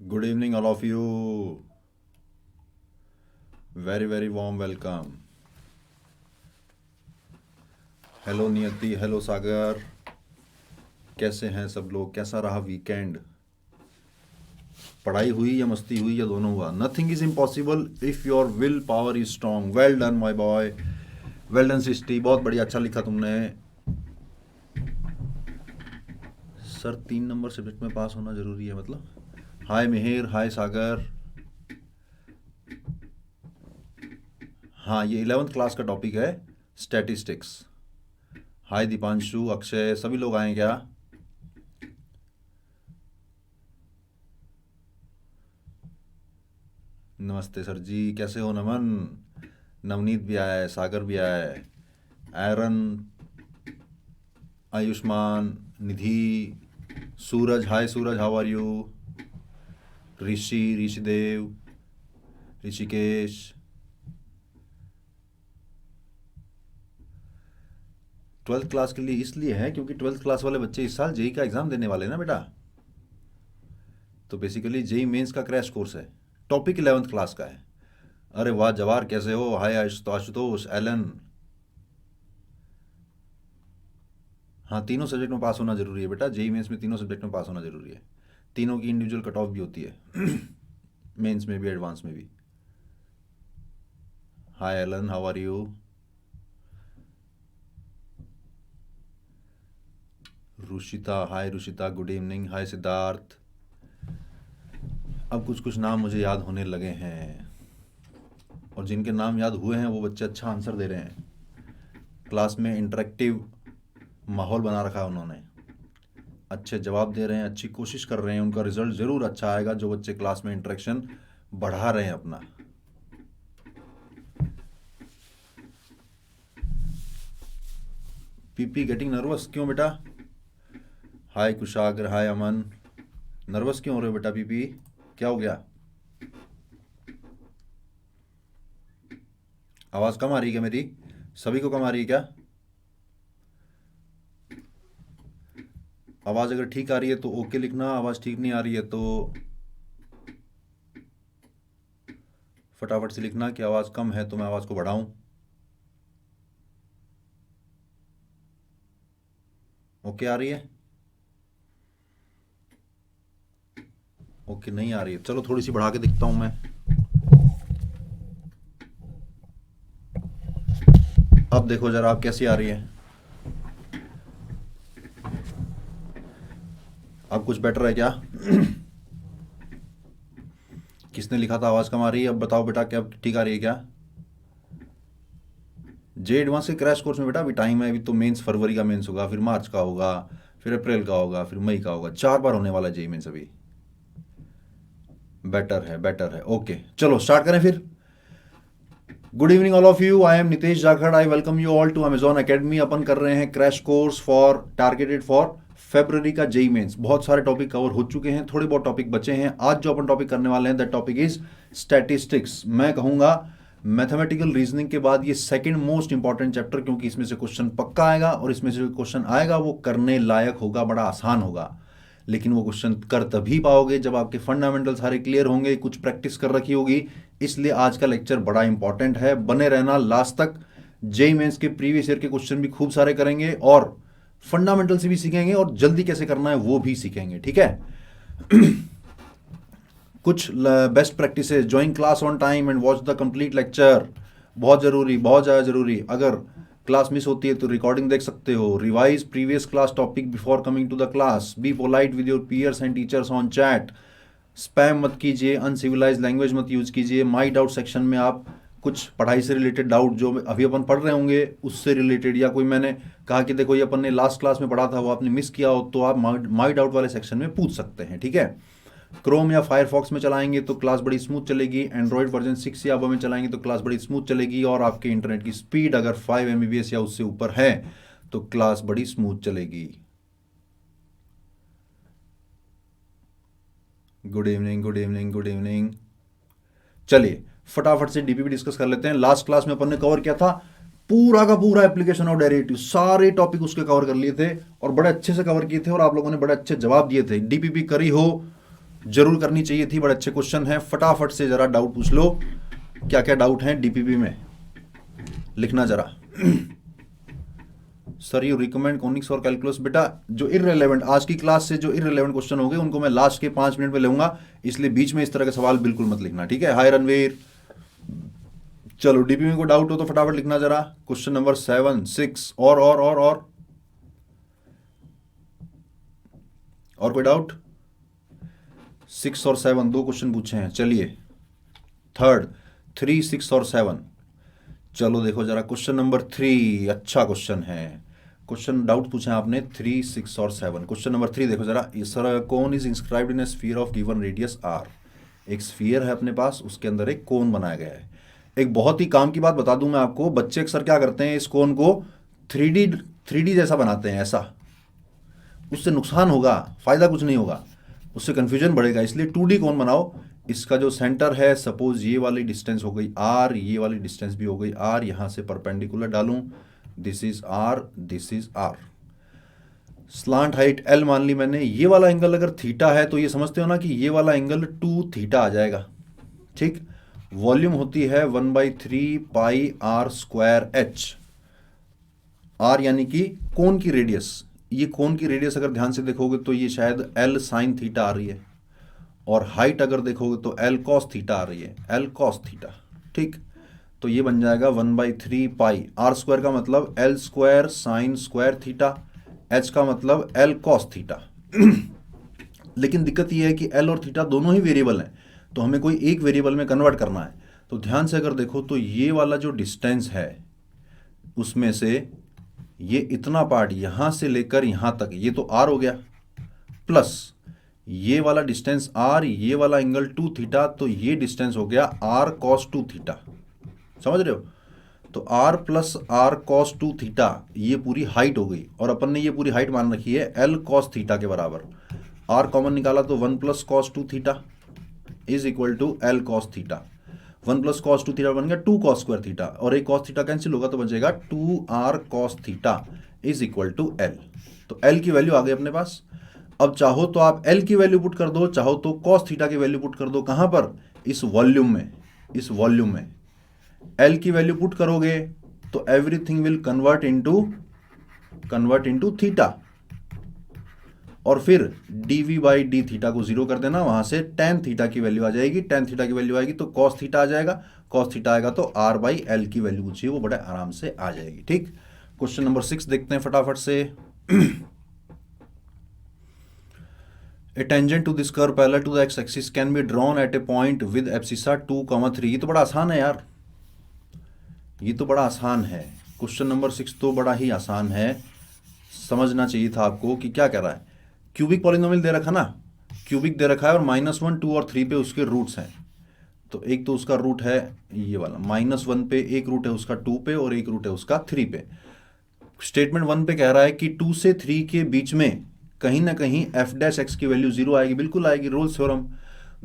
Good evening, all of you. Very, very warm welcome. Hello नियति, hello सागर, कैसे हैं सब लोग? कैसा रहा वीकेंड? पढ़ाई हुई या मस्ती हुई या दोनों हुआ? Nothing is impossible if your will power is strong. Well done my boy, well done सिस्टी, बहुत बढ़िया, अच्छा लिखा तुमने. सर 3 नंबर सब्जेक्ट में पास होना जरूरी है मतलब? हाय मिहिर, हाय सागर. हाँ, ये 11th क्लास का टॉपिक है, स्टैटिस्टिक्स. हाय दीपांशु, अक्षय, सभी लोग आए क्या? नमस्ते सर जी, कैसे हो? नमन, नवनीत भी आया है, सागर भी आया है, Aaron, Ayushmann, Nidhi, Suraj. Hi Suraj, how are you? Rishi, Rishidev, Rishikesh. Twelfth class के लिए इसलिए है क्योंकि ट्वेल्थ क्लास वाले बच्चे इस साल जेई का एग्ज़ाम देने वाले हैं ना बेटा. तो बेसिकली जेई मेंस का क्रैश कोर्स है. टॉपिक 11th क्लास का है. अरे वाह जवार, कैसे हो? हाय आशुतोष, एलन. हाँ, तीनों सब्जेक्ट में पास होना जरूरी है बेटा. जेई मेंस में तीनों सब्जेक्ट में पास होना जरूरी है. तीनों की इंडिविजुअल कट ऑफ भी होती है. मेंस में भी, एडवांस में भी. Hi Alan, how are you? Rushita, hi Rushita, good evening. Hi Siddharth. अब कुछ कुछ नाम मुझे याद होने लगे हैं, और जिनके नाम याद हुए हैं वो बच्चे अच्छा आंसर दे रहे हैं. क्लास में इंटरेक्टिव माहौल बना रखा है उन्होंने. अच्छे जवाब दे रहे हैं, अच्छी कोशिश कर रहे हैं. उनका रिजल्ट ज़रूर अच्छा आएगा जो बच्चे क्लास में इंटरेक्शन बढ़ा रहे हैं अपना. पीपी गेटिंग नर्वस, क्यों बेटा? हाय कुशाग्र, हाय अमन. नर्वस क्यों हो रहे हो बेटा? पीपी क्या हो गया? आवाज़ कम आ रही है क्या मेरी? सभी को कम आ रही है क्या? आवाज़ अगर ठीक आ रही है तो ओके लिखना. आवाज़ ठीक नहीं आ रही है तो फटाफट से लिखना कि आवाज़ कम है तो मैं आवाज़ को बढ़ाऊं. ओके आ रही है? ओके नहीं आ रही है, चलो थोड़ी सी बढ़ा के दिखता हूं मैं. अब देखो जरा आप कैसी आ रही है. अब कुछ बेटर है क्या? किसने लिखा था आवाज़ कम आ रही है? अब बताओ बेटा, क्या ठीक आ रही है क्या? जे एडवांस के क्रैश कोर्स में बेटा अभी टाइम है. अभी तो मेंस फरवरी का मेंस होगा, फिर मार्च का होगा, फिर अप्रैल का होगा, फिर मई का होगा. 4 बार होने वाला जेई मेंस अभी. बेटर है, बेटर है. ओके चलो स्टार्ट करें फिर. Good evening all of you. I am Nitesh Jakhar. I welcome you all to Amazon academy. अपन कर रहे हैं crash course for targeted for February का जेई मेंस. बहुत सारे टॉपिक कवर हो चुके हैं, थोड़े बहुत टॉपिक बचे हैं. आज जो अपन टॉपिक करने वाले हैं दैट टॉपिक इज स्टैटिस्टिक्स. मैं कहूंगा मैथमेटिकल रीजनिंग के बाद ये सेकंड मोस्ट इंपॉर्टेंट चैप्टर, क्योंकि इसमें से क्वेश्चन पक्का आएगा और इसमें से जो क्वेश्चन आएगा वो करने लायक होगा, बड़ा आसान होगा. लेकिन वो क्वेश्चन कर तभी पाओगे जब आपके फंडामेंटल सारे क्लियर होंगे, कुछ प्रैक्टिस कर रखी होगी. इसलिए आज का लेक्चर बड़ा इंपॉर्टेंट है. बने रहना लास्ट तक. जेई मेंस के प्रीवियस ईयर के क्वेश्चन भी खूब सारे करेंगे और फंडामेंटल से भी सीखेंगे और जल्दी कैसे करना है वो भी सीखेंगे. ठीक है? कुछ best practice, join class on time and watch the complete lecture. बहुत ज़रूरी, बहुत ज़्यादा ज़रूरी. अगर क्लास मिस होती है तो रिकॉर्डिंग देख सकते हो. Revise previous class topic before coming to the class. Be polite with your peers and teachers on chat. Spam मत कीजिए, अनसिविलाइज लैंग्वेज मत यूज कीजिए. माई डाउट सेक्शन में आप कुछ पढ़ाई से रिलेटेड डाउट जो अभी अपन पढ़ रहे होंगे उससे रिलेटेड, या कोई मैंने कहा कि देखो ये अपन ने लास्ट क्लास में पढ़ा था वो आपने मिस किया हो, तो आप माई डाउट वाले सेक्शन में पूछ सकते हैं. ठीक है? क्रोम या फायरफॉक्स में चलाएंगे तो क्लास बड़ी स्मूथ चलेगी. एंड्रॉयड वर्जन 6 या अब में चलाएंगे तो क्लास बड़ी स्मूथ चलेगी. और आपके इंटरनेट की स्पीड अगर 5 Mbps या उससे ऊपर है तो क्लास बड़ी स्मूथ चलेगी. Good evening, good evening, good evening. चलिए फटाफट से डीपीपी डिस्कस कर लेते हैं. लास्ट क्लास में अपन ने कवर किया था पूरा का पूरा एप्लीकेशन ऑफ डेरिवेटिव. सारे टॉपिक उसके कवर कर लिए थे और बड़े अच्छे से कवर किए थे और आप लोगों ने बड़े अच्छे जवाब दिए थे. डीपीपी करी हो जरूर करनी चाहिए थी, बड़े अच्छे क्वेश्चन हैं। फटाफट से जरा डाउट पूछ लो, क्या क्या डाउट हैं डीपीपी में, लिखना जरा। सर यू रिकमेंड कॉनिक्स और कैलकुलस? बेटा जो इररिलेवेंट, आज की क्लास से जो इररिलेवेंट क्वेश्चन हो गए उनको मैं लास्ट के 5 मिनट में लूंगा, इसलिए बीच में इस तरह के सवाल बिल्कुल मत लिखना, ठीक है। हाय रणवीर। चलो डीपीपी को डाउट हो तो फटाफट लिखना जरा। क्वेश्चन नंबर 7, 6 और कोई डाउट? 6 और 7 दो क्वेश्चन पूछे हैं। चलिए थर्ड, 3, 6 और 7। चलो देखो जरा क्वेश्चन नंबर 3, अच्छा क्वेश्चन है। क्वेश्चन डाउट पूछा आपने 3, 6 और 7। क्वेश्चन नंबर 3 देखो जरा। Sir cone is inscribed in a sphere of given radius R. एक स्फीयर है अपने पास, उसके अंदर एक कोन बनाया गया है। एक बहुत ही काम की बात बता दूं मैं आपको, बच्चे अक्सर क्या करते हैं, इस कोन को 3D जैसा बनाते हैं ऐसा। उससे नुकसान होगा, फायदा कुछ नहीं होगा, उससे कंफ्यूजन बढ़ेगा। इसलिए 2D कोन बनाओ। इसका जो सेंटर है, सपोज ये वाली डिस्टेंस हो गई आर, ये वाली डिस्टेंस भी हो गई आर, यहां से परपेंडिकुलर डालूं, this is R, this is R. Slant height L मान ली मैंने। ये वाला एंगल अगर थीटा है तो ये समझते हो ना कि ये वाला एंगल 2 थीटा आ जाएगा, ठीक। वॉल्यूम होती है 1/3 पाई आर स्क्वायर एच। आर यानी कि कोन की रेडियस। ये कोन की रेडियस अगर ध्यान से देखोगे तो ये शायद एल साइन थीटा आ रही है, और हाइट अगर देखोगे तो एल कॉस थीटा आ रही है, एल कॉस थीटा, ठीक। तो ये बन जाएगा 1/3 पाई आर स्क्वायर का मतलब L square sine square theta, H का मतलब एल कॉस थीटा। लेकिन दिक्कत ये है कि एल और थीटा दोनों ही वेरिएबल हैं, तो हमें कोई एक वेरिएबल में कन्वर्ट करना है। तो ध्यान से अगर देखो तो ये वाला जो डिस्टेंस है उसमें से ये इतना पार्ट यहां से लेकर यहां तक, ये तो आर हो गया, प्लस ये वाला डिस्टेंस आर, ये वाला एंगल 2 थीटा, तो ये डिस्टेंस हो गया आर कॉस 2 थीटा। समझ रहे हो? तो R plus R cos 2 theta ये पूरी हाइट हो गई, और अपन ने ये पूरी हाइट मान रखी है एल कॉस थीटा के बराबर। आर कॉमन निकाला तो 1 plus cos 2 theta is equal to L cos theta. 1 plus cos 2 theta बन गया 2 कॉस स्क्वायर थीटा, और एक कॉस थीटा कैंसिल होगा तो बचेगा 2 R cos theta is equal to L. तो एल की वैल्यू आ गई अपने पास। अब चाहो तो आप एल की वैल्यू पुट कर दो, चाहो तो कॉस थीटा की वैल्यू पुट कर दो। कहां पर? इस वॉल्यूम में, इस वॉल्यूम में एल की वैल्यू पुट करोगे तो everything will convert into theta, और फिर dv बाई डी थीटा को जीरो कर देना, वहां से tan थीटा की वैल्यू आ जाएगी। tan थीटा की वैल्यू आएगी तो cos थीटा आ जाएगा, cos थीटा आएगा तो r बाई एल की वैल्यू पूछिए, वो बड़े आराम से आ जाएगी, ठीक। क्वेश्चन नंबर 6 देखते हैं फटाफट से। A tangent to this curve parallel to the x axis can be drawn at a point with abscissa 2,3। ये तो बड़ा आसान है यार, ये तो बड़ा आसान है। क्वेश्चन नंबर 6 तो बड़ा ही आसान है, समझना चाहिए था आपको कि क्या कह रहा है। क्यूबिक पॉलिनोमियल दे रखा ना, क्यूबिक दे रखा है, और -1, 2 और 3 पे उसके रूट्स हैं। तो एक तो उसका रूट है ये वाला -1 पे, एक रूट है उसका 2 पे, और एक रूट है उसका 3 पे। स्टेटमेंट 1 पे कह रहा है कि 2 से 3 के बीच में कहीं ना कहीं f डैश एक्स की वैल्यू 0 आएगी, बिल्कुल आएगी, रोल्स थ्योरम।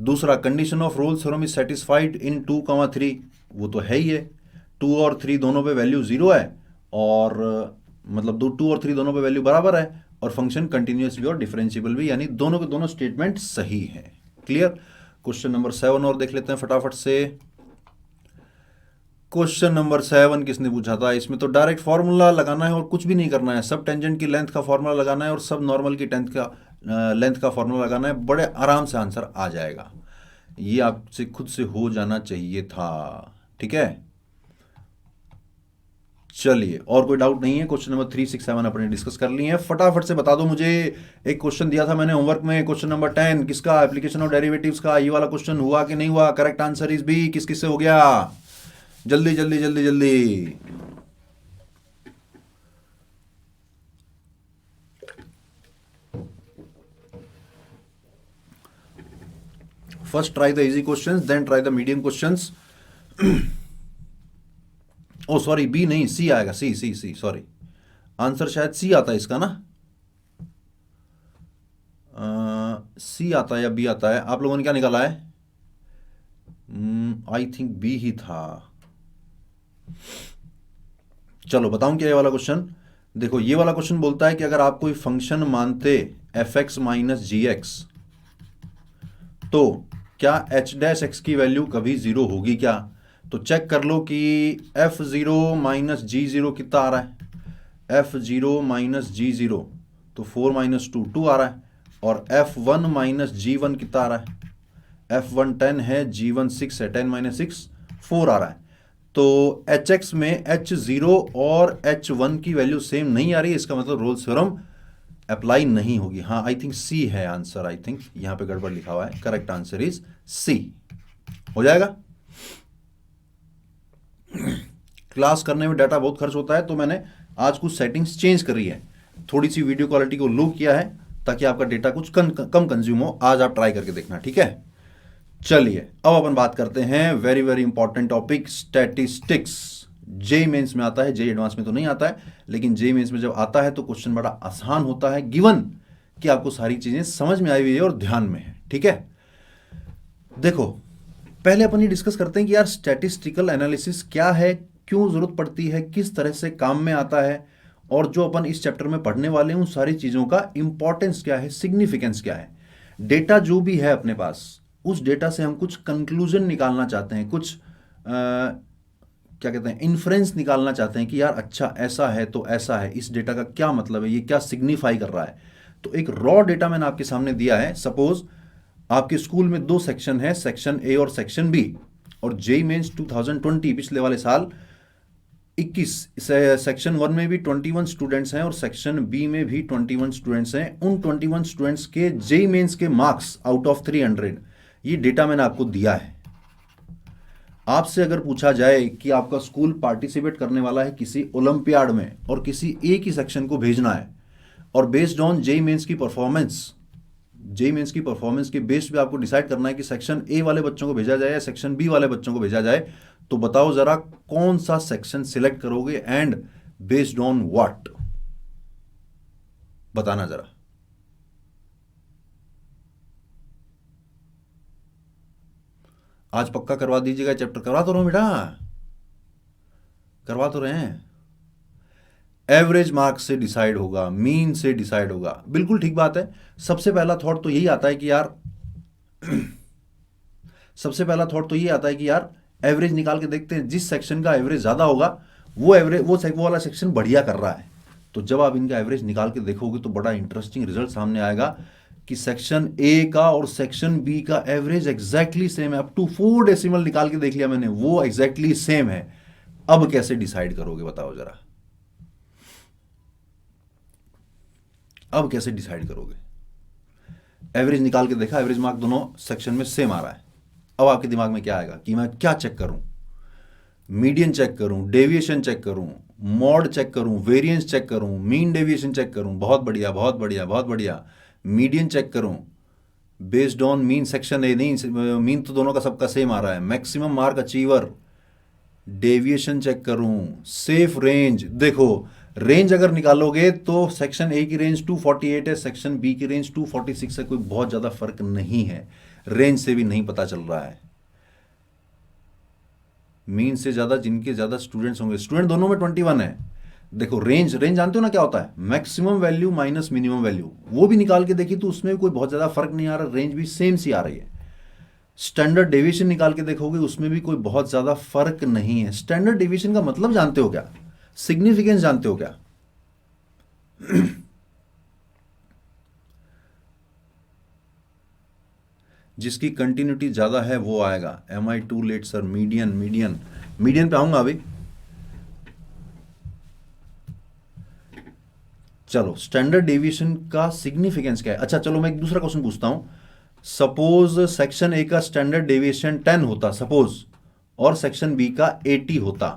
दूसरा, condition of Rolle's theorem is satisfied in 2,3, वो तो है ही है। 2 और 3 दोनों पे वैल्यू 0 है, और मतलब 2 और 3 दोनों पे वैल्यू बराबर है, और फंक्शन कंटिन्यूस भी और डिफरेंशिएबल भी, यानी दोनों के दोनों स्टेटमेंट सही हैं। क्लियर? क्वेश्चन नंबर 7 और देख लेते हैं फटाफट से। क्वेश्चन नंबर 7 किसने पूछा था? इसमें तो डायरेक्ट फॉर्मूला लगाना है और कुछ भी नहीं करना है। सब टेंजेंट की लेंथ का फॉर्मूला लगाना है और सब नॉर्मल की लेंथ का फॉर्मूला लगाना है, बड़े आराम से आंसर आ जाएगा। ये आपसे खुद से हो जाना चाहिए था, ठीक है। चलिए, और कोई डाउट नहीं है। क्वेश्चन नंबर 3, 6, 7 अपने डिस्कस कर लिए हैं। फटाफट से बता दो मुझे, एक क्वेश्चन दिया था मैंने होमवर्क में, क्वेश्चन नंबर 10 किसका? एप्लीकेशन ऑफ डेरिवेटिव्स का। ये वाला क्वेश्चन हुआ कि नहीं हुआ? Correct answer is B. किस किस से हो गया? जल्दी जल्दी जल्दी जल्दी। First try the easy questions, then try the medium questions. Oh sorry, B नहीं, सी आएगा। सी सी सी सॉरी, आंसर शायद सी आता है इसका ना। सी आता है या बी आता है? आप लोगों ने क्या निकाला है? आई थिंक बी ही था। चलो बताऊं क्या ये वाला क्वेश्चन। देखो, ये वाला क्वेश्चन बोलता है कि अगर आप कोई फंक्शन मानते f(x - gx), तो क्या एच डैश एक्स की वैल्यू कभी जीरो होगी क्या? तो चेक कर लो कि एफ जीरो माइनस जी जीरो कितना आ रहा है। एफ जीरो माइनस जी जीरो तो 4 माइनस 2 2 आ रहा है, और एफ वन माइनस जी वन कितना आ रहा है? एफ वन 10 है, जी वन 6 है, 10 माइनस 6 4 आ रहा है। तो एच एक्स में एच जीरो और एच वन की वैल्यू सेम नहीं आ रही है, इसका मतलब रोल्स थ्योरम अप्लाई नहीं होगी। हाँ, आई थिंक सी है आंसर। आई थिंक यहां पे गड़बड़ लिखा हुआ है, करेक्ट आंसर इज सी। हो जाएगा। क्लास करने में डाटा बहुत खर्च होता है, तो मैंने आज कुछ सेटिंग्स चेंज करी है, थोड़ी सी वीडियो क्वालिटी को लो किया है ताकि आपका डेटा कुछ कम कंज्यूम हो। आज आप ट्राई करके देखना, ठीक है। चलिए अब अपन बात करते हैं very very important topic, statistics. JEE mains में आता है, जेईई एडवांस में तो नहीं आता है, लेकिन जेईई मेंस में जब आता है तो क्वेश्चन बड़ा आसान होता है, गिवन कि आपको सारी चीजें समझ में आई हुई है और ध्यान में है, ठीक है। देखो, पहले अपन ये डिस्कस करते हैं कि यार स्टैटिस्टिकल एनालिसिस क्या है, क्यों जरूरत पड़ती है, किस तरह से काम में आता है, और जो अपन इस चैप्टर में पढ़ने वाले हैं उन सारी चीजों का इंपॉर्टेंस क्या है, सिग्निफिकेंस क्या है। डेटा जो भी है अपने पास, उस डेटा से हम कुछ कंक्लूजन निकालना चाहते हैं, कुछ क्या कहते हैं, इन्फ्रेंस निकालना चाहते हैं कि यार अच्छा ऐसा है तो ऐसा है, इस डेटा का क्या मतलब है, ये क्या सिग्निफाई कर रहा है। तो एक रॉ डेटा मैंने आपके सामने दिया है। सपोज आपके स्कूल में दो सेक्शन है, सेक्शन ए और सेक्शन बी, और जेईई मेंस 2020 पिछले वाले साल 21 सेक्शन 1 में भी 21 स्टूडेंट्स हैं और सेक्शन बी में भी 21 स्टूडेंट्स हैं। उन 21 स्टूडेंट्स के जेईई मेंस के मार्क्स आउट ऑफ 300, ये डेटा मैंने आपको दिया है। आपसे अगर पूछा जाए कि आपका स्कूल पार्टिसिपेट करने वाला है किसी ओलंपियाड में और किसी एक ही सेक्शन को भेजना है, और बेस्ड ऑन जेईई मेंस की परफॉर्मेंस, जेईई मेंस की परफॉर्मेंस के बेस पे आपको डिसाइड करना है कि सेक्शन ए वाले बच्चों को भेजा जाए या सेक्शन बी वाले बच्चों को भेजा जाए, तो बताओ जरा कौन सा सेक्शन सिलेक्ट करोगे एंड बेस्ड ऑन व्हाट, बताना जरा। आज पक्का करवा दीजिएगा चैप्टर। करवा तो रहा हूं बेटा, करवा तो रहे हैं। एवरेज मार्क्स से डिसाइड होगा, मीन से डिसाइड होगा, बिल्कुल ठीक बात है। सबसे पहला थॉट तो यही आता है कि यार सबसे पहला थॉट तो ये आता है कि यार एवरेज निकाल के देखते हैं, जिस सेक्शन का एवरेज ज्यादा होगा वो एवरेज वो वाला सेक्शन बढ़िया कर रहा है। तो जब आप इनका एवरेज निकाल के देखोगे तो बड़ा इंटरेस्टिंग रिजल्ट सामने आएगा कि सेक्शन ए का और सेक्शन बी का एवरेज एग्जैक्टली सेम है। अप टू 4 डेसिमल निकाल के देख लिया मैंने, वो एग्जैक्टली सेम है। अब कैसे डिसाइड करोगे बताओ जरा, अब कैसे डिसाइड करोगे? एवरेज निकाल के देखा, एवरेज मार्क दोनों सेक्शन में सेम आ रहा है। अब आपके दिमाग में क्या आएगा कि मैं क्या चेक करूं? मीडियन चेक करूं, डेविएशन चेक करूं, मॉड चेक करूं, वेरिएंस चेक करूं, मीन डेविएशन चेक करूं। बहुत बढ़िया, बहुत बढ़िया, बहुत बढ़िया। मीडियन चेक करूं based on mean, section A नहीं, मीन तो दोनों का सबका सेम आ रहा है। Maximum mark achiever, deviation check करूं, सेफ रेंज। देखो रेंज अगर निकालोगे तो सेक्शन ए की रेंज 248 है, सेक्शन बी की रेंज 246 है, कोई बहुत ज्यादा फर्क नहीं है। रेंज से भी नहीं पता चल रहा है। मीन से ज्यादा जिनके ज्यादा स्टूडेंट्स होंगे, स्टूडेंट दोनों में 21 है। देखो रेंज, रेंज जानते हो ना क्या होता है? Maximum value minus minimum value. वो भी निकाल के देखी तो उसमें भी कोई बहुत ज्यादा फर्क नहीं आ रहा, रेंज भी सेम सी आ रही है। स्टैंडर्ड डेविएशन निकाल के देखोगे उसमें भी कोई बहुत ज्यादा फर्क नहीं है। स्टैंडर्ड डेविएशन का मतलब जानते हो क्या? सिग्निफिकेंस जानते हो क्या? जिसकी कंटिन्यूटी ज्यादा है वो आएगा। Am I too late sir? Median, median, median पे आऊंगा अभी। चलो स्टैंडर्ड डेविएशन का सिग्निफिकेंस क्या है? अच्छा चलो मैं एक दूसरा क्वेश्चन पूछता हूं। सपोज सेक्शन ए का स्टैंडर्ड डेविएशन 10 होता सपोज, और सेक्शन बी का 80 होता,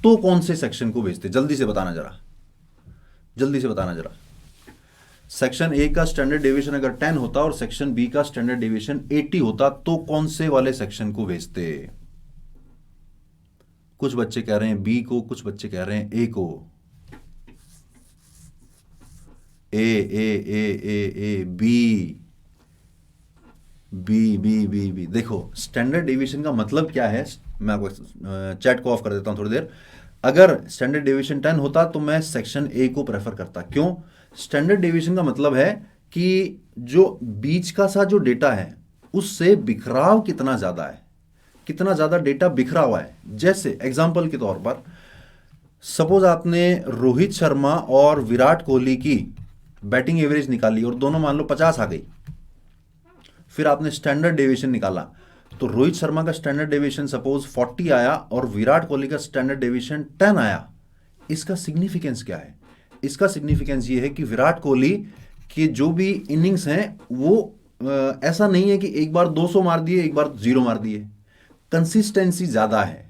तो कौन से सेक्शन को भेजते? जल्दी से बताना जरा, जल्दी से बताना जरा। सेक्शन ए का स्टैंडर्ड डेविएशन अगर 10 होता और सेक्शन बी का स्टैंडर्ड डेविएशन 80 होता, तो कौन से वाले सेक्शन को भेजते? कुछ बच्चे कह रहे हैं बी को, कुछ बच्चे कह रहे हैं ए को। A A A A A B B B B B. देखो स्टैंडर्ड डेविएशन का मतलब क्या है, मैं आपको चैट को ऑफ कर देता हूं थोड़ी देर। अगर स्टैंडर्ड डेविएशन 10 होता तो मैं सेक्शन ए को प्रेफर करता। क्यों? स्टैंडर्ड डेविएशन का मतलब है कि जो बीच का सा जो डेटा है उससे बिखराव कितना ज़्यादा है, कितना ज़्यादा डेटा बिखरा हुआ है। जैसे एग्जाम्पल के तौर पर सपोज आपने रोहित शर्मा और विराट कोहली की बैटिंग एवरेज निकाली और दोनों मान लो 50 आ गई, फिर आपने स्टैंडर्ड डेविएशन निकाला, तो रोहित शर्मा का स्टैंडर्ड डेविएशन सपोज 40 आया और विराट कोहली का स्टैंडर्ड डेविएशन 10 आया। इसका सिग्निफिकेंस क्या है? इसका सिग्निफिकेंस ये है कि विराट कोहली के जो भी इनिंग्स हैं वो ऐसा नहीं है कि एक बार 200 मार दिए एक बार 0 मार दिए, कंसिस्टेंसी ज़्यादा है,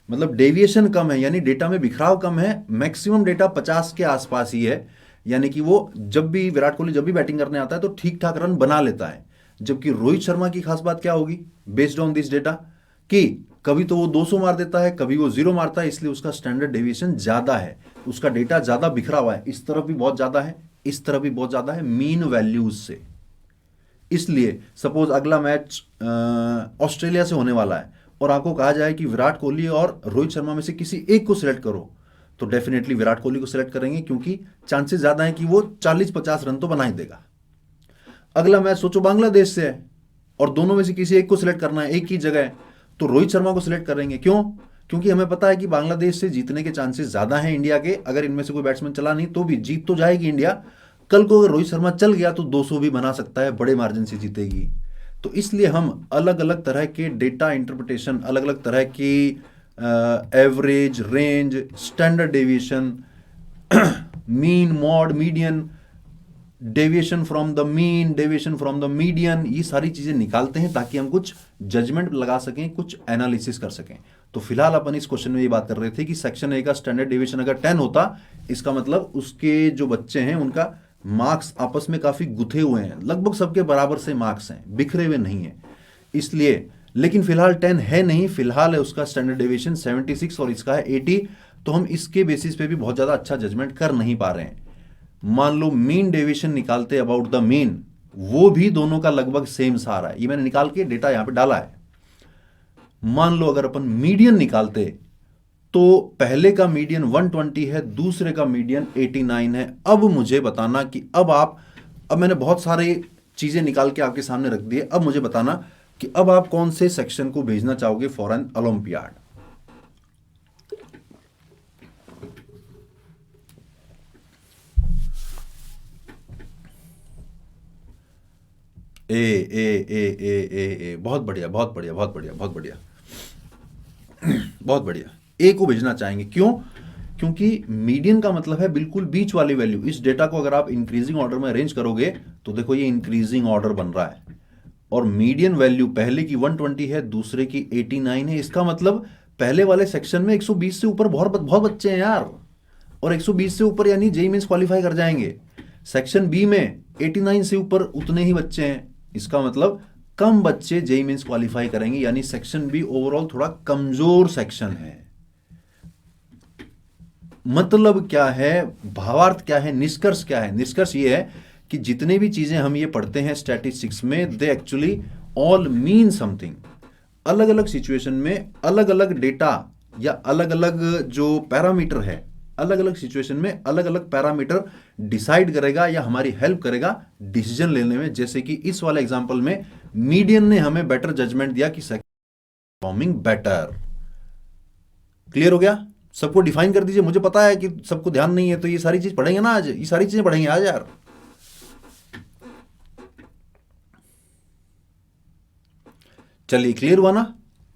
मतलब डेविएशन कम है, यानी डेटा में बिखराव कम है। मैक्सिमम डेटा 50 के आसपास ही है, यानी कि वो जब भी विराट कोहली जब भी बैटिंग करने आता है तो ठीक ठाक रन बना लेता है। जबकि रोहित शर्मा की खास बात क्या होगी बेस्ड ऑन दिस डेटा, कि कभी तो वो 200 मार देता है, कभी वो 0 मारता है, इसलिए उसका स्टैंडर्ड डेविएशन ज़्यादा है, उसका डेटा ज़्यादा बिखरा हुआ है। इस तरफ भी बहुत ज़्यादा है, इस तरफ भी बहुत ज़्यादा है मीन वैल्यूज से। इसलिए सपोज अगला मैच ऑस्ट्रेलिया से होने वाला है और आपको कहा जाए कि विराट कोहली और रोहित शर्मा में से किसी एक को सिलेक्ट करो, तो डेफिनेटली विराट कोहली को सिलेक्ट करेंगे, क्योंकि चांसेस ज़्यादा हैं कि वो 40-50 रन तो बना ही देगा। अगला मैच सोचो बांग्लादेश से है और दोनों में से किसी एक को सिलेक्ट करना है, एक ही जगह है, तो रोहित शर्मा को सिलेक्ट करेंगे। क्यों? क्योंकि हमें पता है कि बांग्लादेश से जीतने के चांसेस ज़्यादा हैं इंडिया के। अगर इनमें से कोई बैट्समैन चला नहीं तो भी जीत तो जाएगी इंडिया। कल को अगर रोहित शर्मा चल गया तो 200 भी बना सकता है, बड़े मार्जिन से जीतेगी। तो इसलिए हम अलग अलग तरह के डेटा इंटरप्रिटेशन, अलग अलग तरह की average, range, standard deviation, mean, mod, median, deviation from the mean, deviation from the median, ये सारी चीज़ें निकालते हैं ताकि हम कुछ जजमेंट लगा सकें, कुछ एनालिसिस कर सकें। तो फिलहाल अपन इस क्वेश्चन में ये बात कर रहे थे कि सेक्शन ए का स्टैंडर्ड डेविएशन अगर 10 होता, इसका मतलब उसके जो बच्चे हैं उनका मार्क्स आपस में काफ़ी गुथे हुए हैं, लगभग सबके बराबर से मार्क्स हैं, बिखरे हुए नहीं हैं। इसलिए, लेकिन फिलहाल 10 है नहीं, फिलहाल है उसका स्टैंडर्ड डेविएशन 76 और इसका है 80। तो हम इसके बेसिस पे भी बहुत ज़्यादा अच्छा जजमेंट कर नहीं पा रहे हैं। मान लो मीन डेविएशन निकालते अबाउट द मीन, वो भी दोनों का लगभग सेम सा आ रहा है, ये मैंने निकाल के डेटा यहां पे डाला है। मान लो अगर अपन मीडियन निकालते तो पहले का मीडियन 120 है, दूसरे का मीडियन 89 है। अब मुझे बताना कि अब मैंने बहुत सारे चीजें निकाल के आपके सामने रख दी है, अब मुझे बताना कि अब आप कौन से सेक्शन को भेजना चाहोगे for an olympiad. A A A A A ए बहुत बढ़िया, बहुत बढ़िया, बहुत बढ़िया, बहुत बढ़िया, बहुत बढ़िया। ए को भेजना चाहेंगे, क्यों? क्योंकि मीडियन का मतलब है बिल्कुल बीच वाली वैल्यू। इस डेटा को अगर आप इंक्रीजिंग ऑर्डर में अरेंज करोगे तो देखो ये इंक्रीजिंग ऑर्डर बन रहा है, और मीडियन वैल्यू पहले की 120 है, दूसरे की 89 है। इसका मतलब पहले वाले सेक्शन में 120 से ऊपर बहुत बहुत बच्चे हैं यार, और 120 से ऊपर यानी जेईई मेंस क्वालिफाई कर जाएंगे। सेक्शन बी में 89 से ऊपर उतने ही बच्चे हैं, इसका मतलब कम बच्चे जेईई मेंस क्वालिफाई करेंगे, यानी सेक्शन बी ओवरऑल थोड़ा कमजोर सेक्शन है। मतलब क्या है, भावार्थ क्या है, निष्कर्ष क्या है? निष्कर्ष ये है कि जितने भी चीजें हम ये पढ़ते हैं स्टैटिस्टिक्स में, they actually all mean something. अलग अलग सिचुएशन में अलग अलग डेटा या अलग अलग जो पैरामीटर है, अलग अलग सिचुएशन में अलग अलग पैरामीटर डिसाइड करेगा या हमारी हेल्प करेगा डिसीजन लेने में। जैसे कि इस वाले एग्जांपल में मीडियन ने हमें बेटर जजमेंट दिया कि परफॉर्मिंग बेटर। क्लियर हो गया? सबको डिफाइन कर दीजिए। मुझे पता है कि सबको ध्यान नहीं है, तो ये सारी चीज पढ़ेंगे ना आज, ये सारी चीजें पढ़ेंगे आज यार। चलिए, क्लियर हुआ ना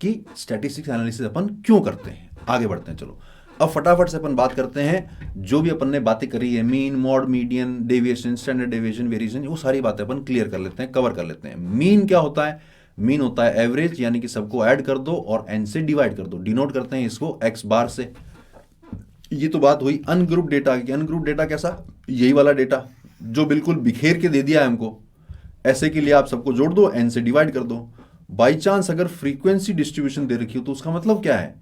कि स्टैटिस्टिक्स एनालिसिस अपन क्यों करते हैं। आगे बढ़ते हैं, चलो अब फटाफट से अपन बात करते हैं जो भी अपन ने बातें करी है, mean, mod, median, deviation, standard deviation, variation, वो सारी बातें अपन क्लियर कर लेते हैं, कवर कर लेते हैं। मीन क्या होता है? मीन होता है एवरेज, यानी कि सबको ऐड कर दो और एन से डिवाइड कर दो, डिनोट करते हैं इसको एक्स बार से। ये तो बात हुई अनग्रुप डेटा की। अनग्रुप डेटा कैसा? यही वाला डेटा जो बिल्कुल बिखेर के दे दिया है हमको, ऐसे के लिए आप सबको जोड़ दो, एन से डिवाइड कर दो। बाई चांस अगर फ्रीक्वेंसी डिस्ट्रीब्यूशन दे रखी हो तो उसका मतलब क्या है?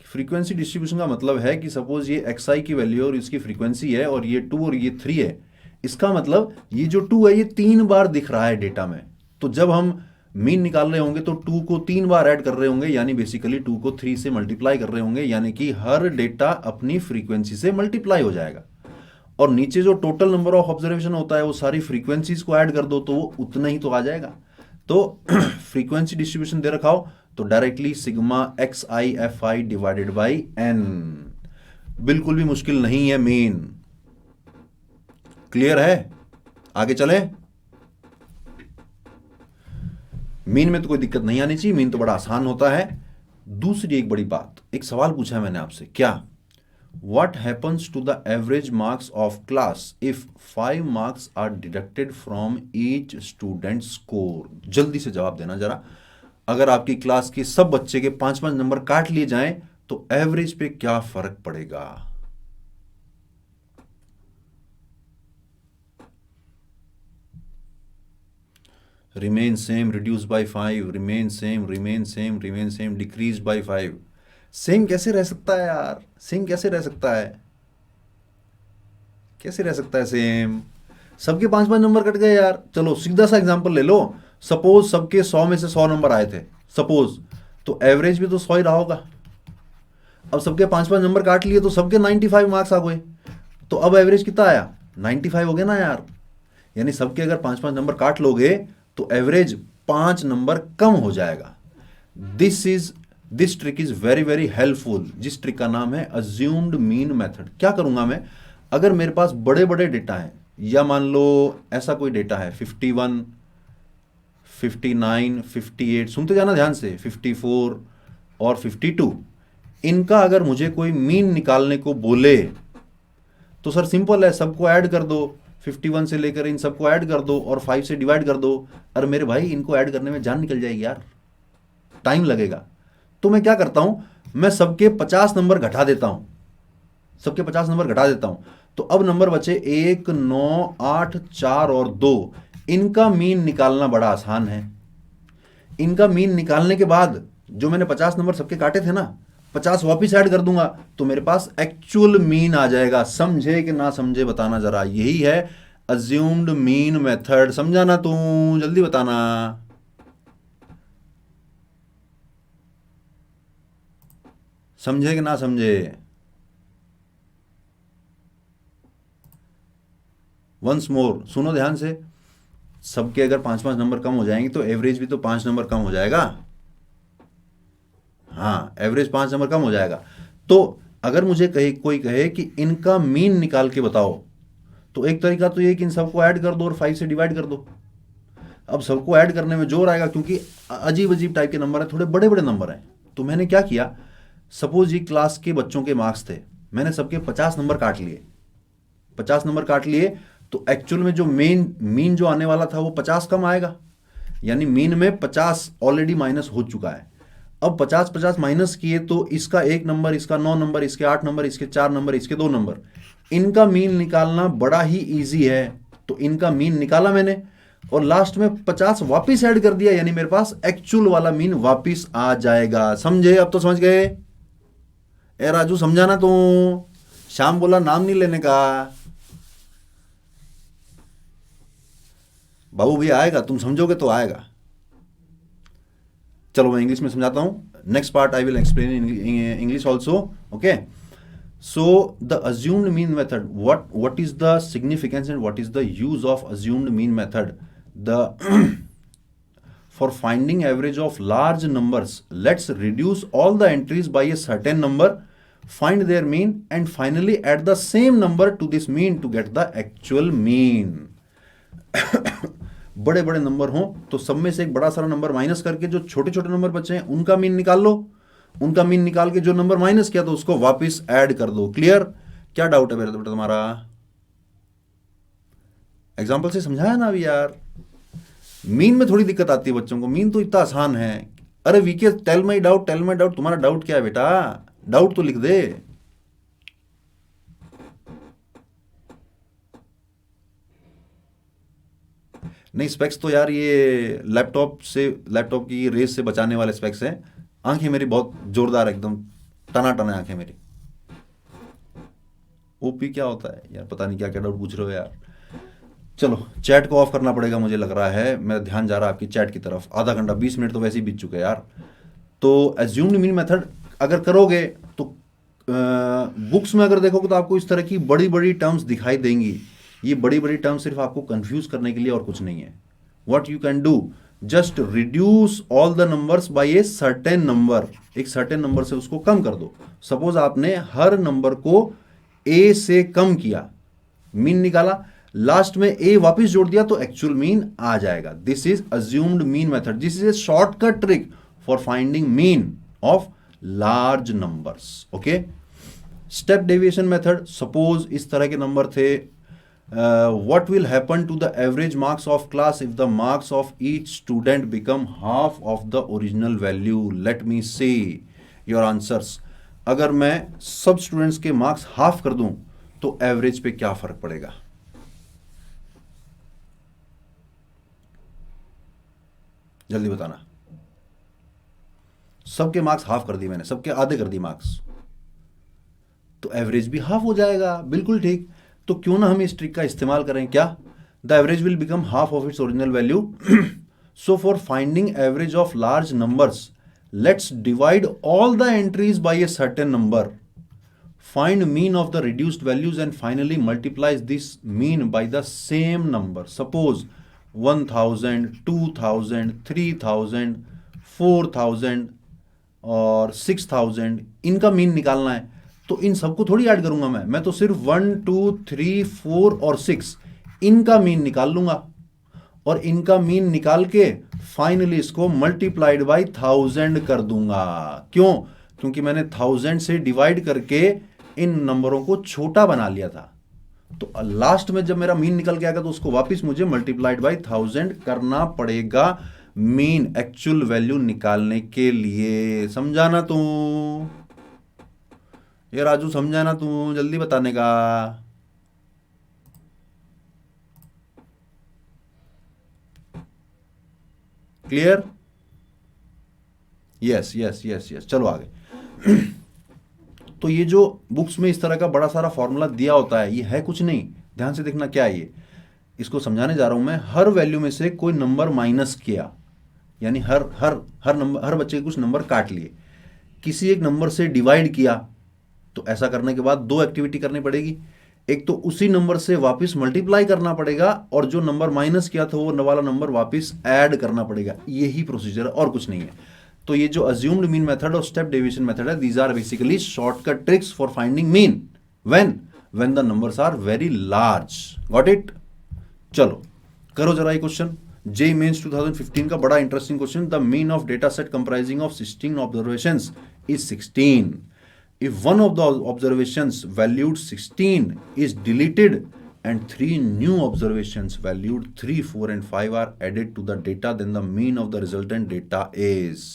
फ्रीक्वेंसी डिस्ट्रीब्यूशन का मतलब है कि सपोज ये xi की वैल्यू और इसकी फ्रीक्वेंसी है, और ये 2 और ये 3 है। इसका मतलब ये जो 2 है ये 3 बार दिख रहा है डेटा में। तो जब हम मीन निकाल रहे होंगे तो 2 को 3 बार ऐड कर रहे होंगे, यानी बेसिकली 2 को 3 से मल्टीप्लाई कर रहे होंगे, यानी कि हर डेटा अपनी फ्रीक्वेंसी से मल्टीप्लाई हो जाएगा। और नीचे जो टोटल नंबर ऑफ ऑब्जर्वेशन होता है वो सारी फ्रीक्वेंसीज को ऐड कर दो तो वो उतना ही तो आ जाएगा। तो फ्रीक्वेंसी डिस्ट्रीब्यूशन दे रखा हो तो directly sigma x I F I divided by N, बिल्कुल भी मुश्किल नहीं है मीन। क्लियर है? आगे चले। मीन में तो कोई दिक्कत नहीं आनी चाहिए, मीन तो बड़ा आसान होता है। दूसरी एक बड़ी बात, एक सवाल पूछा है मैंने आपसे, क्या what happens to the average marks of class if 5 marks are deducted from each student score? जल्दी से जवाब देना जरा। अगर आपकी क्लास के सब बच्चे के 5-5 नंबर काट लिए जाएं तो एवरेज पे क्या फर्क पड़ेगा? Remain same, reduce by 5, remain same, remain same, remain same, decrease by 5। Same कैसे रह सकता है यार? सेम कैसे रह सकता है? कैसे रह सकता है सेम? सबके 5-5 नंबर कट गए यार। चलो सीधा सा एग्जांपल ले लो, सपोज सबके 100 में से 100 नंबर आए थे सपोज, तो एवरेज भी तो 100 ही रहा होगा। अब सबके 5-5 नंबर काट लिए तो सबके 95 मार्क्स आ गए, तो अब एवरेज कितना आया? 95 हो गया ना यार। यानी सबके अगर 5-5 नंबर काट लोगे तो एवरेज 5 नंबर कम हो जाएगा। This trick is very very helpful, जिस ट्रिक का नाम है अज्यूम्ड मीन मेथड। क्या करूंगा मैं, अगर मेरे पास बड़े बड़े डेटा हैं, या मान लो ऐसा कोई डेटा है 51, 59, 58, सुनते जाना ध्यान से, 54 और 52, इनका अगर मुझे कोई मीन निकालने को बोले तो सर सिंपल है, सबको ऐड कर दो, 51 से लेकर इन सबको ऐड कर दो और 5 से डिवाइड कर दो। अरे मेरे भाई, इनको ऐड करने में जान निकल जाएगी यार, टाइम लगेगा। तो मैं क्या करता हूं, मैं सबके 50 नंबर घटा देता हूं, सबके 50 नंबर घटा देता हूं। तो अब नंबर बचे 1, 9, 8, 4 और 2। इनका मीन निकालना बड़ा आसान है। इनका मीन निकालने के बाद जो मैंने 50 नंबर सबके काटे थे ना, 50 वापिस ऐड कर दूंगा तो मेरे पास एक्चुअल मीन आ जाएगा। समझे कि ना समझे बताना जरा। यही है अज्यूम्ड मीन मेथड। समझा ना तू? जल्दी बताना। समझे कि ना समझे? वंस मोर सुनो ध्यान से। सबके अगर 5-5 नंबर कम हो जाएंगे तो एवरेज भी तो 5 नंबर कम हो जाएगा। हाँ, एवरेज 5 नंबर कम हो जाएगा। तो अगर मुझे कोई कहे कि इनका मीन निकाल के बताओ, तो एक तरीका तो ये कि इन सबको ऐड कर दो और 5 से डिवाइड कर दो। अब सबको ऐड करने में जोर आएगा क्योंकि अजीब अजीब टाइप के नंबर हैं, थोड़े बड़े बड़े नंबर हैं। तो मैंने क्या किया, सपोज ये क्लास के बच्चों के मार्क्स थे, मैंने सबके 50 नंबर काट लिए। 50 नंबर काट लिए तो एक्चुअल में जो मीन जो आने वाला था वो 50 कम आएगा। यानी मीन में 50 ऑलरेडी माइनस हो चुका है। अब 50-50 माइनस किए तो इसका 1 नंबर, इसका 9 नंबर, इसके 8 नंबर, इसके 4 नंबर, इसके 2 नंबर, इनका मीन निकालना बड़ा ही इजी है। तो इनका मीन निकाला मैंने और लास्ट में 50 वापिस ऐड कर दिया, यानी मेरे पास एक्चुअल वाला मीन वापिस आ जाएगा। समझे? अब तो समझ गए? ए राजू समझा ना तू? श्याम बोला नाम नहीं लेने का। बाबू भैया आएगा, तुम समझोगे तो आएगा। चलो मैं इंग्लिश में समझाता हूं। Next part I will explain in English also. Okay, so the assumed mean method, what is the significance and what is the use of assumed mean method? For finding average of large numbers, let's reduce all the entries by a certain number, find their mean and finally add the same number to this mean to get the actual mean. बड़े बड़े number हों तो सब में से एक बड़ा सारा नंबर माइनस करके जो छोटे छोटे नंबर बचे हैं उनका मीन निकाल लो। उनका मीन निकाल के जो नंबर माइनस किया तो उसको वापस ऐड कर दो। क्लियर? क्या डाउट है बेटा तुम्हारा? एग्जाम्पल से समझाया ना अभी यार। मीन में थोड़ी दिक्कत आती है बच्चों को, मीन तो इतना आसान है। अरे V K tell my doubt, tell my doubt. तुम्हारा डाउट क्या है बेटा? डाउट तो लिख दे। नहीं, स्पेक्स तो यार ये लैपटॉप की रेस से बचाने वाले स्पेक्स हैं। आंखें मेरी बहुत जोरदार, एकदम टना आंखें मेरी। ओपी क्या होता है यार? पता नहीं क्या क्या डाउट पूछ रहे हो यार। चलो चैट को ऑफ करना पड़ेगा मुझे लग रहा है। मेरा ध्यान जा रहा है आपकी चैट की तरफ। आधा घंटा 20 मिनट तो वैसे ही बीत चुके हैं यार। तो एज्यूम्ड मीन मेथड अगर करोगे तो बुक्स में अगर देखोगे तो आपको इस तरह की बड़ी बड़ी टर्म्स दिखाई देंगी। ये बड़ी बड़ी टर्म्स सिर्फ आपको कंफ्यूज करने के लिए और कुछ नहीं है। What you can do, just reduce all the numbers by a certain number, एक सर्टेन नंबर से उसको कम कर दो। सपोज आपने हर नंबर को ए से कम किया, मीन निकाला, लास्ट में ए वापस जोड़ दिया तो एक्चुअल मीन आ जाएगा। This is assumed mean method, this is a shortcut trick for finding mean of large numbers. Okay, step deviation method, suppose इस तरह के नंबर थे, what will happen to the average marks of class if the marks of each student become half of the original value? Let me see your answers. अगर मैं सब students के marks half कर दूं तो एवरेज पे क्या फर्क पड़ेगा? जल्दी बताना। सबके मार्क्स हाफ कर दिए मैंने, सबके आधे कर दिए मार्क्स, तो एवरेज भी हाफ हो जाएगा। बिल्कुल ठीक। तो क्यों ना हम इस ट्रिक का इस्तेमाल करें? क्या? The average will become half of its original value. So for finding average of large numbers, let's divide all the entries by a certain number, find mean of the reduced values and finally multiplies this mean by the same number. Suppose 1000, 2000, 3000, 4000 और 6000 इनका mean निकालना है, तो इन सबको थोड़ी add करूंगा मैं तो सिर्फ 1 2 3 4 और 6 इनका मीन निकाल लूंगा, और इनका मीन निकाल के फाइनली इसको मल्टीप्लाइड बाय 1000 कर दूंगा। क्यों? क्योंकि मैंने 1000 से डिवाइड करके इन नंबरों को छोटा बना लिया था, तो लास्ट में जब मेरा मीन निकल के आएगा तो उसको वापस मुझे मल्टीप्लाइड बाय 1000 करना पड़ेगा मीन, एक्चुअल वैल्यू निकालने के लिए। समझाना तू ये राजू, समझाना तू, जल्दी बताने का। Clear? Yes yes yes yes, चलो आगे। तो ये जो बुक्स में इस तरह का बड़ा सारा फॉर्मूला दिया होता है, ये है कुछ नहीं, ध्यान से देखना क्या है ये, इसको समझाने जा रहा हूं मैं। हर वैल्यू में से कोई नंबर माइनस किया, यानी हर बच्चे के कुछ नंबर काट लिए, किसी एक नंबर से डिवाइड किया, तो ऐसा करने के बाद दो एक्टिविटी करनी पड़ेगी। एक तो उसी नंबर से वापस मल्टीप्लाई करना पड़ेगा, और जो नंबर माइनस किया था वो वाला नंबर वापस ऐड करना पड़ेगा। यही प्रोसीजर है और कुछ नहीं है। तो ये जो अज्यूम्ड मीन मेथड और स्टेप डेविएशन मेथड है, these are basically shortcut tricks for finding mean when the numbers are very large. Got it? चलो करो जरा ये क्वेश्चन, जेईई मेंस 2015 का बड़ा interesting question. The mean of data set comprising of 16 observations is 16। If one of the observations valued 16 is deleted and 3 new observations valued 3, 4 and 5 are added to the data, then the mean of the resultant data is.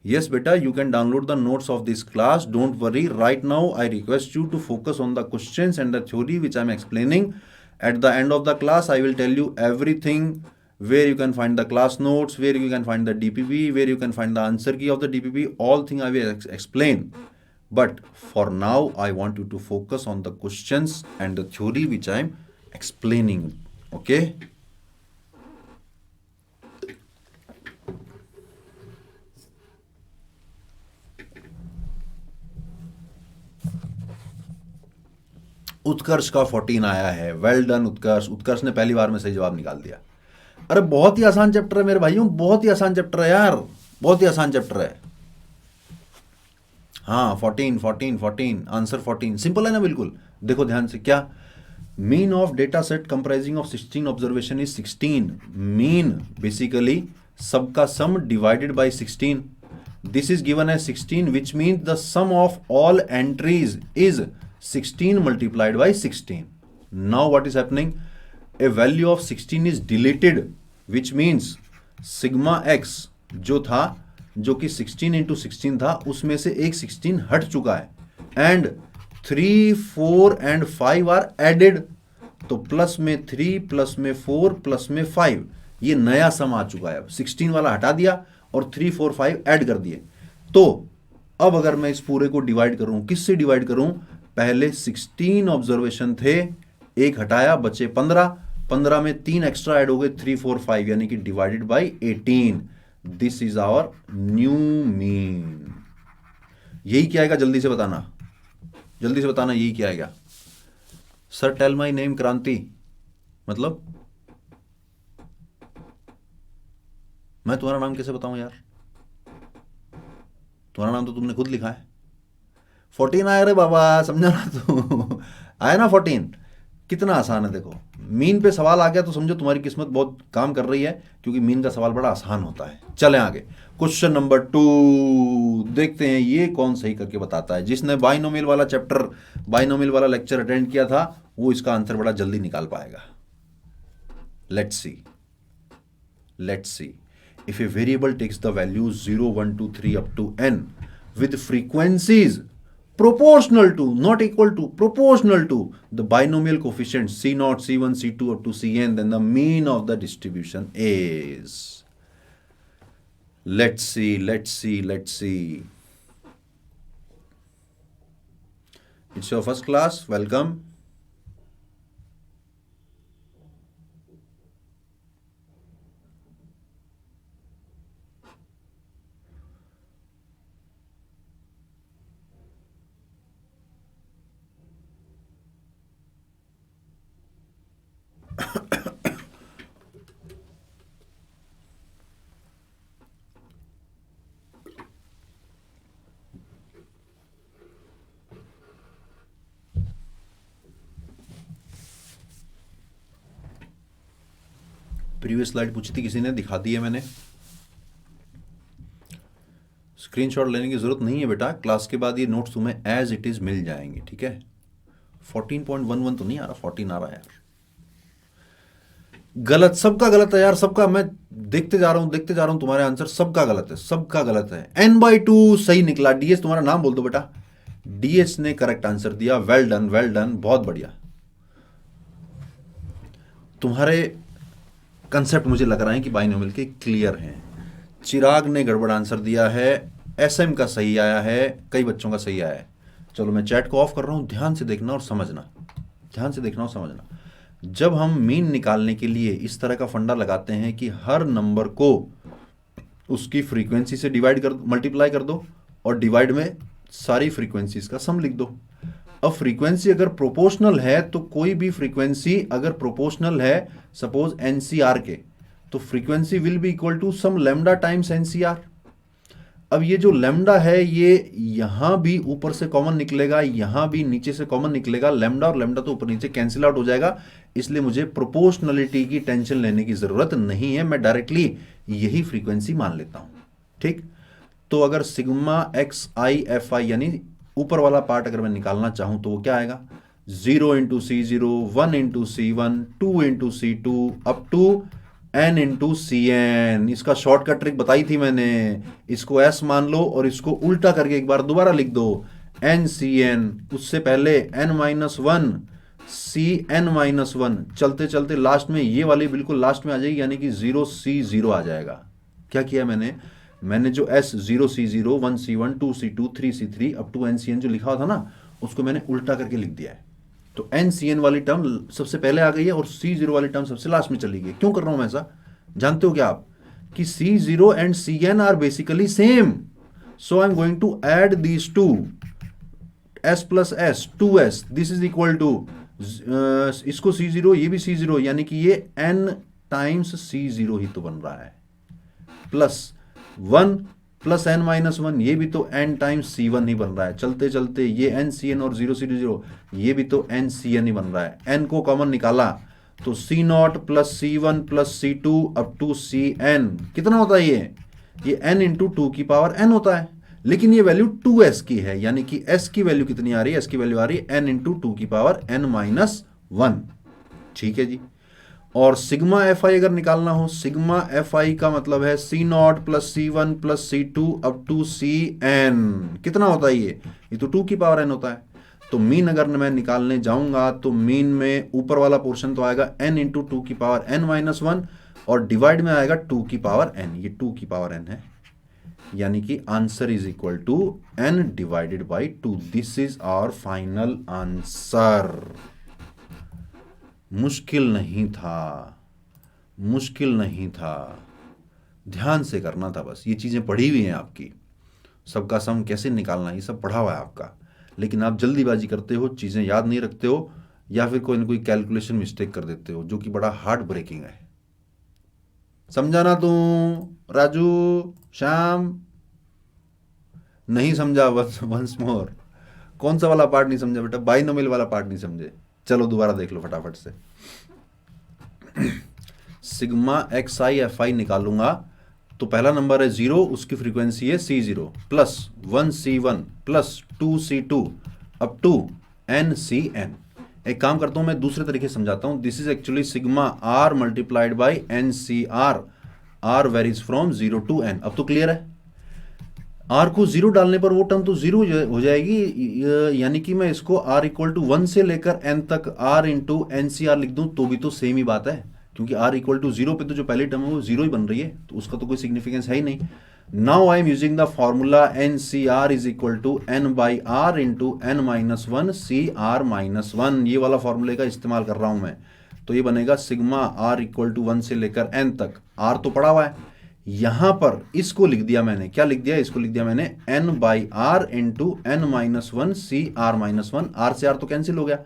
Yes beta, you can download the notes of this class. Don't worry. Right now I request you to focus on the questions and the theory which I am explaining. At the end of the class I will tell you everything, where you can find the class notes, where you can find the DPP, where you can find the answer key of the DPP. All things I will explain. But for now I want you to focus on the questions and the theory which I am explaining. Okay? उत्कर्ष का 14 आया है। Well done उत्कर्ष। उत्कर्ष ने पहली बार में सही जवाब निकाल दिया। अरे बहुत ही आसान चैप्टर है मेरे भाइयों, बहुत ही आसान चैप्टर है यार, बहुत ही आसान चैप्टर है। हाँ 14 आंसर 14 सिंपल है ना बिल्कुल। देखो ध्यान से, क्या mean of data set comprising of 16 observation is 16। Mean basically सबका sum divided by 16। This is given as 16 which means the sum of all entries is 16 multiplied by 16. Now what is happening? A value of 16 is deleted, which means sigma x जो था, जो कि 16 into 16 था, उसमें से एक 16 हट चुका है, and 3, 4 and 5 are added. तो प्लस में 3 प्लस में 4 प्लस में 5 ये नया सम आ चुका है। 16 वाला हटा दिया और 3, 4, 5 ऐड कर दिए। तो अब अगर मैं इस पूरे को डिवाइड करूं, किससे डिवाइड करूं? पहले 16 ऑब्जर्वेशन थे, एक हटाया, बचे 15, 15 में 3 एक्स्ट्रा ऐड हो गए, 3, 4, 5 यानी कि divided by 18। This is our new mean. यही क्या आएगा? जल्दी से बताना, जल्दी से बताना, यही क्या आएगा? सर टेल माय नेम क्रांति, मतलब मैं तुम्हारा नाम कैसे बताऊं यार? तुम्हारा नाम तो तुमने खुद लिखा है। 14 आया रे बाबा, समझा ना तू? आया ना 14? कितना आसान है देखो। मीन पे सवाल आ गया तो समझो तुम्हारी किस्मत बहुत काम कर रही है, क्योंकि मीन का सवाल बड़ा आसान होता है। चलें आगे। क्वेश्चन नंबर 2 देखते हैं ये कौन सही करके बताता है। जिसने बाइनोमियल वाला चैप्टर, बाइनोमियल वाला लेक्चर अटेंड किया था, वो इसका आंसर बड़ा जल्दी निकाल पाएगा। Let's see, let's see. If a variable takes the values 0, 1, 2, 3 up to n with frequencies proportional to, not equal to, proportional to the binomial coefficients C0, C1, C2 up to Cn, then the mean of the distribution is. Let's see, let's see, let's see. It's your first class, welcome. Previous slide पूछी थी किसी ने, दिखा दी है मैंने। Screenshot लेने की जरूरत नहीं है बेटा, क्लास के बाद ये नोट्स तुम्हें एज इट इज मिल जाएंगे, ठीक है। 14.11 तो नहीं आ रहा, 14 आ रहा है यार। गलत, सबका गलत है यार, सबका। मैं देखते जा रहा हूं तुम्हारे आंसर, सबका गलत है, सबका गलत है। n/2 सही निकला। डीएस तुम्हारा नाम बोल दो बेटा। डीएस ने करेक्ट आंसर दिया। वेल डन, वेल डन, बहुत बढ़िया। तुम्हारे कंसेप्ट मुझे लग रहा है कि बाइनोमियल के क्लियर हैं। चिराग ने गड़बड़ आंसर दिया है। एसएम का सही आया है, कई बच्चों का सही आया है। चलो मैं चैट को ऑफ कर रहा हूं, ध्यान से देखना और समझना, ध्यान से देखना और समझना। जब हम मीन निकालने के लिए इस तरह का फंडा लगाते हैं कि हर नंबर को उसकी फ्रीक्वेंसी से डिवाइड कर, मल्टीप्लाई कर दो और डिवाइड में सारी फ्रीक्वेंसीज का सम लिख दो। अब फ्रीक्वेंसी अगर प्रोपोर्शनल है तो कोई भी फ्रीक्वेंसी अगर प्रोपोर्शनल है, सपोज एनसीआर के, तो frequency will be equal to sum lambda times nCr. अब ये जो लैम्डा है ये यहां भी ऊपर से कॉमन निकलेगा, यहां भी नीचे से कॉमन निकलेगा। लैम्डा और लैम्डा तो ऊपर नीचे कैंसिल आउट हो जाएगा, इसलिए मुझे प्रोपोर्शनलिटी की टेंशन लेने की जरूरत नहीं है। मैं डायरेक्टली यही फ्रीक्वेंसी मान लेता हूं, ठीक। तो अगर sigma x I F I यानी ऊपर वाला पार्ट अगर मैं निकालना चाहूं तो वो क्या आएगा? 0 into C0, 1 into C1, 2 into C2 up to n into Cn। इसका शॉर्टकट ट्रिक बताई थी मैंने। इसको s मान लो और इसको उल्टा करके एक बार दोबारा लिख दो, NCn। उससे पहले n-1 Cn-1, चलते चलते लास्ट में ये वाली बिल्कुल लास्ट में आ जाएगी, यानी कि 0C0 आ जाएगा। क्या किया मैंने जो S 0C0, 1C1, 2C2, 3C3 up to NCn जो लिखा था ना, उसको मैंने उल्टा करके लिख दिया है। तो NCn वाली टर्म सबसे पहले आ गई है और C0 वाली टर्म सबसे लास्ट में चली गई। क्यों कर रहा हूं मैं ऐसा, जानते हो क्या आप? कि C0 and Cn are basically same, so I am going to add these two, S plus S, 2S, this is equal to इसको C0, ये भी C0, यानी कि ये n टाइम्स C0 ही तो बन रहा है, प्लस 1 प्लस n-1, ये भी तो n टाइम्स C1 ही बन रहा है। चलते चलते ये NCn और 0C0, ये भी तो NCn ही बन रहा है। n को कॉमन निकाला तो C0 plus C1 plus C2 up to Cn कितना होता है? ये n इंटू 2 की पावर n होता है, लेकिन ये वैल्यू 2s की है, यानी कि s की वैल्यू कितनी आ रही है? s की वैल्यू आ रही है n इंटू 2 की पावर n-1, ठीक है जी। और सिग्मा एफ आई अगर निकालना हो, सिग्मा एफ आई का मतलब है C0 plus C1 plus C2 up to Cn। कितना होता है ये तो 2 की पावर n होता है। तो मीन अगर मैं निकालने जाऊंगा तो मीन में ऊपर वाला पोर्शन तो आएगा n इंटू 2 की पावर n-1 और डिवाइड में आएगा 2 की पावर n, ये 2 की पावर n है, यानी कि answer is equal to n divided by 2। This is our final answer. मुश्किल नहीं था, मुश्किल नहीं था, ध्यान से करना था बस। ये चीज़ें पढ़ी हुई हैं आपकी, सबका सम कैसे निकालना है ये सब पढ़ा हुआ है आपका, लेकिन आप जल्दीबाजी करते हो, चीज़ें याद नहीं रखते हो, या फिर कोई ना कोई कैलकुलेशन मिस्टेक कर देते हो, जो कि बड़ा हार्ट ब्रेकिंग है। समझा ना तू राजू, श्याम? नहीं समझा? Once more. कौन सा वाला पार्ट नहीं समझा बेटा? बाइनोमियल वाला पार्ट नहीं समझे? चलो दोबारा देख लो फटाफट से। Sigma x I F I निकालूंगा तो पहला नंबर है 0, उसकी फ्रीक्वेंसी है C0 plus 1C1 plus 2C2 up to NCN। एक काम करता हूं, मैं दूसरे तरीके से समझाता हूं। This is actually sigma R multiplied by NCR। R varies from 0 to N। अब तो क्लियर है? R को 0 डालने पर वो टर्म तो 0 हो जाएगी, यानी कि मैं इसको R इक्वल टू 1 से लेकर N तक R इंटू NCR लिख दूं तो भी तो सेम ही बात है, क्योंकि R इक्वल टू 0 पे तो जो पहली टर्म है वो 0 ही बन रही है, तो उसका तो कोई सिग्निफिकेंस है ही नहीं। Now I am using the formula NCR is equal to N by R into N minus 1 CR minus 1। ये वाला फॉर्मूले का इस्तेमाल कर रहा हूं मैं, तो ये बनेगा सिग्मा R इक्वल टू 1 से लेकर N तक। R तो पड़ा हुआ है, यहां पर इसको लिख दिया मैंने, क्या लिख दिया? इसको लिख दिया मैंने N by R into N minus 1 CR minus 1। R से R तो कैंसिल हो गया,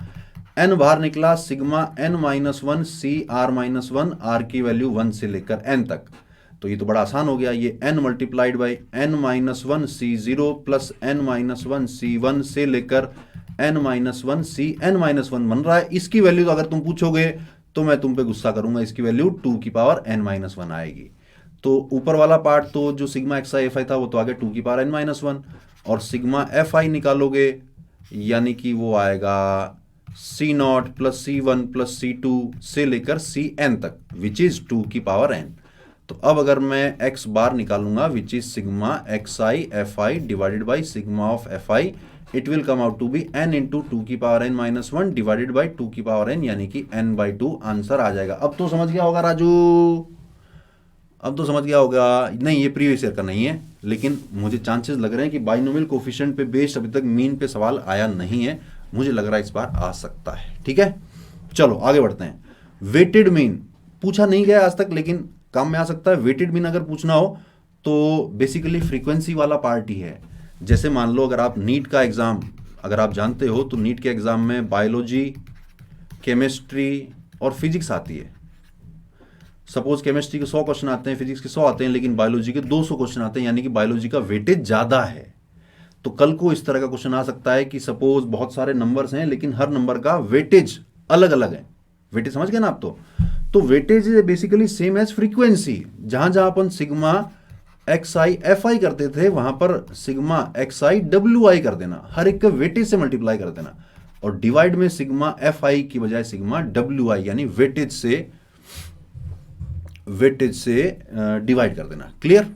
N बाहर निकला, sigma N minus 1 CR minus 1, R की वैल्यू 1 से लेकर N तक। तो ये तो बड़ा आसान हो गया, ये N multiplied by N minus 1 C0 plus N minus 1 C1 से लेकर N माइनस 1 CN माइनस 1 बन रहा है। इसकी वैल्यू तो अगर तुम पूछोगे तो मैं तुम पे गुस्सा करूंगा, इसकी वैल्यू 2 की पावर N माइनस 1 आएगी। तो ऊपर वाला पार्ट तो जो sigma x I F I था वो तो आगे 2 की पावर N माइनस 1, और सिग्मा एफ आई निकालोगे यानी कि वो आएगा C0 plus C1 plus C2 से लेकर CN तक, विच इज 2 की पावर N। तो अब अगर मैं x बार निकालूंगा which is sigma x I F I divided by sigma of F I, it will come out to be n into 2 की power N minus 1 divided by 2 की power N, यानी कि n by 2 answer आ जाएगा। अब तो समझ गया होगा राजू? अब तो समझ गया होगा। नहीं, ये प्रीवियस ईयर का नहीं है, लेकिन मुझे चांसेस लग रहे हैं कि बाइनोमियल कोफिशिएंट पे बेस्ड अभी तक मीन पे सवाल आया नहीं है, मुझे लग रहा है इस बार आ सकता है। ठीक है, चलो आगे बढ़ते हैं। वेटेड मीन पूछा नहीं गया आज तक, लेकिन काम में आ सकता है। वेटेड मीन अगर पूछना हो तो बेसिकली फ्रीक्वेंसी वाला पार्ट ही है। जैसे मान लो अगर आप नीट का एग्जाम अगर आप जानते हो तो नीट के एग्जाम में बायोलॉजी, केमिस्ट्री और फिजिक्स आती है। सपोज केमिस्ट्री के 100 क्वेश्चन आते हैं, फिजिक्स के 100 आते हैं, लेकिन बायोलॉजी के 200 क्वेश्चन आते हैं, यानी कि बायोलॉजी का वेटेज ज्यादा है। तो कल को इस तरह का क्वेश्चन आ सकता है कि सपोज बहुत सारे नंबर्स हैं लेकिन हर नंबर का वेटेज अलग अलग है। वेटेज समझ गए ना आप? तो weightage is basically same as frequency. जहां जहां अपन sigma x I F i करते थे वहां पर सिग्मा एक्स आई डब्ल्यू आई कर देना, हर एक का वेटेज से मल्टीप्लाई कर देना, और डिवाइड में सिग्मा एफ आई की बजाय सिग्मा डब्ल्यू आई यानी वेटेज से डिवाइड कर देना। क्लियर?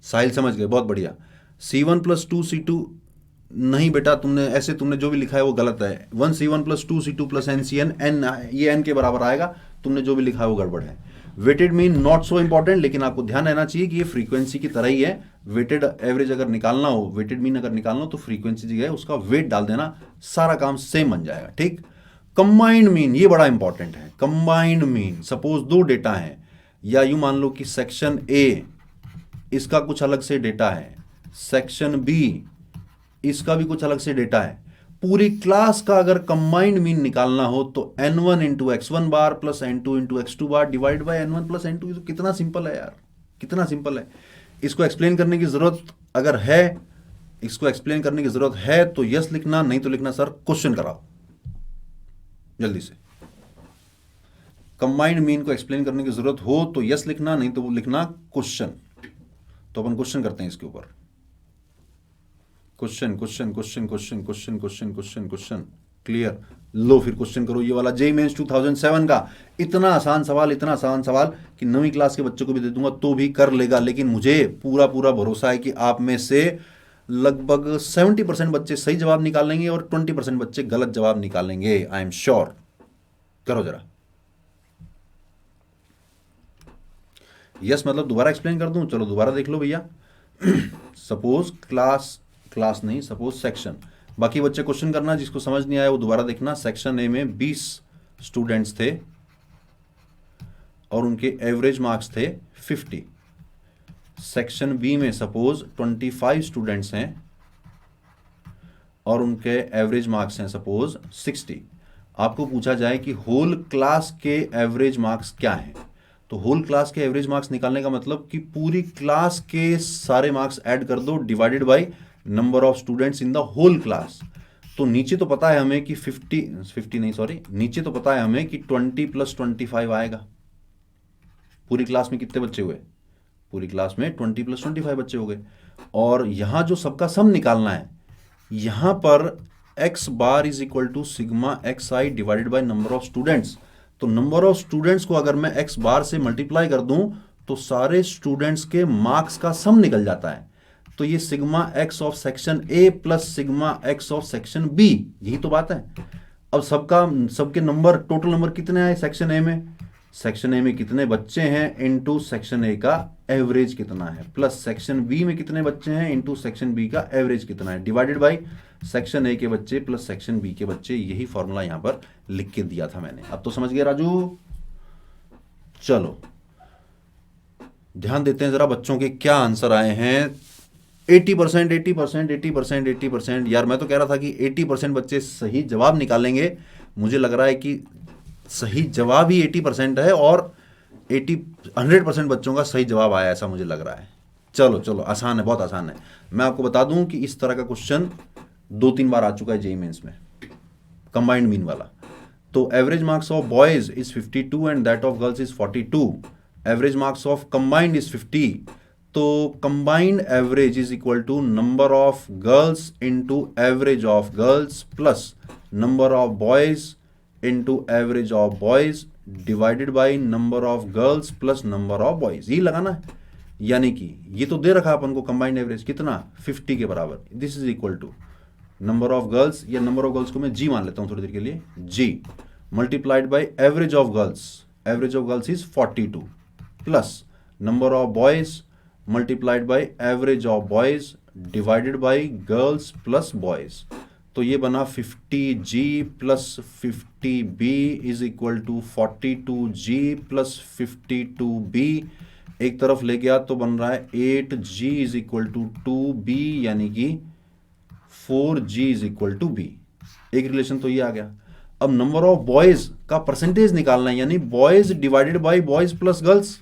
साहिल समझ गए? बहुत बढ़िया। C1 प्लस 2C2 नहीं बेटा, तुमने जो भी लिखा है वो गलत है। 1C1 plus 2C2 plus NCN, N ये N के बराबर आएगा, तुमने जो भी लिखा है वो गड़बड़ है। Weighted mean not so important, लेकिन आपको ध्यान रहना चाहिए कि ये फ्रीक्वेंसी की तरह ही है। वेटेड एवरेज अगर निकालना हो, वेटेड मीन अगर निकालना हो तो फ्रीक्वेंसी जगह उसका वेट डाल देना, सारा काम सेम बन जाएगा। ठीक। कंबाइंड मीन, ये बड़ा इंपॉर्टेंट है। कंबाइंड मीन, सपोज 2 डेटा है, या यूं मान लो कि सेक्शन ए इसका कुछ अलग से डेटा है, सेक्शन बी इसका भी कुछ अलग से डेटा है। पूरी क्लास का अगर कंबाइंड मीन निकालना हो तो n1 into x1 bar plus n2 into x2 bar divide by n1 plus n2। तो कितना सिंपल है यार, कितना सिंपल है। इसको एक्सप्लेन करने की जरूरत अगर है, इसको एक्सप्लेन करने की जरूरत है तो यस लिखना, नहीं तो लिखना सर क्वेश्चन कराओ जल्दी से। कंबाइंड मीन को एक्सप्लेन करने की जरूरत हो तो यस लिखना, नहीं तो लिखना क्वेश्चन। तो अपन क्वेश्चन करते हैं इसके ऊपर। Question question question question question question question question. Clear? लो फिर क्वेश्चन करो ये वाला जेईई मेंस 2007 का। इतना आसान सवाल कि 9वीं क्लास के बच्चों को भी दे दूंगा तो भी कर लेगा। लेकिन मुझे पूरा पूरा भरोसा है कि आप में से लगभग 70% बच्चे सही जवाब निकालेंगे और 20% बच्चे गलत जवाब निकालेंगे। I am sure. करो जरा यस, मतलब दोबारा एक्सप्लेन कर दूं? चलो दोबारा देख लो भैया। सपोज क्लास नहीं, सपोज सेक्शन, बाकी बच्चे क्वेश्चन करना, जिसको समझ नहीं आया वो दोबारा देखना। सेक्शन ए में 20 स्टूडेंट्स थे और उनके एवरेज मार्क्स थे 50। सेक्शन बी में सपोज 25 स्टूडेंट्स हैं और उनके एवरेज मार्क्स हैं सपोज 60। आपको पूछा जाए कि होल क्लास के एवरेज मार्क्स क्या हैं, तो होल क्लास के एवरेज मार्क्स निकालने का मतलब कि पूरी क्लास के सारे मार्क्स ऐड कर दो divided by number of students in the whole class. तो नीचे तो पता है हमें कि 50 नहीं सॉरी, नीचे तो पता है हमें कि 20 + 25 आएगा। पूरी क्लास में कितने बच्चे हुए? पूरी क्लास में 20 + 25 बच्चे हो गए। और यहां जो सबका सम निकालना है, यहां पर x bar is equal to sigma x I divided by number of students. तो नंबर ऑफ स्टूडेंट्स को अगर मैं x बार से मल्टीप्लाई कर दूं तो सारे स्टूडेंट्स के मार्क्स का सम निकल जाता है। तो ये sigma X of section A plus sigma X of section B, यही तो बात है। अब सबके नंबर, टोटल नंबर कितने आए सेक्शन ए में? सेक्शन ए में कितने बच्चे हैं इनटू सेक्शन ए का एवरेज कितना है, प्लस सेक्शन बी में कितने बच्चे हैं इनटू सेक्शन बी का एवरेज कितना है, डिवाइडेड बाय सेक्शन ए के बच्चे प्लस सेक्शन बी के बच्चे। यही फॉर्मूला यहां पर लिख के दिया था मैंने। अब तो समझ गए राजू? चलो ध्यान देते हैं जरा बच्चों के क्या आंसर आए हैं। 80%, 80%, 80%, 80%। यार मैं तो कह रहा था कि 80% बच्चे सही जवाब निकालेंगे। मुझे लग रहा है कि सही जवाब ही 80% है और 100% बच्चों का सही जवाब आया, ऐसा मुझे लग रहा है। चलो चलो, आसान है, बहुत आसान है। मैं आपको बता दूं कि इस तरह का क्वेश्चन 2-3 बार आ चुका है जेईई मेंस में, कंबाइंड मीन वाला। तो average marks of boys is 52 and that of girls is 42। Average marks of combined is 50। तो combined average is equal to number of girls into average of girls plus number of boys into average of boys divided by number of girls plus number of boys. यही लगाना है। यानी कि ये तो दे रखा अपन को कंबाइंड एवरेज कितना, 50 के बराबर। This is equal to number of girls, या नंबर ऑफ गर्ल्स को मैं जी मान लेता हूं थोड़ी देर के लिए, G multiplied by average of girls, average of girls is 42 plus number of boys multiplied by average of boys divided by girls plus boys. तो ये बना 50g plus 50b is equal to 42g plus 52b। एक तरफ ले गया तो बन रहा है 8g is equal to 2b, यानी कि 4g is equal to b। एक रिलेशन तो ये आ गया। अब नंबर ऑफ बॉयज का परसेंटेज निकालना है, यानी boys divided by boys plus girls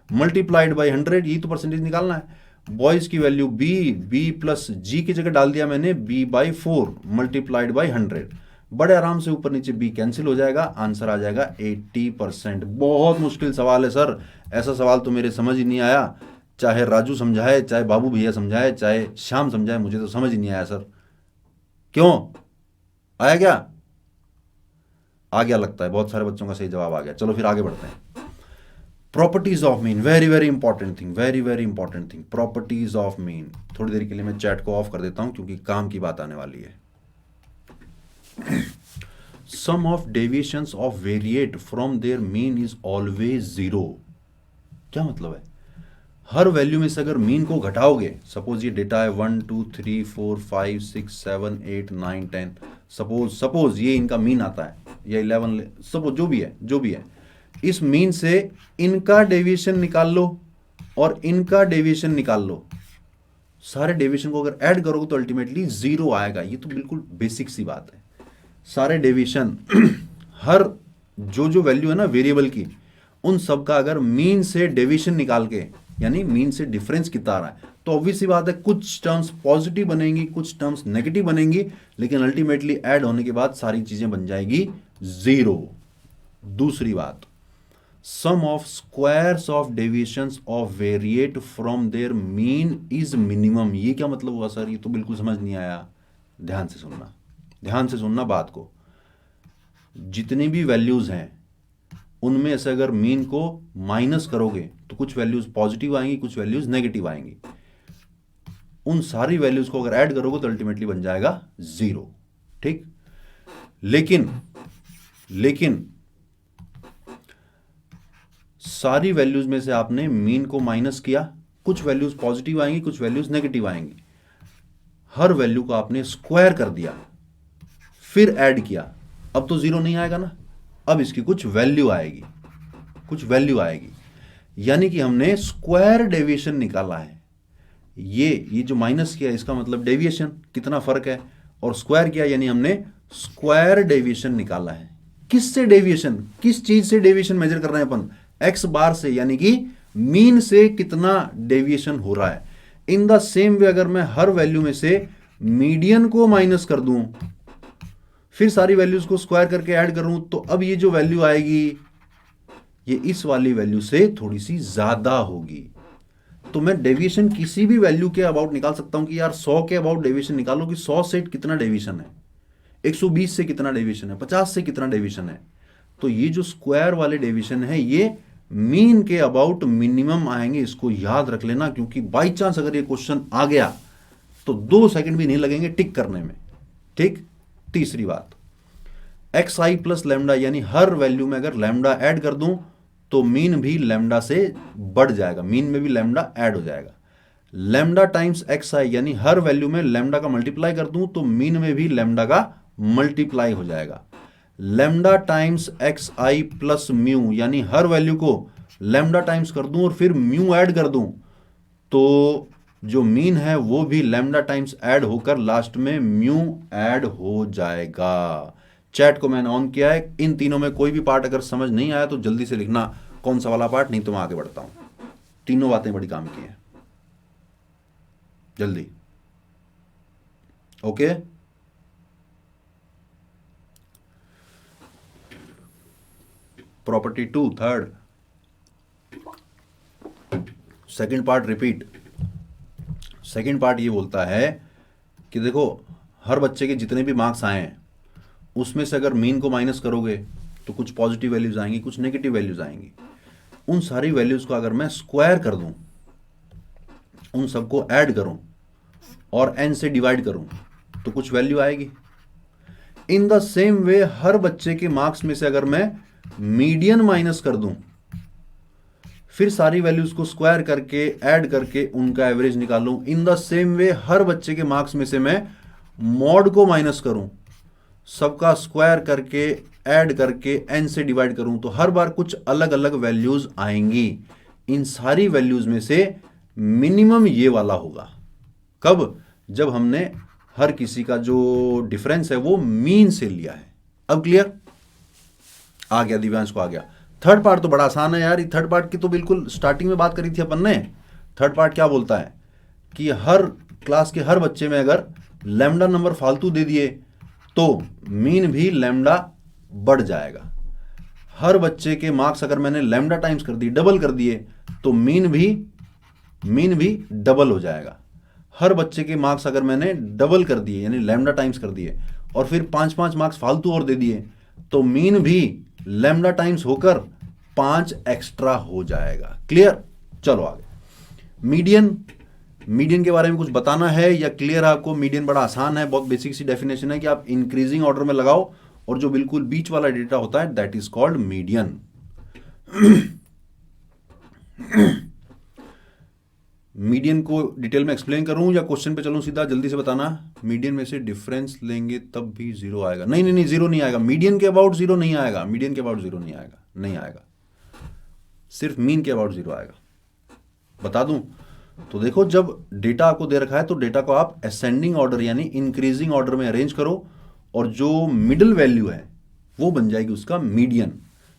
multiplied by 100, यही तो परसेंटेज निकालना है। बॉयज की वैल्यू b प्लस जी की जगह डाल दिया मैंने b/4 मल्टीप्लाइड बाय 100। बड़े आराम से ऊपर नीचे b कैंसिल हो जाएगा, आंसर आ जाएगा 80%। बहुत मुश्किल सवाल है सर, ऐसा सवाल तो मेरे समझ ही नहीं आया। चाहे राजू समझाए, चाहे बाबू भैया समझाए, चाहे श्याम समझाए, मुझे तो समझ ही नहीं आया सर। क्यों आया? क्या आ गया? लगता है बहुत सारे बच्चों का सही जवाब आ गया। चलो फिर आगे बढ़ते हैं। Properties of mean, very very important thing, very very important thing, properties of mean. थोड़ी देर के लिए मैं चैट को ऑफ कर देता हूं क्योंकि काम की बात आने वाली है। Sum of deviations of variate from their mean is always 0। क्या मतलब है? हर वैल्यू में से अगर मीन को घटाओगे, सपोज ये डेटा है 1 2 3 4 5 6 7 8 9 10, सपोज ये इनका मीन आता है, या 11, सपोज जो भी है, इस मीन से इनका डेविएशन निकाल लो और इनका डेविएशन निकाल लो। सारे डेविएशन को अगर ऐड करोगे तो अल्टीमेटली 0 आएगा। ये तो बिल्कुल बेसिक सी बात है। सारे डेविएशन हर जो वैल्यू है ना वेरिएबल की, उन सब का अगर मीन से डेविएशन निकाल के, यानी मीन से डिफरेंस कितना आ रहा है, तो ऑब्वियस सी बात है कुछ टर्म्स पॉजिटिव बनेंगी, कुछ टर्म्स नेगेटिव बनेंगी, लेकिन अल्टीमेटली ऐड होने के बाद सारी चीजें बन जाएगी 0। दूसरी बात, sum of squares of deviations of variate from their mean is minimum. ये क्या मतलब हुआ सर? ये तो बिल्कुल समझ नहीं आया। ध्यान से सुनना बात को। जितनी भी वैल्यूज हैं उनमें से अगर मीन को माइनस करोगे तो कुछ वैल्यूज पॉजिटिव आएंगी, कुछ वैल्यूज नेगेटिव आएंगी। उन सारी वैल्यूज को अगर ऐड करोगे तो अल्टीमेटली बन जाएगा 0। ठीक, लेकिन सारी वैल्यूज में से आपने मीन को माइनस किया, कुछ वैल्यूज पॉजिटिव आएंगी, कुछ वैल्यूज नेगेटिव आएंगी। हर वैल्यू को आपने स्क्वायर कर दिया, फिर ऐड किया, अब तो 0 नहीं आएगा ना, अब इसकी कुछ वैल्यू आएगी। यानी कि हमने स्क्वायर डेविएशन निकाला है। ये जो माइनस किया इसका मतलब डेविएशन, कितना फर्क है, और स्क्वायर किया यानी हमने स्क्वायर डेविएशन निकाला है। किससे डेविएशन, किस चीज से डेविएशन मेजर कर रहे हैं अपन? एक्स बार से, यानी कि मीन से कितना डेविएशन हो रहा है। इन द सेम वे अगर मैं हर वैल्यू में से मीडियन को माइनस कर दूं, फिर सारी वैल्यूज को स्क्वायर करके ऐड करूं, तो अब ये जो वैल्यू आएगी ये इस वाली वैल्यू से थोड़ी सी ज्यादा होगी। तो मैं डेविएशन किसी भी वैल्यू के अबाउट निकाल सकता हूं कि यार 100 के अबाउट डेविएशन निकालो कि 100 से कितना डेविएशन है, 120 से कितना डेविएशन है, 50 से कितना डेविएशन है। तो ये जो स्क्वायर वाले डेविएशन है ये मीन के अबाउट मिनिमम आएंगे, इसको याद रख लेना, क्योंकि बाई चांस अगर ये क्वेश्चन आ गया तो 2 सेकंड भी नहीं लगेंगे टिक करने में। ठीक। तीसरी बात, एक्स आई प्लस लैम्डा, यानी हर वैल्यू में अगर लैम्डा ऐड कर दूं तो मीन भी लैम्डा से बढ़ जाएगा, मीन में भी लैम्डा ऐड हो जाएगा। लैम्डा टाइम्स एक्स आई, यानी हर वैल्यू में लैम्डा का मल्टीप्लाई कर दूं तो मीन में भी लैम्डा का मल्टीप्लाई हो जाएगा। लैम्डा टाइम्स एक्स आई प्लस म्यू, यानी हर वैल्यू को लैम्डा टाइम्स कर दूं और फिर म्यू ऐड कर दूं तो जो मीन है वो भी लैम्डा टाइम्स ऐड होकर लास्ट में म्यू ऐड हो जाएगा। चैट को मैंने ऑन किया है। इन तीनों में कोई भी पार्ट अगर समझ नहीं आया तो जल्दी से लिखना कौन सा वाला पार्ट, नहीं तो मैं आगे बढ़ता हूं। तीनों बातें बड़ी काम की है, जल्दी। Okay, property 2 third, second part repeat. Second part ये बोलता है कि देखो हर बच्चे के जितने भी मार्क्स आए हैं उसमें से अगर मीन को माइनस करोगे तो कुछ पॉजिटिव वैल्यूज आएंगी, कुछ नेगेटिव वैल्यूज आएंगी। उन सारी वैल्यूज को अगर मैं स्क्वायर कर दूं, उन सबको ऐड करूं और n से डिवाइड करूं तो कुछ वैल्यू आएगी। इन द सेम वे हर बच्चे के मार्क्स में से अगर मैं मीडियन माइनस कर दूं, फिर सारी वैल्यूज को स्क्वायर करके ऐड करके उनका एवरेज निकालूं, इन द सेम वे हर बच्चे के मार्क्स में से मैं मॉड को माइनस करूं, सबका स्क्वायर करके ऐड करके n से डिवाइड करूं तो हर बार कुछ अलग अलग वैल्यूज आएंगी। इन सारी वैल्यूज में से मिनिमम ये वाला होगा। कब? जब हमने हर किसी का जो डिफरेंस है वो मीन से लिया है। अब क्लियर? आ गया, दिव्यांश को आ गया। थर्ड पार्ट तो बड़ा आसान है यार, ये थर्ड पार्ट की तो बिल्कुल स्टार्टिंग में बात करी थी अपन ने। थर्ड पार्ट क्या बोलता है कि हर क्लास के हर बच्चे में अगर लैम्डा नंबर फालतू दे दिए तो मीन भी लैम्डा बढ़ जाएगा। हर बच्चे के मार्क्स अगर मैंने लैम्डा टाइम्स कर दिए, डबल कर दिए, तो मीन भी डबल हो जाएगा। हर बच्चे के मार्क्स अगर मैंने डबल कर दिए यानी लैम्डा टाइम्स कर दिए और फिर 5-5 मार्क्स फालतू और दे दिए तो मीन भी लैम्डा टाइम्स होकर 5 एक्स्ट्रा हो जाएगा। क्लियर? चलो आगे। मीडियन के बारे में कुछ बताना है या क्लियर? आपको मीडियन बड़ा आसान है, बहुत बेसिक सी डेफिनेशन है कि आप इंक्रीजिंग ऑर्डर में लगाओ और जो बिल्कुल बीच वाला डेटा होता है that is called median. Median को डिटेल में एक्सप्लेन करूं या क्वेश्चन पे चलूं सीधा? जल्दी से बताना। मीडियन में से डिफरेंस लेंगे तब भी जीरो आएगा? नहीं, जीरो नहीं आएगा। मीडियन के अबाउट जीरो नहीं आएगा, मीडियन के अबाउट जीरो नहीं आएगा, सिर्फ मीन के अबाउट जीरो आएगा। बता दूं तो देखो, जब डेटा आपको दे रखा है तो डेटा को आप असेंडिंग ऑर्डर यानी इंक्रीजिंग ऑर्डर में अरेंज करो और जो मिडिल वैल्यू है वो बन जाएगी उसका मीडियन।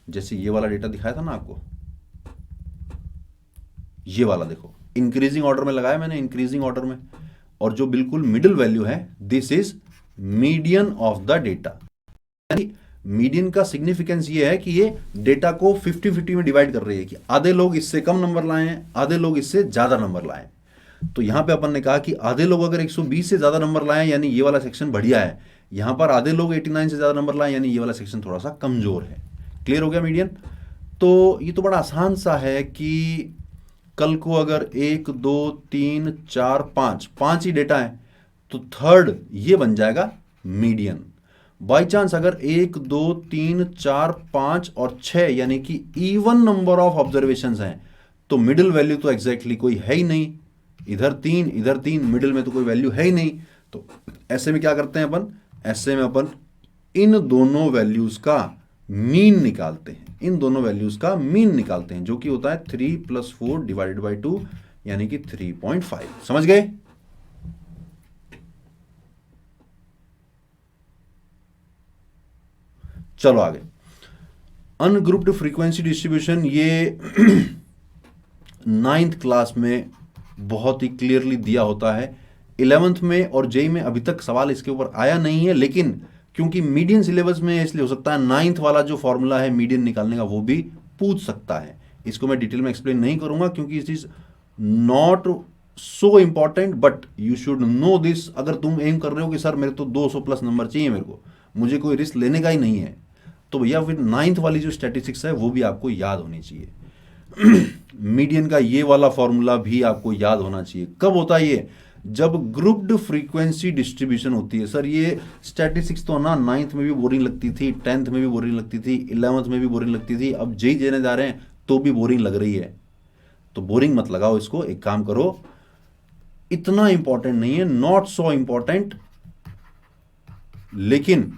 जैसे ये वाला डेटा दिखाया था ना आपको, ये वाला देखो इंक्रीजिंग ऑर्डर में लगाया मैंने, इंक्रीजिंग ऑर्डर में, और जो बिल्कुल मिडिल वैल्यू है this is median of the data. Median का सिग्निफिकेंस ये है कि ये डेटा को 50-50 में डिवाइड कर रही है कि आधे लोग इससे कम नंबर लाए हैं, आधे लोग इससे ज्यादा नंबर लाए। तो यहां पे अपन ने कहा कि आधे लोग अगर 120 से ज्यादा नंबर लाए यानी ये वाला सेक्शन बढ़िया है, यहां पर आधे लोग 89 से ज्यादा नंबर लाए यानी ये वाला सेक्शन थोड़ा सा कमजोर है। क्लियर हो गया मीडियन? तो ये तो बड़ा आसान सा है कि कल को अगर 1 2 3 4 5 ही डेटा है तो थर्ड ये बन जाएगा मीडियन। बाई चांस अगर 1 2 3 4 5 और 6 यानी कि इवन नंबर ऑफ ऑब्जर्वेशंस हैं तो मिडिल वैल्यू तो एग्जैक्टली कोई है ही नहीं, इधर 3 मिडिल में तो कोई वैल्यू है ही नहीं। तो ऐसे में क्या करते हैं अपन? ऐसे में अपन इन दोनों वैल्यूज का मीन निकालते हैं, इन दोनों वैल्यूज का मीन निकालते हैं, जो कि होता है 3 + 4 डिवाइडेड बाई 2 यानी कि 3.5। समझ गए? चलो आगे। अनग्रुप्ड फ्रीक्वेंसी डिस्ट्रीब्यूशन ये 9th क्लास में बहुत ही क्लियरली दिया होता है। 11th में और जेई में अभी तक सवाल इसके ऊपर आया नहीं है, लेकिन क्योंकि मीडियन सिलेबस में इसलिए हो सकता है 9th वाला जो फॉर्मूला है मीडियन निकालने का वो भी पूछ सकता है। इसको मैं डिटेल में एक्सप्लेन नहीं करूंगा क्योंकि it is not so important, but you should know this. अगर तुम एम कर रहे हो कि सर मेरे तो 200 प्लस नंबर चाहिए, मेरे को मुझे कोई रिस्क लेने का ही नहीं है, तो भैया फिर 9th वाली जो स्टैटिस्टिक्स है वो भी आपको याद होनी चाहिए। मीडियन का ये वाला फॉर्मूला भी आपको याद होना चाहिए। कब होता है ये? जब ग्रुप्ड फ्रीक्वेंसी डिस्ट्रीब्यूशन होती है। सर ये स्टैटिस्टिक्स तो ना 9th में भी बोरिंग लगती थी, 10th में भी बोरिंग लगती थी, 11th में भी बोरिंग लगती थी, अब जेई देने जा रहे हैं तो भी बोरिंग लग रही है। तो बोरिंग मत लगाओ इसको, एक काम करो, इतना इंपॉर्टेंट नहीं है, नॉट सो इंपॉर्टेंट, लेकिन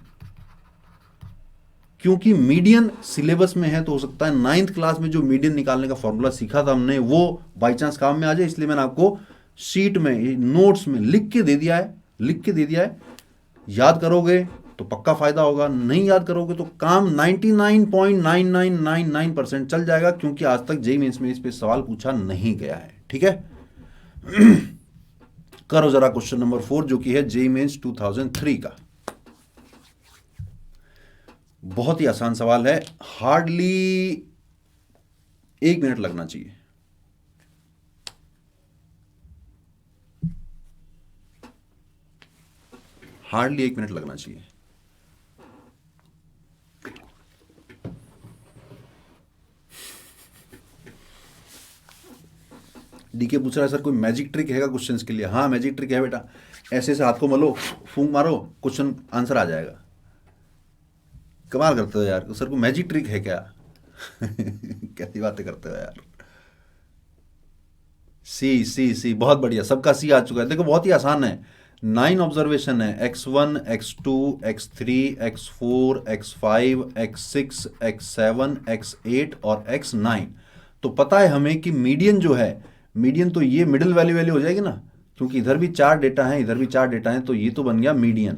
क्योंकि मीडियन सिलेबस में है तो हो सकता है 9th क्लास में जो मीडियन निकालने का फॉर्मूला सीखा था हमने वो बाई चांस काम में आ जाए, इसलिए मैंने आपको शीट में नोट्स में लिख के दे दिया है। याद करोगे तो पक्का फायदा होगा, नहीं याद करोगे तो काम 99.9999% चल जाएगा, क्योंकि आज तक जेईई मेंस में इस पे सवाल पूछा नहीं गया है। ठीक है। करो जरा क्वेश्चन नंबर 4 जो कि है जेईई मेंस 2003 का। बहुत ही आसान सवाल है, हार्डली 1 मिनट लगना चाहिए। हार्डली 1 मिनट लगना चाहिए। डीके पूछ रहा है सर कोई मैजिक ट्रिक है क्वेश्चंस के लिए? हाँ मैजिक ट्रिक है बेटा, ऐसे से हाथ को मलो, फूंक मारो, क्वेश्चन आंसर आ जाएगा। कमाल करते हो यार, सर को मैजिक ट्रिक है क्या? कैसी बातें करते हो यार। सी बहुत बढ़िया, सबका सी आ चुका है। देखो बहुत ही आसान है, 9 ऑब्जर्वेशन है, x1 x2 x3 x4 x5 x6 x7 x8 और x9। तो पता है हमें कि मीडियन जो है, मीडियन तो ये मिडिल वैल्यू हो जाएगी ना, क्योंकि इधर भी 4 डेटा हैं, इधर भी 4 डेटा हैं, तो ये तो बन गया मीडियन।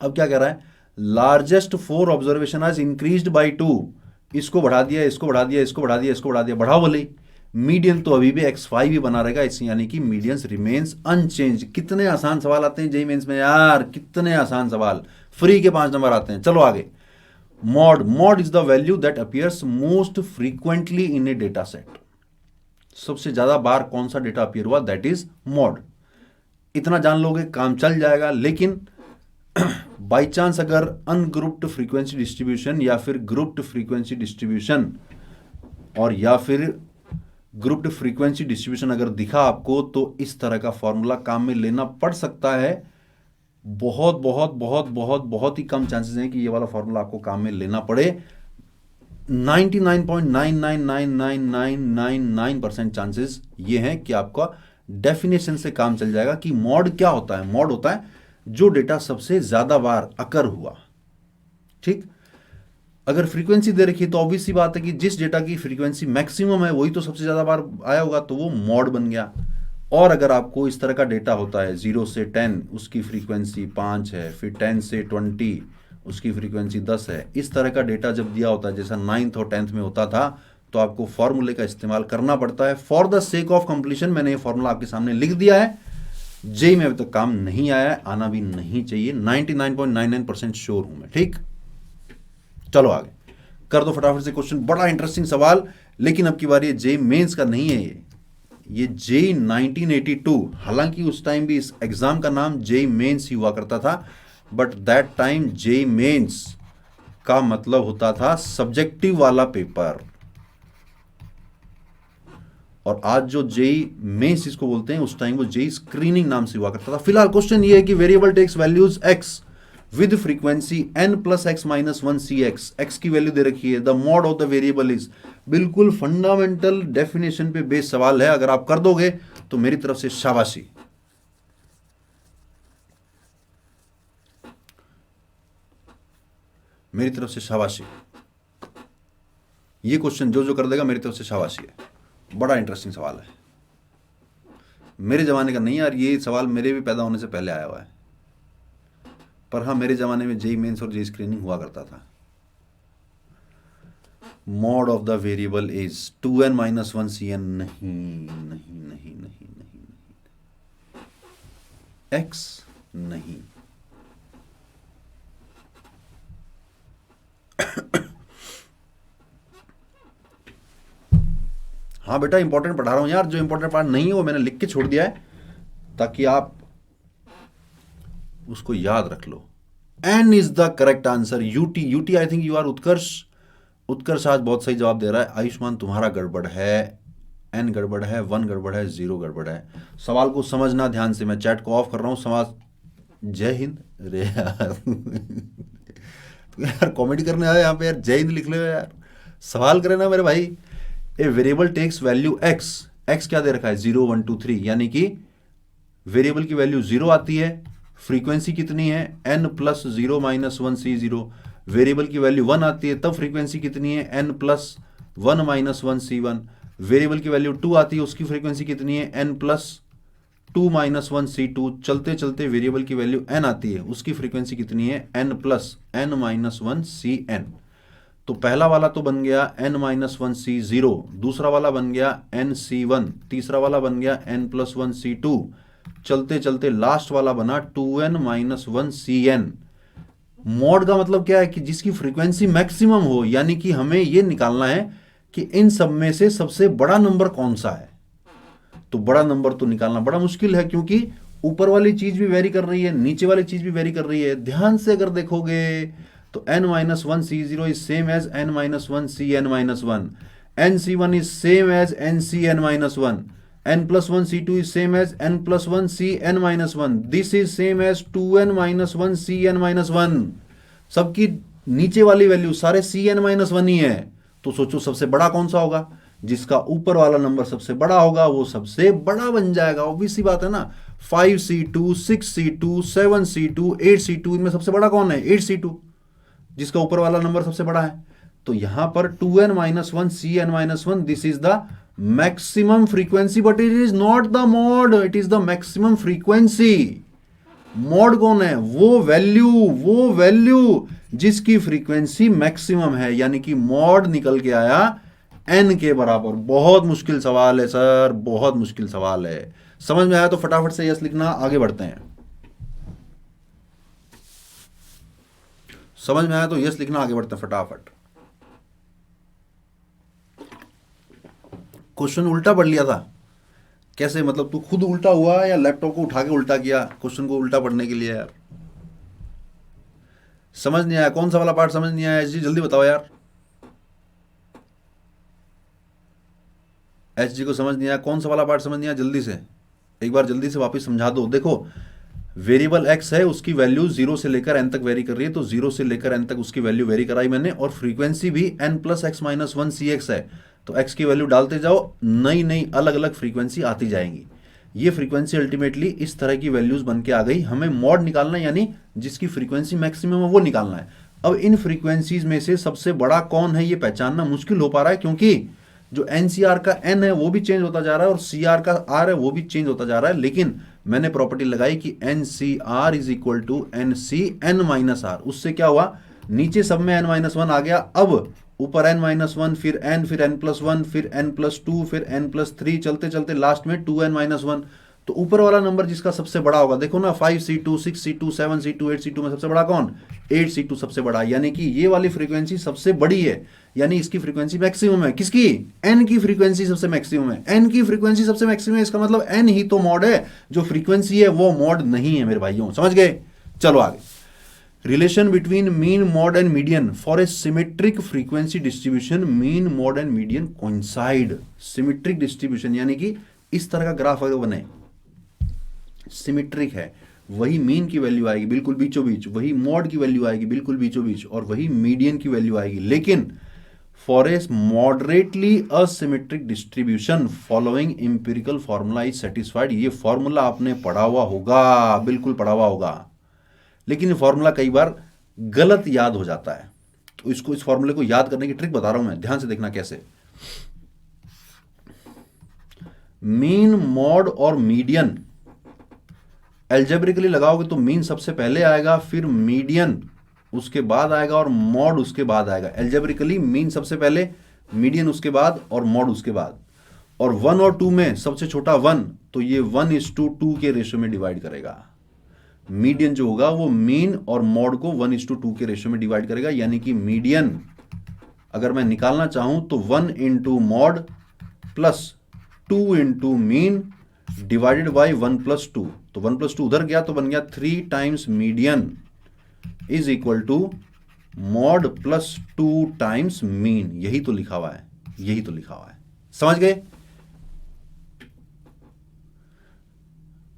अब क्या कह रहा है? लार्जेस्ट 4 ऑब्जर्वेशन आज इंक्रीज्ड बाय 2। इसको बढ़ा दिया, इसको बढ़ा दिया, इसको बढ़ा दिया, इसको बढ़ा दिया, बढ़ाओ बोले। मीडियन तो अभी भी x5 ही बना रहेगा, इस यानी कि मीडियंस रिमेन्स अनचेंज। कितने आसान सवाल आते हैं जेईई मेंस में यार, कितने आसान सवाल, फ्री के 5 नंबर आते हैं। चलो आगे। Mod is the value that appears most frequently in A data set. सबसे ज्यादा बार कौन सा डेटा अपीयर हुआ, दैट इज मॉड। इतना जान लोगे काम चल जाएगा। लेकिन बाई चांस अगर अनग्रुप्ड फ्रीक्वेंसी डिस्ट्रीब्यूशन या फिर ग्रुप्ड फ्रीक्वेंसी डिस्ट्रीब्यूशन और या फिर ग्रुप्ड फ्रीक्वेंसी डिस्ट्रीब्यूशन अगर दिखा आपको, तो इस तरह का फॉर्मूला काम में लेना पड़ सकता है। बहुत बहुत बहुत बहुत बहुत ही कम चांसेस हैं कि ये वाला फॉर्मूला आपको काम में लेना पड़े। 99.999999% चांसेस ये हैं कि आपका डेफिनेशन से काम चल जाएगा कि मॉड क्या होता है। मॉड होता है जो डेटा सबसे ज्यादा बार अकर हुआ। ठीक, अगर फ्रीक्वेंसी दे रखी है तो ऑब्वियस सी बात है कि जिस डेटा की फ्रीक्वेंसी मैक्सिमम है वही तो सबसे ज्यादा बार आया होगा, तो वो मॉड बन गया। और अगर आपको इस तरह का डेटा होता है 0 से 10 उसकी फ्रीक्वेंसी 5 है, फिर 10 से 20 उसकी फ्रीक्वेंसी 10 है, इस तरह का डेटा जब दिया होता है जैसा 9th और 10th में होता था, तो आपको फॉर्मूले का इस्तेमाल करना पड़ता है। For the sake of completion मैंने ये फॉर्मूला आपके सामने लिख दिया है। जेईई में अभी तक काम नहीं आया है, आना भी नहीं चाहिए, 99.99% श्योर हूं मैं। ठीक, चलो आगे कर दो फटाफट से क्वेश्चन। बड़ा इंटरेस्टिंग सवाल, लेकिन अब की बार ये जेईई मेंस का नहीं है, ये जेईई 1982। हालांकि उस टाइम भी इस एग्जाम का नाम जेईई मेंस ही हुआ करता था, but that time JEE mains का मतलब होता था सब्जेक्टिव वाला पेपर, और आज जो जेईई मेंस इसको बोलते हैं, उस टाइम वो जेईई स्क्रीनिंग नाम से हुआ करता था। फिलहाल क्वेश्चन ये है कि variable takes values x with frequency n plus X minus 1 C X की वैल्यू दे रखी है, the mode of the variable is. बिल्कुल फंडामेंटल डेफिनेशन पे बेस्ड सवाल है, अगर आप कर दोगे तो मेरी तरफ से शाबाशी। मेरी तरफ से शाबाशी, ये क्वेश्चन जो जो कर देगा मेरी तरफ से शाबाशी है। बड़ा इंटरेस्टिंग सवाल है, मेरे जमाने का नहीं यार, ये सवाल मेरे भी पैदा होने से पहले आया हुआ है। पर हाँ, मेरे जमाने में जेईई मेंस और जेईई स्क्रीनिंग हुआ करता था। Mod of the variable is 2n minus 1 cn, नहीं नहीं नहीं नहीं नहीं, x नहीं। हाँ बेटा इंपॉर्टेंट पढ़ा रहा हूं यार, जो इंपॉर्टेंट पार्ट नहीं है वो मैंने लिख के छोड़ दिया है ताकि आप उसको याद रख लो। N is the correct answer. UT, UT I think you are Utkarsh. Utkarsh आज बहुत सही जवाब दे रहा है। आयुष्मान तुम्हारा गड़बड़ है, एन गड़बड़ है, 1 गड़बड़ है, 0 गड़बड़ है। सवाल को समझना ध्यान से, मैं चैट को ऑफ कर रहा हूं। समाज जय हिंद रे यार तो यार कॉमेडी करने आए यहाँ पे यार, जय हिंद लिख लो यार, सवाल करे ना मेरे भाई। A variable takes value X, X क्या दे रखा है 0 1 2 3, यानी कि वेरिएबल की वैल्यू 0 आती है। फ्रीक्वेंसी कितनी है n plus 0 minus 1 c0। Variable की वैल्यू 1 आती है तब फ्रीक्वेंसी कितनी है n plus 1 minus 1 c1। Variable की वैल्यू 2 आती है, उसकी फ्रीक्वेंसी कितनी है n प्लस 2 माइनस 1 c2। चलते चलते वेरिएबल की वैल्यू n आती है, उसकी फ्रीक्वेंसी कितनी है n plus n minus 1 cn। तो पहला वाला तो बन गया n माइनस 1 c0, दूसरा वाला बन गया n c1, तीसरा वाला बन गया n प्लस 1 c2, चलते चलते लास्ट वाला बना 2n माइनस 1 cn। मॉड का मतलब क्या है कि जिसकी फ्रीक्वेंसी मैक्सिमम हो, यानी कि हमें यह निकालना है कि इन सब में से सबसे बड़ा नंबर कौन सा है। तो बड़ा नंबर तो निकालना बड़ा मुश्किल है, क्योंकि ऊपर वाली चीज भी वेरी कर रही है, नीचे वाली चीज भी वेरी कर रही है। ध्यान से अगर देखोगे तो n minus 1 c0 is same as n minus 1 cn minus 1, n c1 is same as n cn minus 1, n plus 1 c2 is same as n plus 1 cn minus 1, this is same as 2n minus 1 cn minus 1। सबकी नीचे वाली value सारे cn minus 1 ही है। तो सोचो सबसे बड़ा कौन सा होगा, जिसका ऊपर वाला नंबर सबसे बड़ा होगा वो सबसे बड़ा बन जाएगा। ऑब्वियस सी बात है ना। 5c2 6c2 7c2 8c2, इनमें सबसे बड़ा कौन है 8c2, जिसका ऊपर वाला नंबर सबसे बड़ा है। तो यहां पर 2n minus 1 cn minus 1, this is the maximum frequency, but it is not the mod, it is the maximum frequency. Mod कौन है, वो वैल्यू जिसकी फ्रीक्वेंसी मैक्सिमम है, यानी कि मॉड निकल के आया n के बराबर। बहुत मुश्किल सवाल है सर, बहुत मुश्किल सवाल है। समझ में आया तो फटाफट से यस लिखना, आगे बढ़ते हैं। समझ में आया तो यस लिखना, आगे बढ़ते हैं फटाफट। क्वेश्चन उल्टा पढ़ लिया था कैसे, मतलब तू खुद उल्टा हुआ या लैपटॉप को उठा के उल्टा किया क्वेश्चन को उल्टा पढ़ने के लिए यार? समझ नहीं आया, कौन सा वाला पार्ट समझ नहीं आया एस जी, जल्दी बताओ यार। एस जी को समझ नहीं आया, कौन सा वाला पार्ट समझ नहीं आया, जल्दी से एक बार जल्दी से वापस समझा दो। देखो वेरिएबल x है, उसकी वैल्यू 0 से लेकर n तक वेरी कर रही है, तो 0 से लेकर n तक उसकी वैल्यू वेरी कराई मैंने, और फ्रीक्वेंसी भी n plus X minus 1 cx है। तो x की वैल्यू डालते जाओ, नई नई अलग अलग फ्रीक्वेंसी आती जाएंगी। ये फ्रीक्वेंसी अल्टीमेटली इस तरह की वैल्यूज बन के आ गई। हमें मॉड निकालना है, यानी जिसकी फ्रीक्वेंसी मैक्सिमम है वो निकालना है। अब इन फ्रीक्वेंसीज में से सबसे बड़ा कौन है ये पहचानना मुश्किल हो पा रहा है, क्योंकि जो एनसीआर का एन है वो भी चेंज होता जा रहा है और सीआर का आर है वो भी चेंज होता जा रहा है। लेकिन मैंने प्रॉपर्टी लगाई कि N C R is equal to N C N minus R. उससे क्या हुआ, नीचे सब में एन माइनस 1 आ गया, अब ऊपर एन माइनस 1, फिर एन प्लस 1, फिर एन प्लस 2, फिर एन प्लस 3, चलते चलते लास्ट में 2n माइनस 1। तो ऊपर वाला नंबर जिसका सबसे बड़ा होगा, देखो ना 5c2 6c2 7c2 8c2 में सबसे बड़ा कौन, 8c2 सबसे बड़ा, यानी कि ये वाली फ्रीक्वेंसी सबसे बड़ी है, यानी इसकी फ्रीक्वेंसी मैक्सिमम है। किसकी, n की फ्रीक्वेंसी सबसे मैक्सिमम है। n की फ्रीक्वेंसी सबसे मैक्सिमम है, इसका मतलब n ही तो मॉड है, जो फ्रीक्वेंसी है वो मॉड नहीं है मेरे भाइयों, समझ गए। चलो आगे, relation between mean mod and median for a symmetric frequency distribution, mean mod and median coincide. Symmetric distribution यानी कि इस तरह का ग्राफ अगर बने, सिमेट्रिक है, वही मीन की वैल्यू आएगी बिल्कुल बीचों बीच, वही मॉड की वैल्यू आएगी बिल्कुल बीचों बीच, और वही मीडियन की वैल्यू आएगी। लेकिन for a moderately asymmetric distribution following empirical formula is satisfied. ये फॉर्मूला आपने पढ़ा हुआ होगा, बिल्कुल पढ़ा हुआ होगा, लेकिन ये फॉर्मूला कई बार गलत याद हो जाता है। तो इस फॉर्मूले को याद करने की ट्रिक बता रहा हूं मैं, ध्यान से देखना कैसे। मीन, मॉड और मीडियन एल्जेब्रिकली लगाओगे तो मीन सबसे पहले आएगा, फिर मीडियन, उसके बाद आएगा और मॉड उसके बाद आएगा। एल्जेब्रिकली मीन सबसे पहले, मीडियन उसके बाद और मॉड उसके बाद। और 1 और 2 में सबसे छोटा 1, तो ये 1:2 के रेशियो में डिवाइड करेगा। मीडियन जो होगा वो मीन और मॉड को 1:2 के रेशियो में डिवाइड करेगा, यानी कि मीडियन अगर मैं निकालना चाहूं तो 1 into mode plus 2 into mean divided by 1+2। तो 1+2 उधर गया तो बन गया 3 times median is equal to mode plus 2 times mean. यही तो लिखा हुआ है, यही तो लिखा हुआ है। समझ गए?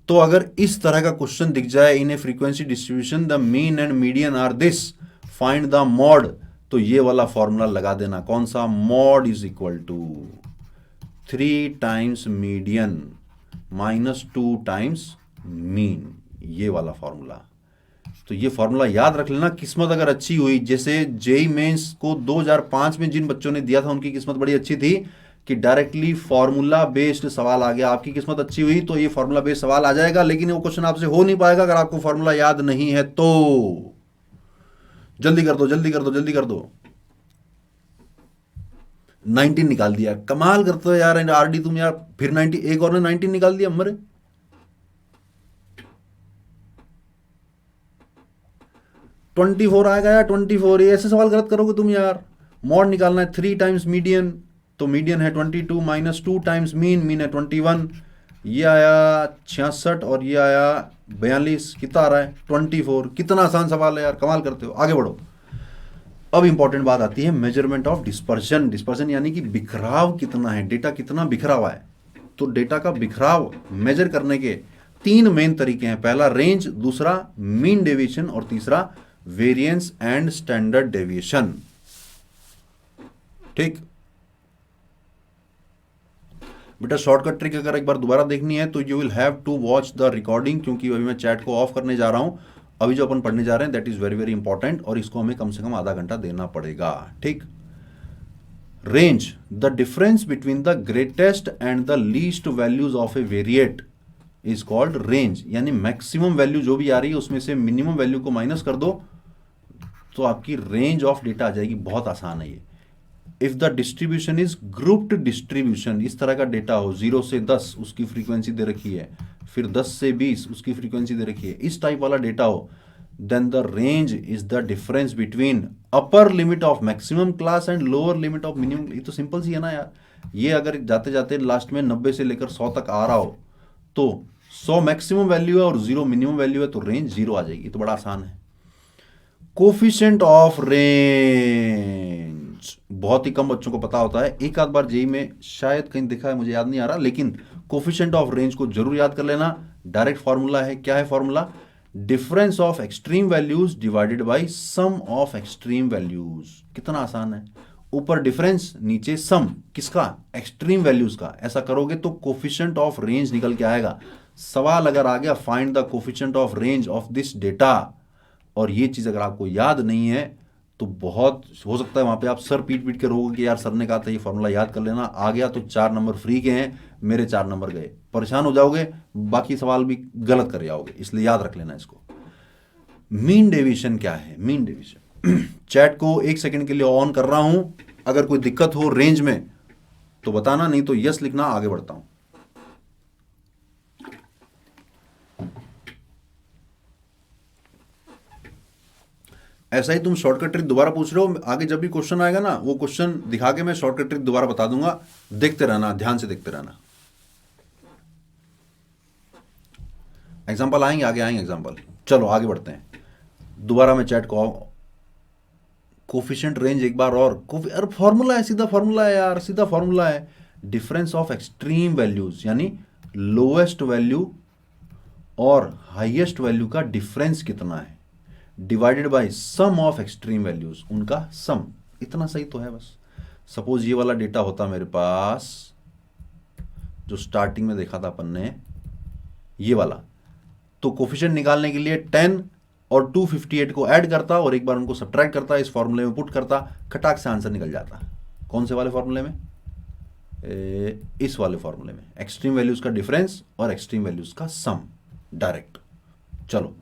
तो अगर इस तरह का क्वेश्चन दिख जाए in a frequency distribution the mean and median are this, find the mode, तो ये वाला फॉर्मूला लगा देना। कौन सा? Mode is equal to 3 times median minus 2 times mean, ये वाला फॉर्मूला। तो ये फॉर्मूला याद रख लेना। किस्मत अगर अच्छी हुई, जैसे जेई मेंस को 2005 में जिन बच्चों ने दिया था उनकी किस्मत बड़ी अच्छी थी कि डायरेक्टली फॉर्मूला बेस्ड सवाल आ गया। आपकी किस्मत अच्छी हुई तो ये फॉर्मूला बेस्ड सवाल आ जाएगा, लेकिन वो क्वेश्चन आपसे हो नहीं पाएगा अगर आपको फॉर्मूला याद नहीं है तो। जल्दी कर दो, जल्दी कर दो, जल्दी कर दो। 19 निकाल दिया, कमाल करते हो यार आरडी तुम यार। फिर 90, एक और ने 19 निकाल दिया। मरे 24 आएगा यार, 24। ऐसे सवाल गलत करोगे तुम यार। मॉड निकालना है 3 टाइम्स मीडियन, तो मीडियन है 22 माइनस 2 टाइम्स मीन, मीन है 21। ये आया 66 और ये आया 42। कितना आ रहा है? 24। कितना आसान सवाल है यार, कमाल करते हो। आगे बढ़ो। अब इंपॉर्टेंट बात आती है मेजरमेंट ऑफ डिस्पर्शन। डिस्पर्शन यानी कि बिखराव कितना है, डेटा कितना बिखरा हुआ है। तो डेटा का बिखराव मेजर करने के 3 मेन तरीके हैं। पहला रेंज, दूसरा मीन डेविएशन और तीसरा वेरिएंस एंड स्टैंडर्ड डेविएशन। ठीक बेटा, शॉर्टकट ट्रिक अगर एक बार दोबारा देखनी है तो you will have to watch the recording, क्योंकि अभी मैं चैट को ऑफ करने जा रहा हूं। अभी जो अपन पढ़ने जा रहे हैं that is very very important, और इसको हमें कम से कम आधा घंटा देना पड़ेगा। ठीक। Range, the difference between the greatest and the least values of A variate is called range. यानी मैक्सिमम वैल्यू जो भी आ रही है उसमें से मिनिमम वैल्यू को माइनस कर दो तो आपकी रेंज ऑफ डेटा आ जाएगी। बहुत आसान है ये। If the distribution is grouped distribution, इस तरह का डेटा हो 0 से 10 उसकी फ्रीक्वेंसी दे रखी है, फिर 10 से 20 उसकी फ्रीक्वेंसी दे रखी है, इस टाइप वाला डेटा हो, then the range is the difference between upper limit of maximum class and lower limit of minimum. ये तो सिंपल सी है ना यार। ये अगर जाते जाते लास्ट में 90 से लेकर 100 तक आ रहा हो तो 100 मैक्सिमम वैल्यू है और 0 मिनिमम वैल्यू है, तो रेंज 0 आ जाएगी। तो बड़ा आसान है। कोफिशिएंट ऑफ रेंज बहुत ही कम बच्चों को पता होता है। एक आध बार जेई में शायद कहीं दिखा है, मुझे याद नहीं आ रहा, लेकिन कोफिशिएंट ऑफ रेंज को जरूर याद कर लेना। डायरेक्ट फॉर्मूला है। क्या है formula? Difference of extreme values divided by sum of extreme values. कितना आसान है। ऊपर डिफरेंस, नीचे सम। किसका? एक्सट्रीम वैल्यूज का। ऐसा करोगे तो कोफिशिएंट ऑफ रेंज निकल के आएगा। सवाल अगर आ गया find the coefficient of range of this data, और ये चीज अगर आपको याद नहीं है तो बहुत हो सकता है वहां पे आप सर पीट पीट के रोगे कि यार सर ने कहा था ये फॉर्मूला याद कर लेना। आ गया तो 4 नंबर फ्री के हैं, मेरे 4 नंबर गए। परेशान हो जाओगे, बाकी सवाल भी गलत कर जाओगे, इसलिए याद रख लेना इसको। मीन डेविएशन क्या है? मीन डेविएशन चैट को 1 सेकंड के लिए ऑन कर रहा हूं। अगर कोई दिक्कत हो रेंज में तो बताना, नहीं तो यस लिखना। आगे बढ़ता हूं। ऐसा ही तुम शॉर्टकट ट्रिक दोबारा पूछ रहे हो, आगे जब भी क्वेश्चन आएगा ना वो क्वेश्चन दिखा के मैं शॉर्टकट ट्रिक दोबारा बता दूंगा। देखते रहना, ध्यान से देखते रहना। एग्जांपल आएंगे, आगे आएंगे एग्जांपल। चलो आगे बढ़ते हैं। दोबारा मैं चैट को कोफिशिएंट रेंज एक बार और। अरे फॉर्मूला है, सीधा फॉर्मूला है यार, सीधा फॉर्मूला है। डिफरेंस ऑफ एक्सट्रीम वैल्यूज, यानी लोएस्ट वैल्यू और हाईएस्ट वैल्यू का डिफरेंस कितना है, divided by sum of extreme values, उनका सम। इतना सही तो है बस। सपोज ये वाला डेटा होता मेरे पास जो स्टार्टिंग में देखा था अपन ने, ये वाला, तो कोफिशिएंट निकालने के लिए 10 और 258 को ऐड करता और एक बार उनको सब्ट्रैक्ट करता, इस फॉर्मूले में पुट करता, खटाक से आंसर निकल जाता। कौन से वाले फॉर्मूले में? इस वाले फॉर्मूले में। एक्सट्रीम वैल्यूज का डिफरेंस और एक्सट्रीम वैल्यूज का सम, डायरेक्ट। चलो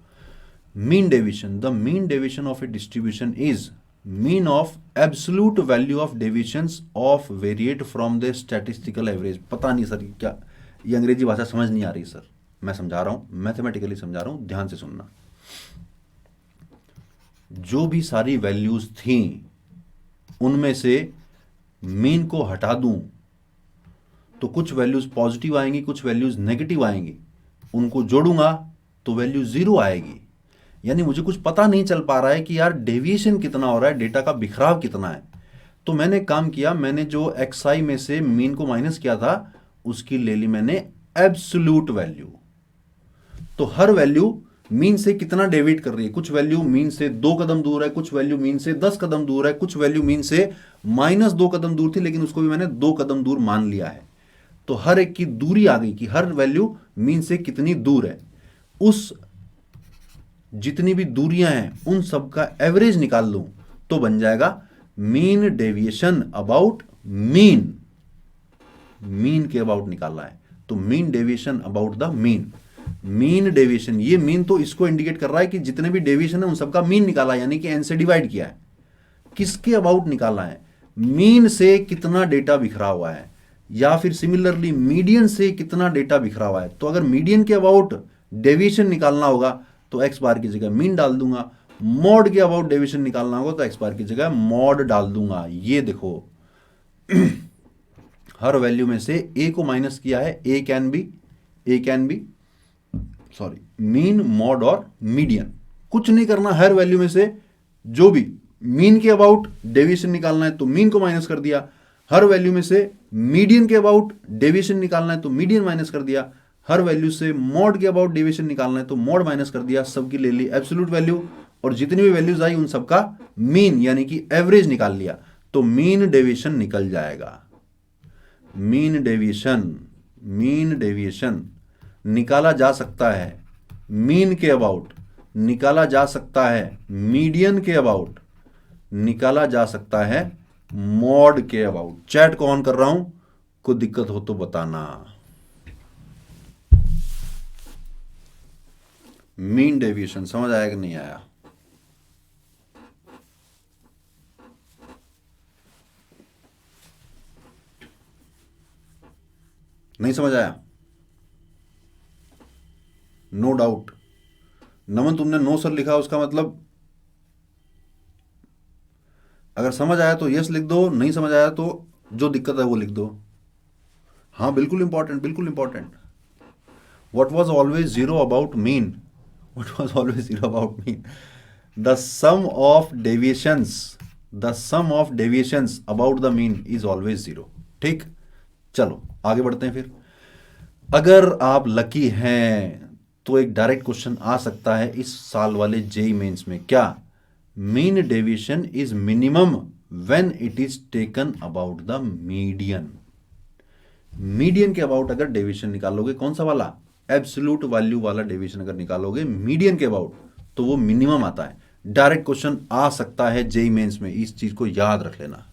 mean deviation, the mean deviation of A distribution is mean of absolute value of deviations of variate from the statistical average. पता नहीं सर क्या, ये अंग्रेजी भाषा समझ नहीं आ रही सर, मैं समझा रहा हूं, मैथमेटिकली समझा रहा हूं, ध्यान से सुनना। जो भी सारी वैल्यूज थी उनमें से मीन को हटा दूं तो कुछ वैल्यूज पॉजिटिव आएंगी, कुछ वैल्यूज नेगेटिव आएंगी, उनको जोड़ूंगा तो वैल्यू जीरो आएगी। यानी मुझे कुछ पता नहीं चल पा रहा है कि यार डेविएशन कितना हो रहा है, डेटा का बिखराव कितना है। तो मैंने काम किया, मैंने जो एक्सआई में से मीन को माइनस किया था उसकी ले ली मैंने एब्सोल्यूट वैल्यू। तो हर वैल्यू मीन से कितना डेविएट कर रही है, कुछ वैल्यू मीन से 2 कदम दूर है, कुछ वैल्यू मीन से 10 कदम दूर है, कुछ वैल्यू मीन से -2 कदम दूर थी लेकिन उसको भी मैंने 2 कदम दूर मान लिया है। तो हर एक की दूरी आ गई कि हर वैल्यू मीन से कितनी दूर है। उस जितनी भी दूरियां हैं उन सब का एवरेज निकाल लूं तो बन जाएगा mean deviation about mean. Mean के अबाउट निकालना है तो mean deviation about the mean. Mean deviation, ये मीन तो इसको इंडिकेट कर रहा है कि जितने भी डेविएशन है उन सबका मीन निकाला, यानी कि एन से डिवाइड किया है। किसके अबाउट निकालना है, मीन से कितना डेटा बिखरा हुआ है, या फिर सिमिलरली मीडियन से कितना डेटा बिखरा हुआ है। तो अगर मीडियन के अबाउट डेविएशन निकालना होगा तो एक्स बार की जगह मीन डाल दूंगा, मॉड के अबाउट डेविएशन निकालना होगा तो एक्स बार की जगह मॉड डाल दूंगा। ये देखो हर वैल्यू में से ए को माइनस किया है, A can be sorry mean, mode और मीडियन। कुछ नहीं करना, हर वैल्यू में से जो भी मीन के अबाउट डेविएशन निकालना है तो मीन को माइनस कर दिया, हर वैल्यू में से मीडियन के अबाउट डेविएशन निकालना है तो मीडियन माइनस कर दिया, हर वैल्यू से मॉड के अबाउट डेविएशन निकालना है तो मॉड माइनस कर दिया, सबकी ले ली एब्सोल्यूट वैल्यू और जितनी भी वैल्यूज आई उन सबका मीन यानी कि एवरेज निकाल लिया तो मीन डेविएशन निकल जाएगा। मीन डेविएशन निकाला जा सकता है मीन के अबाउट, निकाला जा सकता है मीडियन के अबाउट, निकाला जा सकता है मॉड के अबाउट। चैट को ऑन कर रहा हूं, कोई दिक्कत हो तो बताना। मीन डेविएशन समझ आया कि नहीं आया? नहीं समझ आया? No doubt. नमन तुमने नो सर लिखा, उसका मतलब अगर समझ आया तो यस लिख दो, नहीं समझ आया तो जो दिक्कत है वो लिख दो। हाँ बिल्कुल इंपॉर्टेंट, बिल्कुल important. What was always zero about mean? What was always zero about mean? The sum of deviations about the mean is always zero. ठीक, चलो आगे बढ़ते हैं फिर। अगर आप लकी हैं तो एक डायरेक्ट क्वेश्चन आ सकता है इस साल वाले जेई मेंस में, क्या mean deviation is minimum when it is taken about the median. Median के अबाउट अगर डेविएशन निकालोगे, कौन सा वाला, एब्सोल्यूट वैल्यू वाला डेविएशन अगर निकालोगे मीडियन के अबाउट तो वो मिनिमम आता है। डायरेक्ट क्वेश्चन आ सकता है जेई मेंस में, इस चीज को याद रख लेना।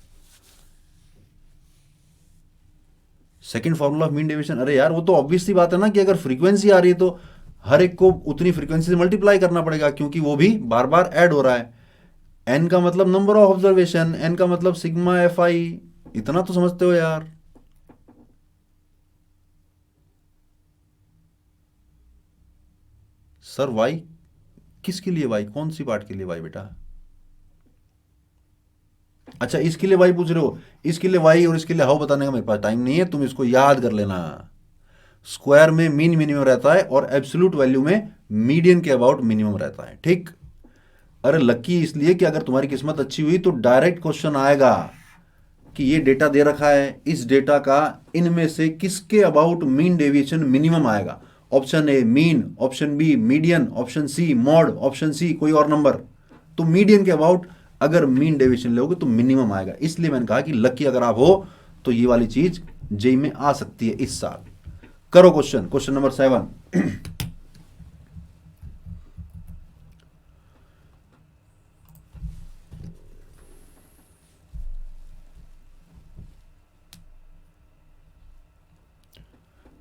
Second formula of mean deviation, अरे यार वो तो ऑब्वियस सी बात है ना कि अगर फ्रीक्वेंसी आ रही है तो हर एक को उतनी फ्रीक्वेंसी से मल्टीप्लाई करना पड़ेगा, क्योंकि वो भी बार बार ऐड हो रहा है। एन का मतलब नंबर ऑफ ऑब्जर्वेशन, एन का मतलब सिग्मा एफ आई, इतना तो समझते हो यार। सर वाई किसके लिए, वाई कौन सी पार्ट के लिए वाई बेटा? अच्छा इसके लिए वाई पूछ रहे हो, इसके लिए वाई और इसके लिए हाउ बताने का मेरे पास टाइम नहीं है, तुम इसको याद कर लेना। स्क्वायर में मीन मिनिमम रहता है और एब्सोल्यूट वैल्यू में मीडियन के अबाउट मिनिमम रहता है। ठीक, अरे लकी इसलिए कि अगर तुम्हारी किस्मत अच्छी हुई तो डायरेक्ट क्वेश्चन आएगा कि ये डेटा दे रखा है, इस डेटा का इनमें से किसके अबाउट मीन डेविएशन मिनिमम आएगा। Option A mean, option B median, option C mode, option C कोई और नंबर। तो मीडियन के अबाउट अगर मीन डेविएशन लोगे तो मिनिमम आएगा। इसलिए मैंने कहा कि लकी अगर आप हो तो ये वाली चीज जेई में आ सकती है इस साल। करो क्वेश्चन नंबर 7।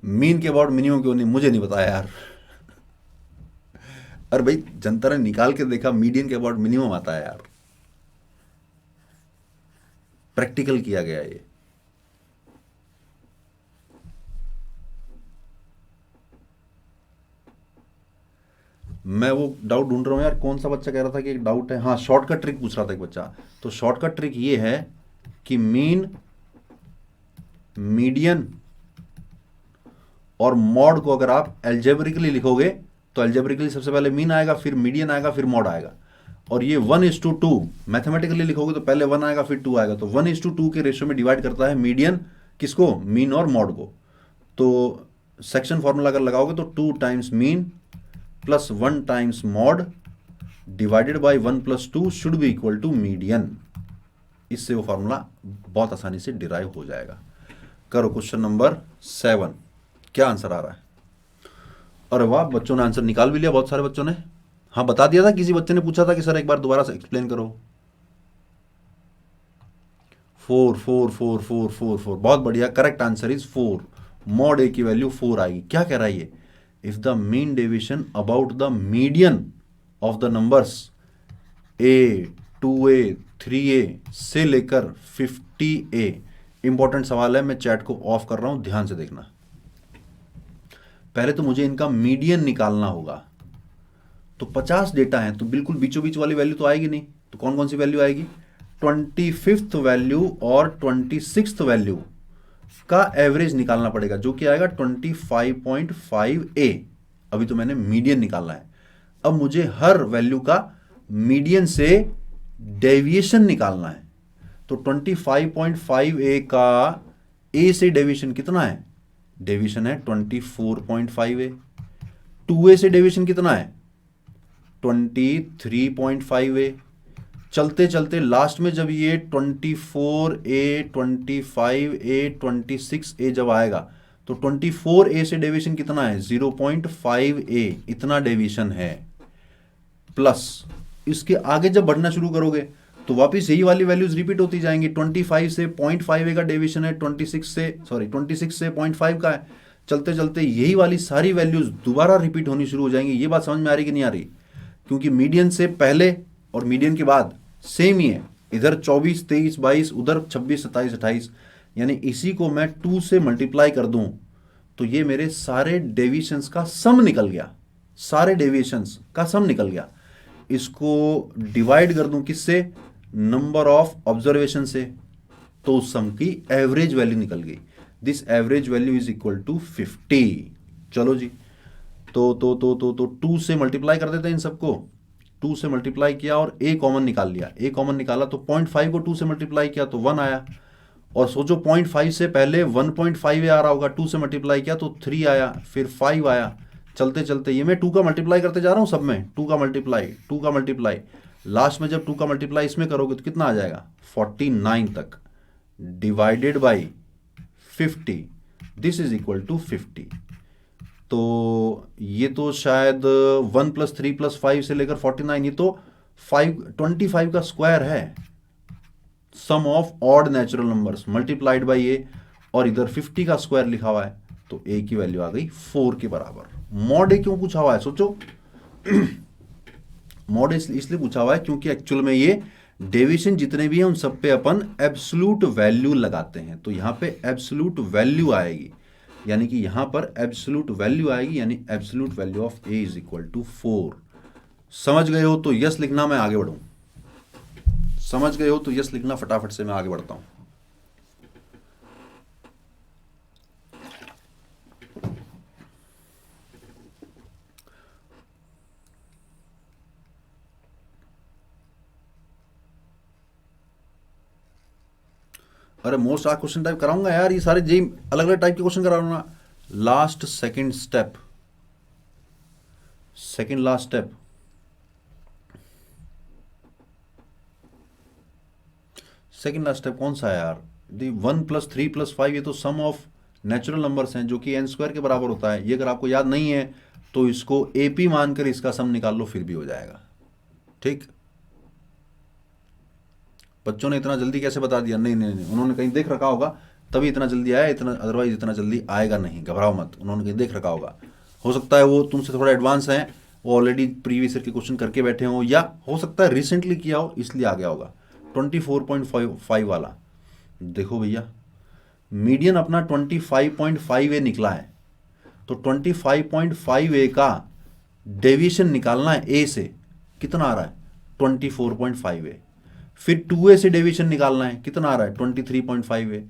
मीन के अबाउट मिनिमम क्यों नहीं, मुझे नहीं बताया यार। अरे भाई जनता ने निकाल के देखा, मीडियन के अबाउट मिनिमम आता है यार, प्रैक्टिकल किया गया ये। मैं वो डाउट ढूंढ रहा हूँ यार, कौन सा बच्चा कह रहा था कि एक डाउट है, हाँ शॉर्टकट ट्रिक पूछ रहा था एक बच्चा। तो शॉर्टकट ट्रिक ये है कि मीन, मीडियन और मॉड को अगर आप एल्जेब्रिकली लिखोगे तो एल्जेब्रिकली सबसे पहले मीन आएगा, फिर मीडियन आएगा, फिर मॉड आएगा। और ये 1:2 मैथमेटिकली लिखोगे तो पहले 1 आएगा फिर 2 आएगा। तो 1:2 के रेशियो में डिवाइड करता है मीडियन किसको, मीन और मॉड को। तो सेक्शन फॉर्मूला अगर लगाओगे तो 2 times mean plus 1 times mode divided by 1 + 2 should be equal to median. इससे वो फॉर्मूला बहुत आसानी से डिराइव हो जाएगा। करो क्वेश्चन नंबर 7, क्या आंसर आ रहा है? अरे वाह, बच्चों ने आंसर निकाल भी लिया, बहुत सारे बच्चों ने। हाँ बता दिया था, किसी बच्चे ने पूछा था कि सर एक बार दोबारा से एक्सप्लेन करो। 4 4 4 4 4 4, बहुत बढ़िया, करेक्ट आंसर इज 4। मॉड ए की वैल्यू 4 आएगी। क्या कह रहा है ये? If the mean deviation about the median of the numbers A, 2a, 3a से लेकर 50a। इंपॉर्टेंट सवाल है, मैं चैट को ऑफ कर रहा हूं, ध्यान से देखना। पहले तो मुझे इनका मीडियन निकालना होगा। तो 50 डेटा है तो बिल्कुल बीचों बीच वाली वैल्यू तो आएगी नहीं। तो कौन कौन सी वैल्यू आएगी? 25th वैल्यू और 26th वैल्यू का एवरेज निकालना पड़ेगा, जो कि आएगा 25.5a। अभी तो मैंने मीडियन निकालना है। अब मुझे हर वैल्यू का मीडियन से डेविएशन निकालना है। तो 25.5a का a से डेविएशन कितना है? डेविएशन है 24.5a। 2a से डेविएशन कितना है? 23.5a। चलते चलते लास्ट में जब ये 24a, 25a, 26a जब आएगा तो 24a से डेविएशन कितना है? 0.5a, इतना डेविएशन है। प्लस इसके आगे जब बढ़ना शुरू करोगे तो वापस यही वाली वैल्यूज रिपीट होती जाएंगी। 25 से 0.5a का डेविएशन है, 26 से 0.5 का है। चलते चलते यही वाली सारी वैल्यूज दोबारा रिपीट होनी शुरू हो जाएंगी। ये बात समझ में आ रही कि नहीं आ रही? क्योंकि मीडियन से पहले और मीडियन के बाद सेम ही है, इधर 24, 23, 22, उधर 26, 27, 28। यानी इसी को मैं 2 से मल्टीप्लाई कर दूं तो ये मेरे सारे डेविएशंस का सम निकल गया, सारे डेविएशंस का सम निकल गया। इसको डिवाइड कर दूं किससे? नंबर ऑफ ऑब्जर्वेशन से, तो उस सम की एवरेज वैल्यू निकल गई। This average value is equal to 50। चलो जी, तो 2 से मल्टीप्लाई कर देते हैं इन सबको। 2 से मल्टीप्लाई किया और a कॉमन निकाल लिया। a कॉमन निकाला तो 0.5 को 2 से मल्टीप्लाई किया तो 1 आया। और सोचो 0.5 से पहले 1.5 आ रहा होगा, 2 से मल्टीप्लाई किया तो 3 आया, फिर 5 आया। चलते चलते ये मैं 2 का मल्टीप्लाई करते जा रहा हूँ सब में, 2 का मल्टीप्लाई, 2 का मल्टीप्लाई। लास्ट में जब 2 का मल्टीप्लाई इसमें करोगे तो कितना आ जाएगा? 49 तक divided by 50, this is equal to 50। तो ये तो शायद 1 + 3 + 5 से लेकर 49, ये तो 25 का स्क्वायर है। Sum of odd natural numbers multiplied by a, और इधर 50 का स्क्वायर लिखा हुआ है तो ए की वैल्यू आ गई 4 के बराबर। मॉड ए क्यों पूछा हुआ है सोचो? मॉड ए इसलिए पूछा हुआ है क्योंकि एक्चुअल में ये डेविएशन जितने भी हैं उन सब पे अपन एब्सोल्यूट वैल्यू लगाते हैं। तो यहां पे एब्सोल्यूट वैल्यू आएगी, यानी कि यहां पर एब्सोल्यूट वैल्यू आएगी, यानी absolute value of A is equal to 4। समझ गए हो तो यस लिखना, मैं आगे बढ़ूं। समझ गए हो तो यस लिखना, फटाफट से मैं आगे बढ़ता हूं। अरे मोस्ट आस्क्ड क्वेश्चन टाइप कराऊंगा यार, ये सारे जी अलग अलग टाइप के क्वेश्चन कराऊंगा। Last second step, second last step, second last step कौन सा है यार? 1 + 3 + 5 ये तो सम ऑफ नेचुरल नंबर्स हैं जो कि n² के बराबर होता है। ये अगर आपको याद नहीं है तो इसको AP मानकर इसका सम निकाल लो, फिर भी हो जाएगा। ठीक, बच्चों ने इतना जल्दी कैसे बता दिया? नहीं नहीं नहीं, उन्होंने कहीं देख रखा होगा तभी इतना जल्दी आया, इतना अदरवाइज इतना जल्दी आएगा नहीं। घबराओ मत, उन्होंने कहीं देख रखा होगा। हो सकता है वो तुमसे थोड़ा एडवांस हैं, वो ऑलरेडी प्रीवियस ईयर के क्वेश्चन करके बैठे हो, या हो सकता है रिसेंटली किया हो इसलिए आ गया होगा। 24.5 वाला देखो भैया, मीडियन अपना 25.5 निकला है, तो 25.5 का डेविएशन निकालना है ए से, कितना आ रहा है 24.5। फिर 2A से डेविएशन निकालना है, कितना आ रहा है 23.5।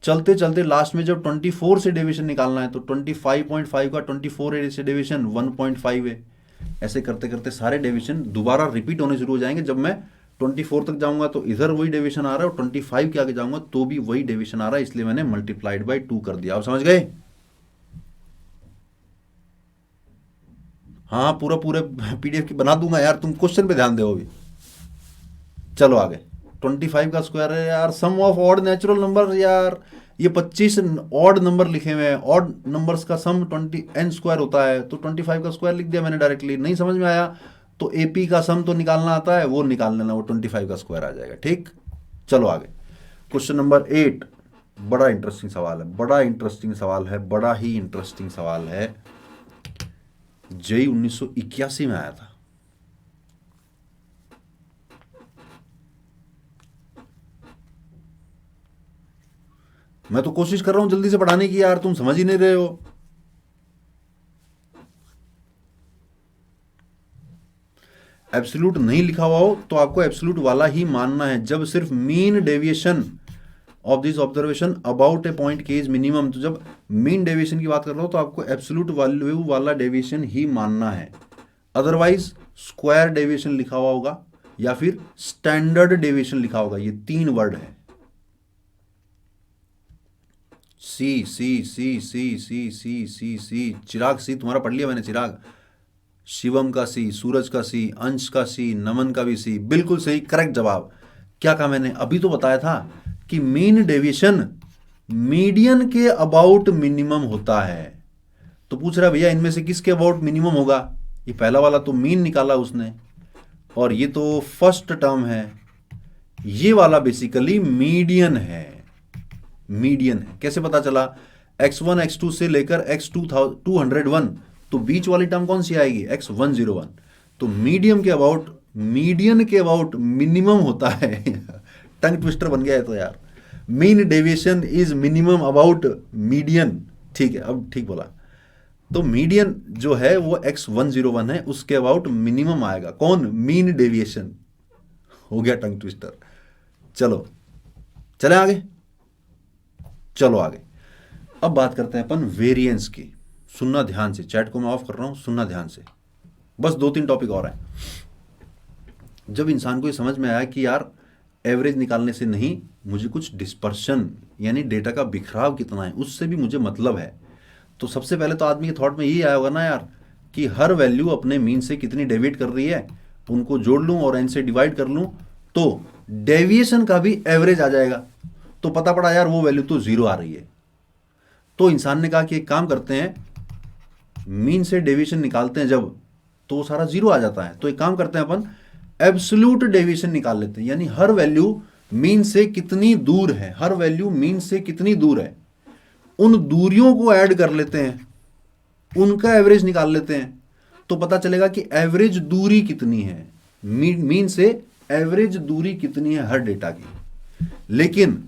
चलते चलते लास्ट में जब 24 से डेविएशन निकालना है तो 25.5 का 24A से डेविएशन 1.5। ऐसे करते करते सारे डेविएशन दोबारा रिपीट होने शुरू हो जाएंगे। जब मैं 24 तक जाऊंगा तो इधर वही डेविएशन आ रहा है, और 25 के आगे जाऊंगा तो भी वही डेविएशन आ रहा है, इसलिए मैंने मल्टीप्लाइड बाई 2 कर दिया। आप समझ गए? हाँ, पूरा पूरे PDF की बना दूंगा यार, तुम क्वेश्चन पे ध्यान दो अभी। चलो आगे, 25 का स्क्वायर है यार, सम ऑफ ऑड नेचुरल नंबर। यार ये 25 ऑड नंबर लिखे हुए हैं, ऑड नंबर्स का सम 20n स्क्वायर होता है, तो 25 का स्क्वायर लिख दिया मैंने डायरेक्टली। नहीं समझ में आया तो AP का सम तो निकालना आता है, वो निकाल लेना, वो 25 का स्क्वायर आ जाएगा। ठीक, चलो आगे। क्वेश्चन नंबर 8, बड़ा इंटरेस्टिंग सवाल है, बड़ा इंटरेस्टिंग सवाल है, बड़ा ही इंटरेस्टिंग सवाल है। जेई 1981 में आया था। मैं तो कोशिश कर रहा हूं जल्दी से पढ़ाने की यार, तुम समझ ही नहीं रहे हो। एब्सोल्यूट नहीं लिखा हुआ हो तो आपको एब्सोल्यूट वाला ही मानना है। जब सिर्फ mean deviation of this observation about A point के इज मिनिमम, तो जब मीन डेविएशन की बात कर रहा हो तो आपको एब्सोल्यूट वैल्यू वाला डेविएशन ही मानना है। अदरवाइज स्क्वायर डेविएशन लिखा हुआ होगा या फिर स्टैंडर्ड डेविएशन लिखा होगा, ये 3 वर्ड है। सी सी सी सी सी सी सी सी, चिराग सी तुम्हारा पढ़ लिया मैंने, चिराग। शिवम का सी, सूरज का सी, अंश का सी, नमन का भी सी, बिल्कुल सही, करेक्ट जवाब। क्या कहा मैंने? अभी तो बताया था कि मीन डेविएशन मीडियन के अबाउट मिनिमम होता है। तो पूछ रहा भैया इनमें से किसके अबाउट मिनिमम होगा? ये पहला वाला तो मीन निकाला उसने, और ये तो फर्स्ट टर्म है, ये वाला बेसिकली मीडियन है। मीडियन है कैसे पता चला? x1 x2 से लेकर x201, तो बीच वाली टर्म कौन सी आएगी? x101। तो मीडियम के अबाउट, मीडियन के अबाउट मिनिमम होता है। टंग ट्विस्टर बन गया है तो यार। Mean deviation is minimum about median. ठीक है, अब ठीक बोला। तो मीडियन जो है वो x101 है, उसके अबाउट मिनिमम आएगा कौन? Mean deviation. हो गया टंग ट्विस्टर। चलो चले आगे, चलो आगे। अब बात करते हैं अपन वेरिएंस की। सुनना ध्यान से, चैट को मैं ऑफ कर रहा हूं, सुनना ध्यान से। बस 2-3 टॉपिक और हैं। जब इंसान को ये समझ में आया कि यार एवरेज निकालने से नहीं, मुझे कुछ डिस्पर्शन यानी डेटा का बिखराव कितना है उससे भी मुझे मतलब है, तो सबसे पहले तो आदमी के थॉट में यही आया होगा ना यार कि हर वैल्यू अपने मीन से कितनी डेविएट कर रही है, उनको जोड़ लूं और एन से डिवाइड कर लूं तो डेविएशन का भी एवरेज आ जाएगा। तो पता पड़ा यार वो वैल्यू तो 0 आ रही है। तो इंसान ने कहा कि एक काम करते हैं, मीन से डेविएशन निकालते हैं जब, तो वो सारा 0 आ जाता है। तो एक काम करते हैं अपन, एब्सोल्यूट डेविएशन निकाल लेते हैं, यानी हर वैल्यू मीन से कितनी दूर है, हर वैल्यू मीन से कितनी दूर है, उन दूरियों को ऐड कर लेते हैं, उनका एवरेज निकाल लेते हैं, तो पता चलेगा कि एवरेज दूरी कितनी है, मीन से एवरेज दूरी कितनी है हर डेटा की। लेकिन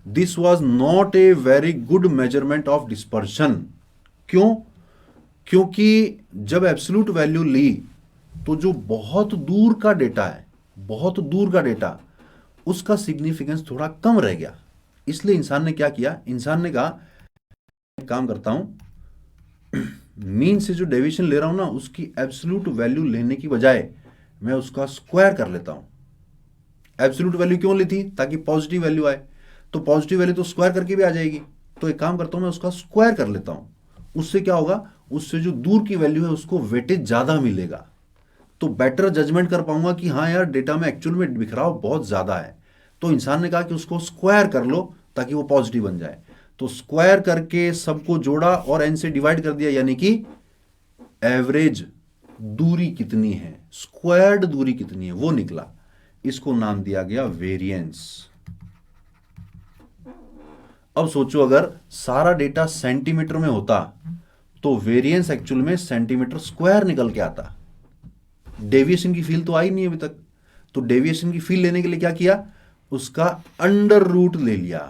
this was not a very good measurement of dispersion. क्यों? क्योंकि जब एब्सोल्यूट वैल्यू ली तो जो बहुत दूर का डेटा है, बहुत दूर का डेटा, उसका सिग्निफिकेंस थोड़ा कम रह गया। इसलिए इंसान ने क्या किया? इंसान ने कहा काम करता हूं, मीन से जो डेविएशन ले रहा हूं ना उसकी एब्सोल्यूट वैल्यू लेने की बजाय मैं उसका स्क्वायर कर लेता हूं। एब्सोल्यूट वैल्यू क्यों ली थी? ताकि पॉजिटिव वैल्यू आए, तो पॉजिटिव वैल्यू तो स्क्वायर करके भी आ जाएगी। तो एक काम करता हूं, मैं उसका स्क्वायर कर लेता हूं। उससे क्या होगा? उससे जो दूर की वैल्यू है उसको वेटेज ज्यादा मिलेगा, तो बेटर जजमेंट कर पाऊंगा कि हाँ यार डेटा में एक्चुअल में बिखराव बहुत ज्यादा है। तो इंसान ने कहा कि उसको स्क्वायर कर लो ताकि वो पॉजिटिव बन जाए। तो स्क्वायर करके सबको जोड़ा और एन से डिवाइड कर दिया, यानी कि एवरेज दूरी कितनी है, स्क्वायर्ड दूरी कितनी है वो निकला। इसको नाम दिया गया वेरिएंस। अब सोचो अगर सारा डेटा सेंटीमीटर में होता तो वेरिएंस एक्चुअल में सेंटीमीटर स्क्वायर निकल के आता। डेविएशन की फील तो आई नहीं अभी तक। तो डेविएशन की फील लेने के लिए क्या किया, उसका अंडर रूट ले लिया।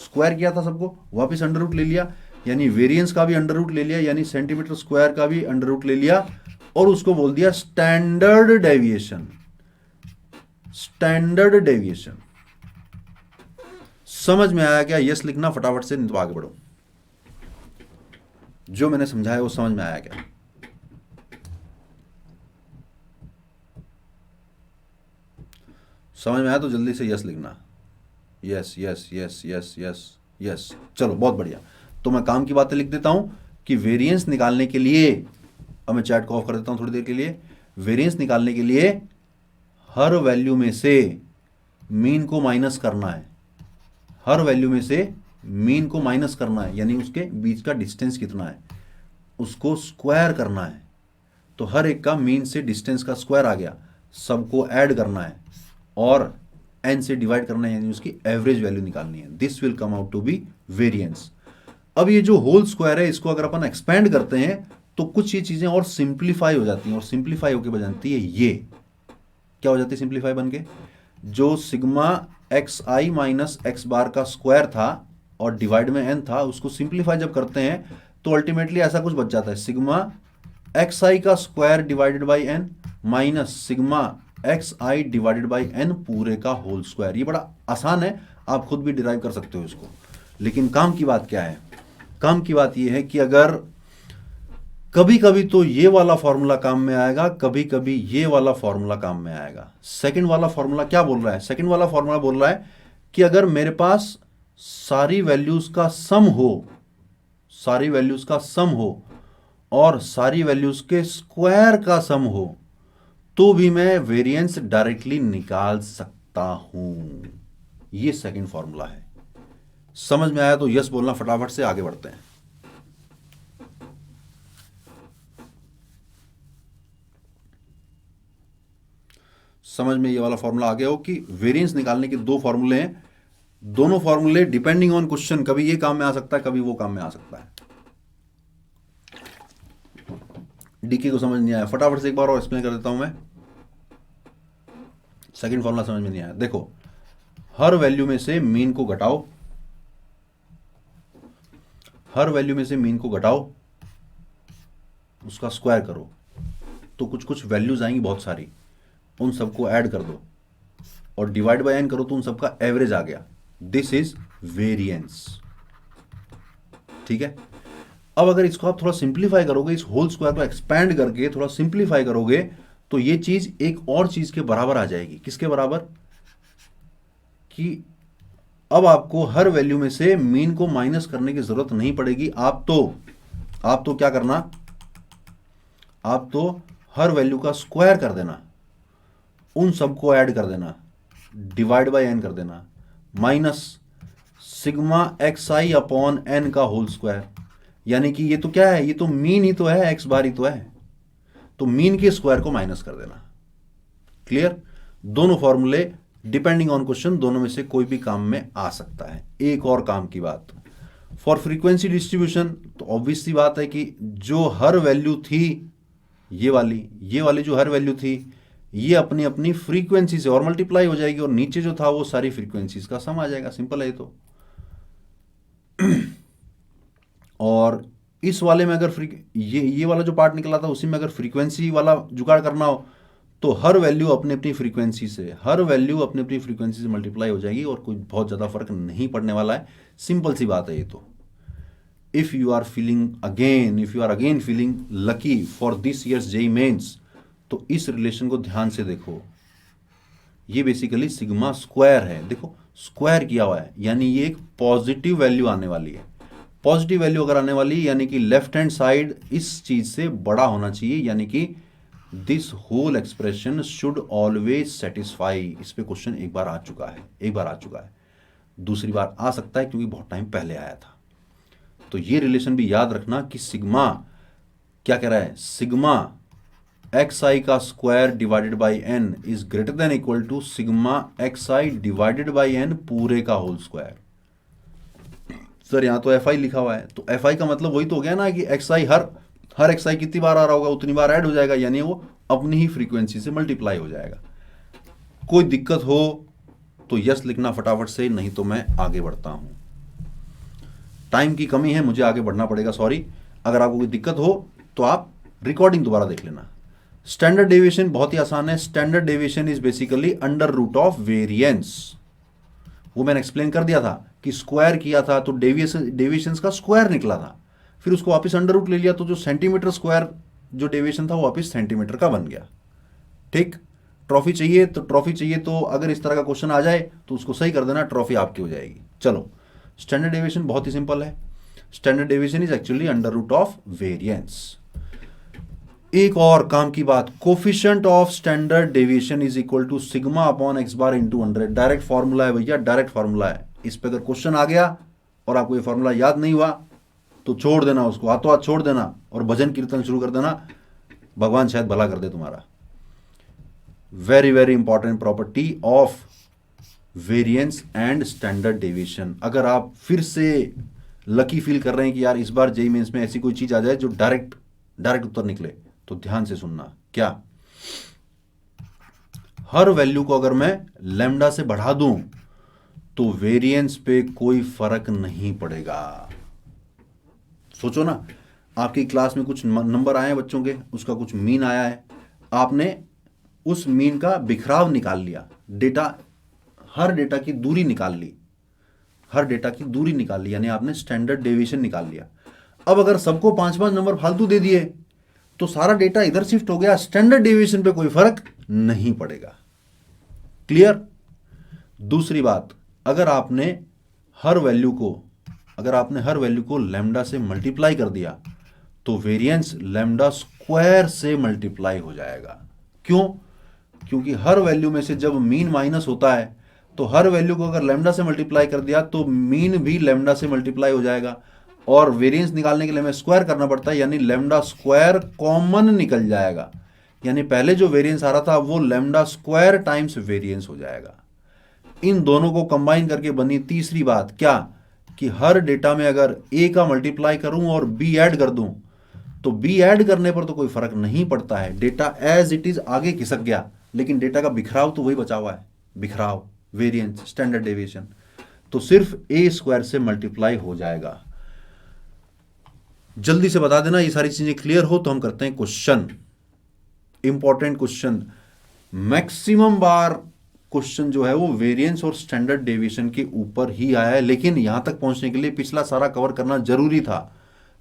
स्क्वायर किया था सबको, वापस अंडर रूट ले लिया, यानी वेरिएंस का भी अंडर रूट ले लिया, यानी सेंटीमीटर स्क्वायर का भी अंडर रूट ले लिया, और उसको बोल दिया स्टैंडर्ड डेविएशन। स्टैंडर्ड डेविएशन समझ में आया क्या? यस लिखना फटाफट से, नहीं तो आगे बढ़ो। जो मैंने समझाया वो समझ में आया क्या? समझ में आया तो जल्दी से यस लिखना। Yes yes yes yes yes yes. चलो बहुत बढ़िया। तो मैं काम की बातें लिख देता हूं कि वेरिएंस निकालने के लिए, अब मैं चैट को ऑफ कर देता हूं थोड़ी देर के लिए। वेरिएंस निकालने के लिए हर वैल्यू में से मीन को माइनस करना है। हर वैल्यू में से मीन को माइनस करना है, यानी उसके बीच का डिस्टेंस कितना है उसको स्क्वायर करना है। तो हर एक का मीन से डिस्टेंस का स्क्वायर आ गया, सबको ऐड करना है और n से डिवाइड करना है, यानी उसकी एवरेज वैल्यू निकालनी है। This will come out to be variance. अब ये जो होल स्क्वायर है इसको अगर अपन एक्सपेंड करते हैं तो कुछ ये चीजें और सिंप्लीफाई हो जाती हैं, और सिंप्लीफाई होकर बन जाती है ये क्या हो जाती है सिंप्लीफाई बन के, जो सिग्मा एक्स आई माइनस एक्स बार का स्क्वायर था और डिवाइड में n था, उसको सिंप्लीफाई जब करते हैं तो अल्टीमेटली ऐसा कुछ बच जाता है, सिग्मा एक्स आई का square divided by N minus sigma x I divided by N पूरे का होल स्क्वायर। ये बड़ा आसान है, आप खुद भी डिराइव कर सकते हो इसको। लेकिन काम की बात क्या है? काम की बात यह है कि अगर कभी कभी तो ये वाला फॉर्मूला काम में आएगा, कभी कभी ये वाला फॉर्मूला काम में आएगा। सेकंड वाला फॉर्मूला क्या बोल रहा है? सेकंड वाला फॉर्मूला बोल रहा है कि अगर मेरे पास सारी वैल्यूज का सम हो, सारी वैल्यूज का सम हो और सारी वैल्यूज के स्क्वायर का सम हो तो भी मैं वेरिएंस डायरेक्टली निकाल सकता हूं। ये सेकंड फॉर्मूला है। समझ में आया तो यस बोलना फटाफट से, आगे बढ़ते हैं। समझ में ये वाला फॉर्मूला आ गया हो कि वेरिएंस निकालने के दो फॉर्मूले हैं, दोनों फॉर्मूले डिपेंडिंग ऑन क्वेश्चन, कभी ये काम में आ सकता है, कभी वो काम में आ सकता है। डीके को समझ नहीं आया, फटाफट से एक बार और एक्सप्लेन कर देता हूं मैं। सेकंड फॉर्मूला समझ में नहीं आया, देखो हर वैल्यू में से मीन को घटाओ, हर वैल्यू में से मीन को घटाओ, उसका स्क्वायर करो तो कुछ कुछ वैल्यूज आएंगी बहुत सारी, उन सबको ऐड कर दो और डिवाइड बाय एन करो तो उन सबका एवरेज आ गया। This is variance. ठीक है। अब अगर इसको आप थोड़ा सिंप्लीफाई करोगे, इस होल स्क्वायर को एक्सपैंड करके थोड़ा सिंप्लीफाई करोगे तो ये चीज एक और चीज के बराबर आ जाएगी। किसके बराबर? कि अब आपको हर वैल्यू में से मीन को माइनस करने की जरूरत नहीं पड़ेगी। आप तो क्या करना, आप तो हर वैल्यू का स्क्वायर कर देना, उन सबको ऐड कर देना, डिवाइड बाय एन कर देना, माइनस सिग्मा एक्स आई अपॉन एन का होल स्क्वायर। यानी कि ये तो क्या है, ये तो मीन ही तो है, एक्स बार ही तो है, तो मीन के स्क्वायर को माइनस कर देना। क्लियर? दोनों फॉर्मूले डिपेंडिंग ऑन क्वेश्चन, दोनों में से कोई भी काम में आ सकता है। एक और काम की बात, फॉर फ्रीक्वेंसी डिस्ट्रीब्यूशन तो ऑब्वियस सी बात है कि जो हर वैल्यू थी, ये वाली जो हर वैल्यू थी, ये अपनी अपनी फ्रीक्वेंसी से और मल्टीप्लाई हो जाएगी, और नीचे जो था वो सारी फ्रीक्वेंसीज का सम आ जाएगा। सिंपल है ये तो। और इस वाले में अगर ये वाला जो पार्ट निकला था उसी में अगर फ्रीक्वेंसी वाला जुगाड़ करना हो तो हर वैल्यू अपनी अपनी फ्रीक्वेंसी से मल्टीप्लाई हो जाएगी, और कोई बहुत ज़्यादा फर्क नहीं पड़ने वाला है। सिंपल सी बात है ये तो। If you are again feeling lucky for this year's JEE mains, तो इस रिलेशन को ध्यान से देखो। ये बेसिकली सिग्मा स्क्वायर है, देखो स्क्वायर किया हुआ है, यानी ये एक पॉजिटिव वैल्यू आने वाली है। पॉजिटिव वैल्यू अगर आने वाली, यानी कि लेफ्ट हैंड साइड इस चीज से बड़ा होना चाहिए, यानी कि this whole expression should always satisfy. इस पे क्वेश्चन एक बार आ चुका है, दूसरी बार आ सकता है क्योंकि बहुत टाइम पहले आया था। तो ये रिलेशन भी याद रखना कि सिग्मा क्या कह रहा है, सिग्मा एक्स आई का square divided by N is greater than equal to sigma x I divided by N पूरे का होल स्क्वायर। सर यहां तो एफ आई लिखा हुआ है, तो एफ आई का मतलब वही तो हो गया ना कि एक्स आई हर एक्सआई कितनी बार आ रहा होगा उतनी बार ऐड हो जाएगा, यानी वो अपनी ही फ्रीक्वेंसी से मल्टीप्लाई हो जाएगा। कोई दिक्कत हो तो यस लिखना फटाफट से, नहीं तो मैं आगे बढ़ता हूं। टाइम की कमी है, मुझे आगे बढ़ना पड़ेगा, सॉरी। अगर आपको कोई दिक्कत हो तो आप रिकॉर्डिंग दोबारा देख लेना। स्टैंडर्ड डेविएशन बहुत ही आसान है। Standard deviation is basically under root of variance. वो मैंने एक्सप्लेन कर दिया था कि स्क्वायर किया था तो डेविएशन का स्क्वायर निकला था, फिर उसको वापस अंडर रूट ले लिया तो जो सेंटीमीटर स्क्वायर जो डेविएशन था वो वापस सेंटीमीटर का बन गया। ठीक। ट्रॉफी चाहिए तो अगर इस तरह का क्वेश्चन आ जाए तो उसको सही कर देना, ट्रॉफी आपकी हो जाएगी। चलो, स्टैंडर्ड डेविएशन बहुत ही सिंपल है। Standard deviation is actually under root of variance. एक और काम की बात, coefficient of standard deviation is equal to sigma upon X bar into 100। Direct formula है भैया, डायरेक्ट फॉर्मूला है। इस पे अगर क्वेश्चन आ गया और आपको ये फॉर्मूला याद नहीं हुआ तो छोड़ देना, उसको हाथों हाथ छोड़ देना और भजन कीर्तन शुरू कर देना, भगवान शायद भला कर दे तुम्हारा। Very very important property of variance and standard deviation. अगर आप फिर से लकी फील कर रहे हैं कि यार इस बार जेईई मेंस में ऐसी कोई चीज आ जाए जो डायरेक्ट उत्तर निकले, तो ध्यान से सुनना। क्या, हर वैल्यू को अगर मैं लैम्डा से बढ़ा दूं तो वेरिएंस पे कोई फर्क नहीं पड़ेगा। सोचो ना, आपकी क्लास में कुछ नंबर आए हैं बच्चों के, उसका कुछ मीन आया है, आपने उस मीन का बिखराव निकाल लिया, डेटा, हर डेटा की दूरी निकाल ली, यानी आपने स्टैंडर्ड डेविएशन निकाल लिया। अब अगर सबको 5-5 नंबर फालतू दे दिए तो सारा डेटा इधर शिफ्ट हो गया, स्टैंडर्ड डेविएशन पे कोई फर्क नहीं पड़ेगा। क्लियर। दूसरी बात, अगर आपने हर वैल्यू को लैम्डा से मल्टीप्लाई कर दिया तो वेरिएंस लैम्डा स्क्वायर से मल्टीप्लाई हो जाएगा। क्यों? क्योंकि हर वैल्यू में से जब मीन माइनस होता है तो हर वैल्यू को अगर लैम्डा से मल्टीप्लाई कर दिया तो मीन भी लैम्डा से मल्टीप्लाई हो जाएगा, और वेरिएंस निकालने के लिए हमें स्क्वायर करना पड़ता है, यानी लैम्डा स्क्वायर कॉमन निकल जाएगा, यानी पहले जो वेरिएंस आ रहा था वो लैम्डा स्क्वायर टाइम्स वेरिएंस हो जाएगा। इन दोनों को कंबाइन करके बनी तीसरी बात, क्या, कि हर डेटा में अगर ए का मल्टीप्लाई करूं और बी ऐड कर दूं तो बी ऐड करने पर तो कोई फर्क नहीं पड़ता है, डेटा एज इट इज आगे खिसक गया, लेकिन डेटा का बिखराव तो वही बचा हुआ है, बिखराव, वेरिएंस, स्टैंडर्ड डेविएशन, तो सिर्फ ए स्क्वायर से मल्टीप्लाई हो जाएगा। जल्दी से बता देना, ये सारी चीजें क्लियर हो तो हम करते हैं क्वेश्चन। इंपॉर्टेंट क्वेश्चन, मैक्सिमम बार क्वेश्चन जो है वो वेरिएंस और स्टैंडर्ड डेविएशन के ऊपर ही आया है, लेकिन यहां तक पहुंचने के लिए पिछला सारा कवर करना जरूरी था।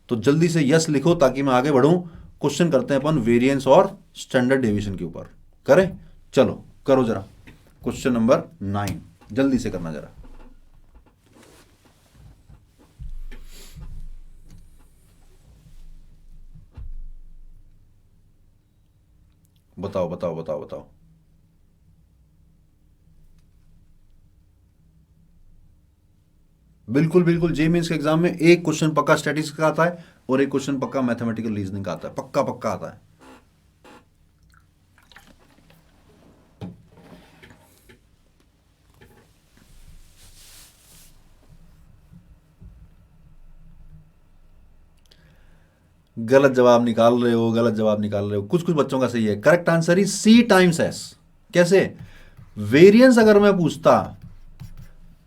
तो जल्दी से यस लिखो ताकि मैं आगे बढ़ूं। क्वेश्चन करते हैं अपन वेरिएंस और स्टैंडर्ड डेविएशन के ऊपर, करें? चलो करो जरा, क्वेश्चन नंबर 9 जल्दी से करना जरा। बताओ बताओ बताओ बताओ। बिल्कुल बिल्कुल, जे मीन्स के एग्जाम में एक क्वेश्चन पक्का स्टैटिस्टिक्स का आता है और एक क्वेश्चन पक्का मैथमेटिकल रीजनिंग का आता है, पक्का पक्का आता है। गलत जवाब निकाल रहे हो, कुछ कुछ बच्चों का सही है। Correct answer is C times S. कैसे? वेरिएंस अगर मैं पूछता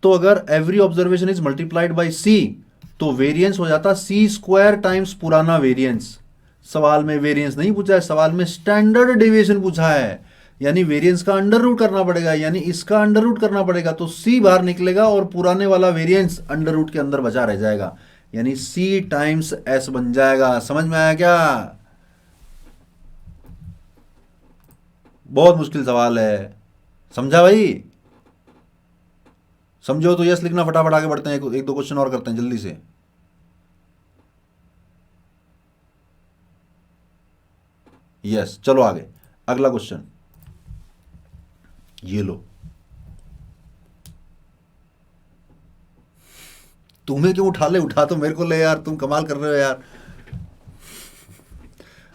तो अगर every observation is multiplied by C तो वेरिएंस हो जाता सी स्क्वायर टाइम्स पुराना वेरिएंस। सवाल में वेरिएंस नहीं पूछा है, सवाल में स्टैंडर्ड डेविएशन पूछा है, यानी वेरिएंस का अंडर रूट करना पड़ेगा, यानी इसका अंडर रूट करना पड़ेगा तो सी बाहर निकलेगा और पुराने वाला वेरिएंस अंडर रूट के अंदर बचा रह जाएगा, यानी सी टाइम्स एस बन जाएगा। समझ में आया क्या? बहुत मुश्किल सवाल है, समझा भाई? समझो तो यस लिखना, फटाफट आगे बढ़ते हैं, एक दो क्वेश्चन और करते हैं जल्दी से। यस, चलो आगे, अगला क्वेश्चन ये लो। तुम्हें क्यों उठा तो मेरे को ले यार, तुम कमाल कर रहे हो यार।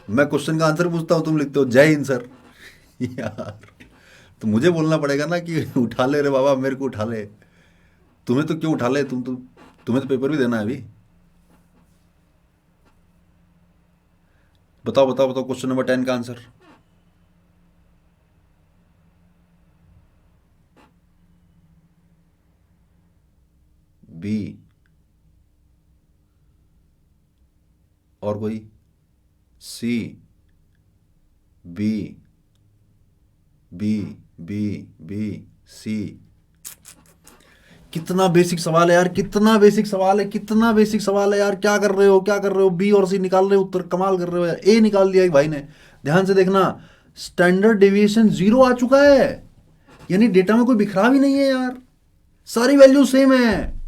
मैं क्वेश्चन का आंसर पूछता हूं, तुम लिखते हो जय हिंद सर। यार तो मुझे बोलना पड़ेगा ना कि उठा ले रे बाबा, मेरे को उठा ले। तुम्हें तो क्यों उठा ले, तुम्हें तो पेपर भी देना है अभी। बताओ बताओ बताओ, क्वेश्चन नंबर 10 का आंसर। बी। और कोई? C. B B B B C. कितना बेसिक सवाल है यार, कितना बेसिक सवाल है, कितना बेसिक सवाल है यार। क्या कर रहे हो, क्या कर रहे हो? बी और सी निकाल रहे हो उत्तर, कमाल कर रहे हो यार। ए निकाल दिया एक भाई ने। ध्यान से देखना, स्टैंडर्ड डेविएशन 0 आ चुका है, यानी डेटा में कोई बिखराव ही नहीं है यार, सारी वैल्यू सेम है,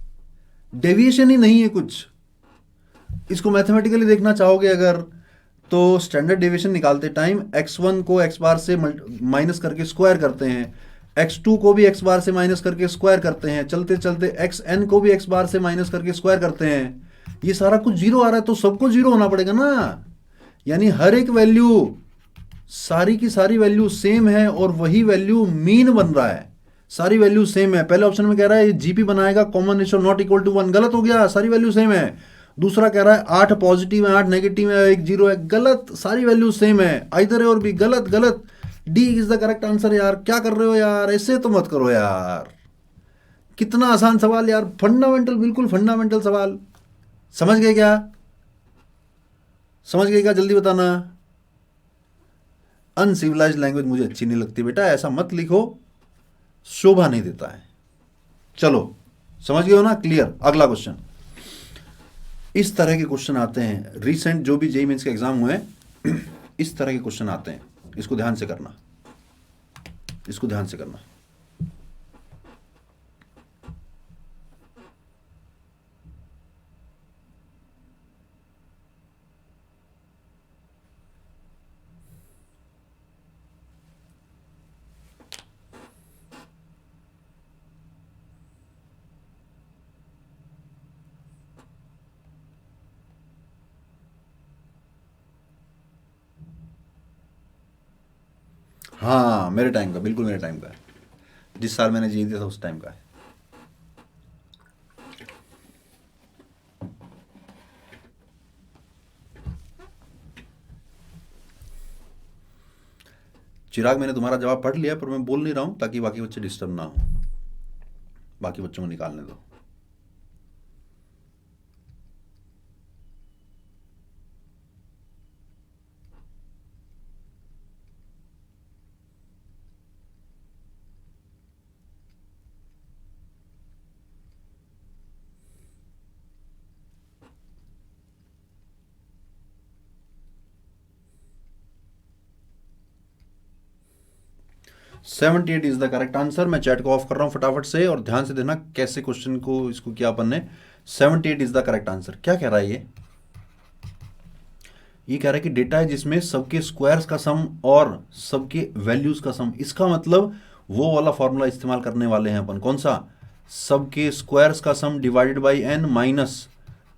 डेविएशन ही नहीं है कुछ। इसको मैथमेटिकली देखना चाहोगे अगर, तो स्टैंडर्ड डेविएशन निकालते टाइम x1 को x बार से माइनस करके स्क्वायर करते हैं, x2 को भी x बार से माइनस करके स्क्वायर करते हैं, चलते चलते xn को भी x बार से माइनस करके स्क्वायर करते हैं। ये सारा कुछ जीरो आ रहा है तो सबको जीरो होना पड़ेगा ना, यानी हर एक वैल्यू, सारी की सारी वैल्यू सेम है और वही वैल्यू मीन बन रहा है। सारी वैल्यू सेम है। पहले ऑप्शन में कह रहा है जीपी बनाएगा common ratio not equal to 1, गलत हो गया, सारी वैल्यू सेम है। दूसरा कह रहा है 8 पॉजिटिव है, 8 नेगेटिव है, 1 जीरो है, गलत, सारी वैल्यू सेम है। आइदर है और भी गलत, गलत। D is the correct answer. यार क्या कर रहे हो यार, ऐसे तो मत करो यार। कितना आसान सवाल यार, फंडामेंटल, बिल्कुल फंडामेंटल सवाल। समझ गए क्या? समझ गए क्या? जल्दी बताना। अनसिविलाइज्ड लैंग्वेज मुझे अच्छी नहीं लगती बेटा, ऐसा मत लिखो, शोभा नहीं देता है। चलो समझ गए हो ना? क्लियर। अगला क्वेश्चन। इस तरह के क्वेश्चन आते हैं, रिसेंट जो भी जेईई मेंस के एग्जाम हुए इस तरह के क्वेश्चन आते हैं। इसको ध्यान से करना, इसको ध्यान से करना। हाँ मेरे टाइम का, बिल्कुल मेरे टाइम का है, जिस साल मैंने जी दिया था उस टाइम का है। चिराग मैंने तुम्हारा जवाब पढ़ लिया, पर मैं बोल नहीं रहा हूं ताकि बाकी बच्चे डिस्टर्ब ना हो, बाकी बच्चों को निकालने दो। Seventy eight is the correct answer. मैं चैट को ऑफ कर रहा हूं फटाफट से, और ध्यान से देना कैसे क्वेश्चन को, इसको क्या अपन ने, 78 इज द करेक्ट आंसर। क्या कह रहा है ये कह रहा है कि डेटा है जिसमें सबके स्क्वायर्स का सम और सबके वैल्यूज का सम। इसका मतलब वो वाला फॉर्मूला इस्तेमाल करने वाले हैं अपन। कौन सा? सबके स्क्वायर्स का sum divided by N minus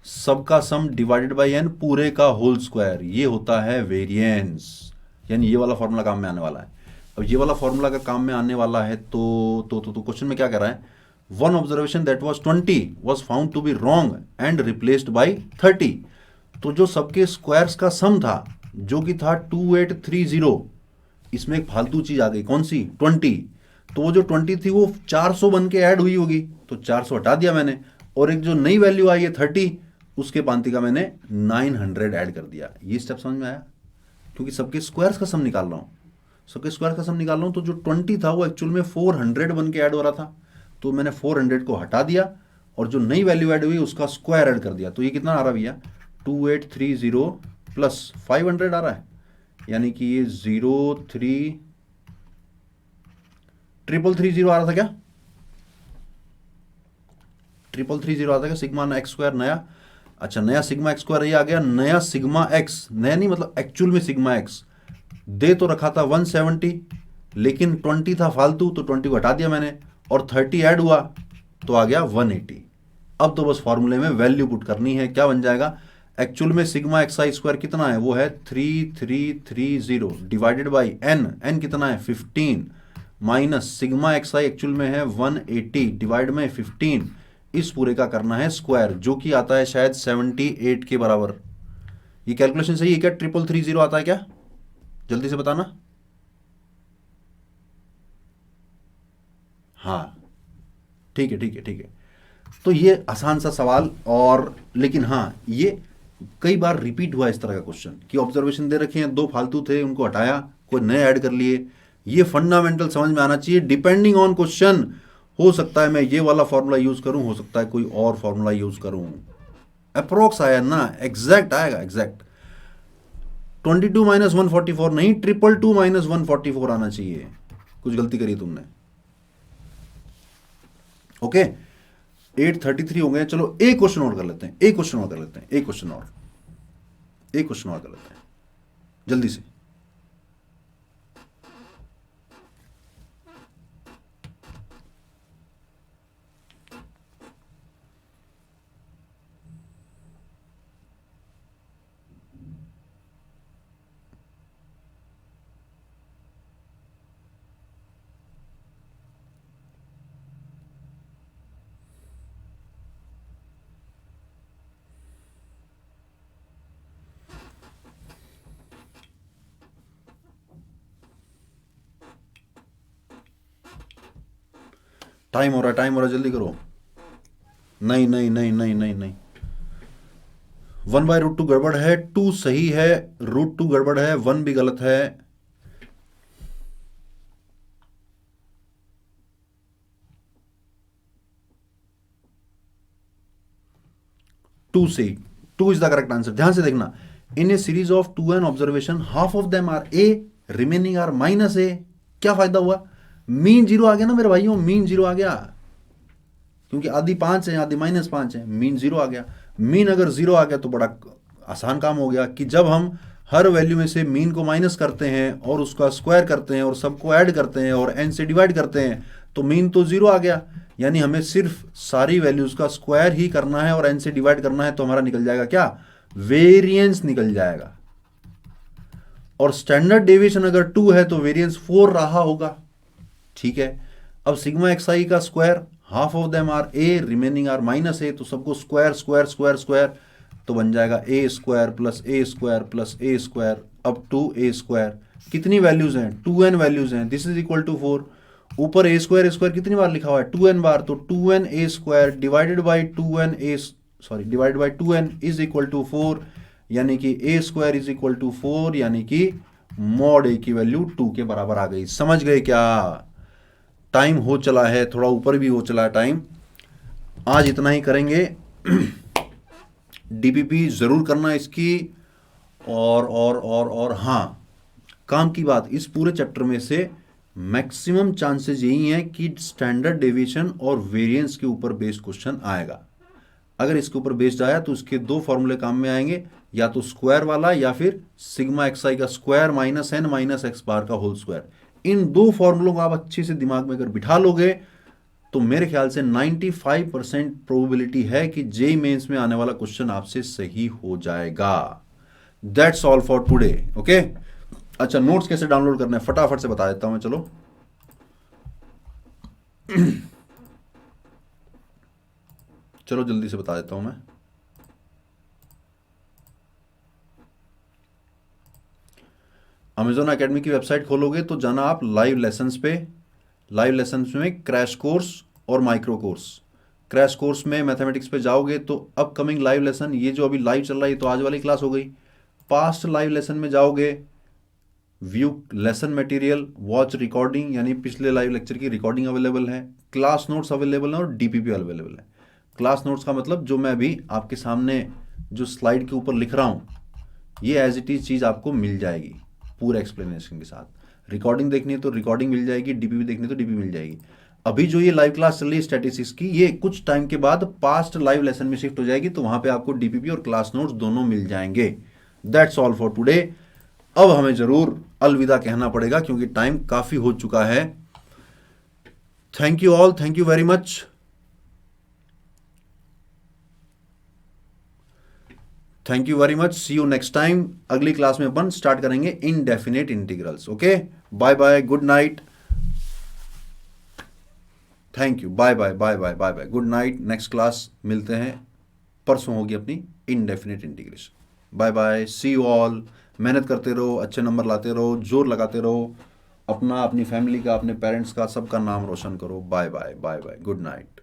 सबका सम डिवाइडेड बाई एन पूरे का होल स्क्वायर। ये होता है वेरिएंस, यानी ये वाला फॉर्मूला काम में आने वाला है। अब ये वाला फॉर्मूला अगर काम में आने वाला है तो क्वेश्चन में क्या कह रहा है? One observation that was 20 was found to be wrong and replaced by 30। तो जो सबके स्क्वायर्स का सम था, जो कि था 2830, इसमें एक फालतू चीज आ गई। कौन सी? 20। तो वो जो 20 थी वो 400 बन के ऐड हुई होगी, तो 400 हटा दिया मैंने, और एक जो नई वैल्यू आई है 30, उसके पांति का मैंने 900 ऐड कर दिया। ये स्टेप समझ में आया? क्योंकि सबके स्क्वायर्स का सम निकाल रहा हूं, सबके स्क्वायर का सम निकाल रहा हूं, तो जो 20 था वो एक्चुअल में 400 बन के ऐड हो रहा था, तो मैंने 400 को हटा दिया और जो नई वैल्यू ऐड हुई उसका स्क्वायर ऐड कर दिया। तो ये कितना आ रहा भैया? 2830 प्लस 500 आ रहा है, यानी कि ये 03330 आ रहा था क्या? 3330 आ रहा था क्या? सिग्मा एक्स स्क्वायर नया, अच्छा नया सिग्मा एक्स स्क्वायर ये आ गया, नया सिग्मा एक्स, नया नहीं मतलब एक्चुअल में सिग्मा एक्स दे तो रखा था 170, लेकिन 20 था फालतू, तो 20 को हटा दिया मैंने, और 30 ऐड हुआ तो आ गया 180। अब तो बस फॉर्मूले में वैल्यू पुट करनी है। क्या बन जाएगा? एक्चुअल में सिग्मा एक्स आई स्क्वायर कितना है? वो है 3330 डिवाइडेड बाई एन, एन कितना है? 15, माइनस सिग्मा एक्स आई एक्चुअल में है 180 डिवाइड में 15, इस पूरे का करना है स्क्वायर, जो कि आता है शायद 78 के बराबर। ये कैलकुलेशन सही है क्या? 3330 आता है क्या? जल्दी से बताना। हाँ ठीक है ठीक है ठीक है। तो ये आसान सा सवाल, और लेकिन हाँ ये कई बार रिपीट हुआ इस तरह का क्वेश्चन कि ऑब्जर्वेशन दे रखे हैं, दो फालतू थे उनको हटाया, कोई नए ऐड कर लिए। ये फंडामेंटल समझ में आना चाहिए, डिपेंडिंग ऑन क्वेश्चन। हो सकता है मैं ये वाला फॉर्मूला यूज करूं, हो सकता है कोई और फॉर्मूला यूज करूं। अप्रोक्स आया ना, एग्जैक्ट आएगा, एग्जैक्ट। 22 - 144 नहीं, 222 - 144 आना चाहिए। कुछ गलती करी तुमने। ओके 833 हो गए। चलो एक क्वेश्चन और कर लेते हैं, एक क्वेश्चन और कर लेते हैं, एक क्वेश्चन और, एक क्वेश्चन और कर लेते हैं जल्दी से। टाइम हो रहा है, टाइम हो रहा है, जल्दी करो। नहीं नहीं नहीं नहीं नहीं नहीं, 1/√2 गड़बड़ है, 2 सही है, √2 गड़बड़ है, 1 भी गलत है। टू से, 2 इज द करेक्ट आंसर। ध्यान से देखना, in a series of 2n observation half of them are A, remaining are -a। क्या फायदा हुआ? मीन 0 आ गया ना मेरे भाइयों, मीन 0 आ गया, क्योंकि आधी 5 है, आधी -5 है, मीन 0 आ गया। मीन अगर 0 आ गया तो बड़ा आसान काम हो गया कि जब हम हर वैल्यू में से मीन को माइनस करते हैं और उसका स्क्वायर करते हैं और सबको ऐड करते हैं और n से डिवाइड करते हैं, तो मीन तो 0 आ गया। यानी हमें सिर्फ सारी वैल्यूज का स्क्वायर ही करना है और n से डिवाइड करना है, तो हमारा निकल जाएगा क्या? वेरिएंस निकल जाएगा। और स्टैंडर्ड डेविएशन अगर 2 है तो वेरिएंस 4 रहा होगा। ठीक है, अब सिग्मा एक्स आई का square, half of them are A, remaining are -a, तो सबको स्क्वायर स्क्वायर स्क्वायर स्क्वायर, तो बन जाएगा a square plus a square plus a square up to a square. कितनी वैल्यूज हैं? 2n वैल्यूज हैं। This is equal to 4। ऊपर a square कितनी बार लिखा हुआ है? 2n बार, तो 2n a square divided by 2n a, sorry divided by 2n is equal to 4, यानी कि a square is equal to 4, यानी कि मॉड a की वैल्यू 2 के बराबर आ गई। समझ गए क्या? टाइम हो चला है, थोड़ा ऊपर भी हो चला है टाइम। आज इतना ही करेंगे। डीपीपी जरूर करना इसकी। और हाँ, काम की बात, इस पूरे चैप्टर में से मैक्सिमम चांसेस यही हैं कि स्टैंडर्ड डेविएशन और वेरिएंस के ऊपर बेस्ड क्वेश्चन आएगा। अगर इसके ऊपर बेस्ड आया तो इसके दो फॉर्मूले काम में आएंगे, या तो स्क्वायर वाला या फिर सिग्मा एक्स आई का square minus n minus x bar का होल स्क्वायर। इन दो फॉर्मूलों को आप अच्छे से दिमाग में अगर बिठा लोगे तो मेरे ख्याल से 95% प्रोबेबिलिटी है कि जेईई मेंस में आने वाला क्वेश्चन आपसे सही हो जाएगा। That's all for today. Okay, अच्छा नोट्स कैसे डाउनलोड करना है फटाफट से बता देता हूं मैं। चलो चलो जल्दी से बता देता हूं मैं। अमेजॉन एकेडमी की वेबसाइट खोलोगे तो जाना आप लाइव लेसन्स पे। लाइव लेसन्स में क्रैश कोर्स और माइक्रो कोर्स। क्रैश कोर्स में मैथमेटिक्स पे जाओगे तो अपकमिंग लाइव लेसन, ये जो अभी लाइव चल रहा है तो आज वाली क्लास हो गई। पास्ट लाइव लेसन में जाओगे, view lesson material, watch recording, यानी पिछले लाइव लेक्चर की रिकॉर्डिंग अवेलेबल है, क्लास नोट्स अवेलेबल है और डीपीपी अवेलेबल है। क्लास नोट्स का मतलब जो मैं अभी आपके सामने जो स्लाइड के ऊपर लिख रहा हूँ, ये एज इट इज चीज़ आपको मिल जाएगी पूरे एक्सप्लेनेशन के साथ। रिकॉर्डिंग देखनी है तो रिकॉर्डिंग मिल जाएगी, डीपीपी देखनी है तो डीपीपी मिल जाएगी। अभी जो ये लाइव क्लास चल रही है स्टैटिस्टिक्स की, ये कुछ टाइम के बाद पास्ट लाइव लेसन में शिफ्ट हो जाएगी, तो वहां पे आपको डीपीपी और क्लास नोट्स दोनों मिल जाएंगे। That's all for today. अब हमें जरूर अलविदा कहना पड़ेगा क्योंकि टाइम काफी हो चुका है। Thank you all, thank you very much. Thank you very much, see you next time. अगली क्लास में अपन स्टार्ट करेंगे indefinite integrals. Okay, bye bye, good night, thank you, bye bye bye bye bye bye, good night. Next class मिलते हैं, परसों होगी अपनी indefinite integration. Bye bye, see you all. मेहनत करते रहो, अच्छे नंबर लाते रहो, जोर लगाते रहो, अपना, अपनी फैमिली का, अपने पेरेंट्स का, सबका नाम रोशन करो। Bye bye bye bye, good night.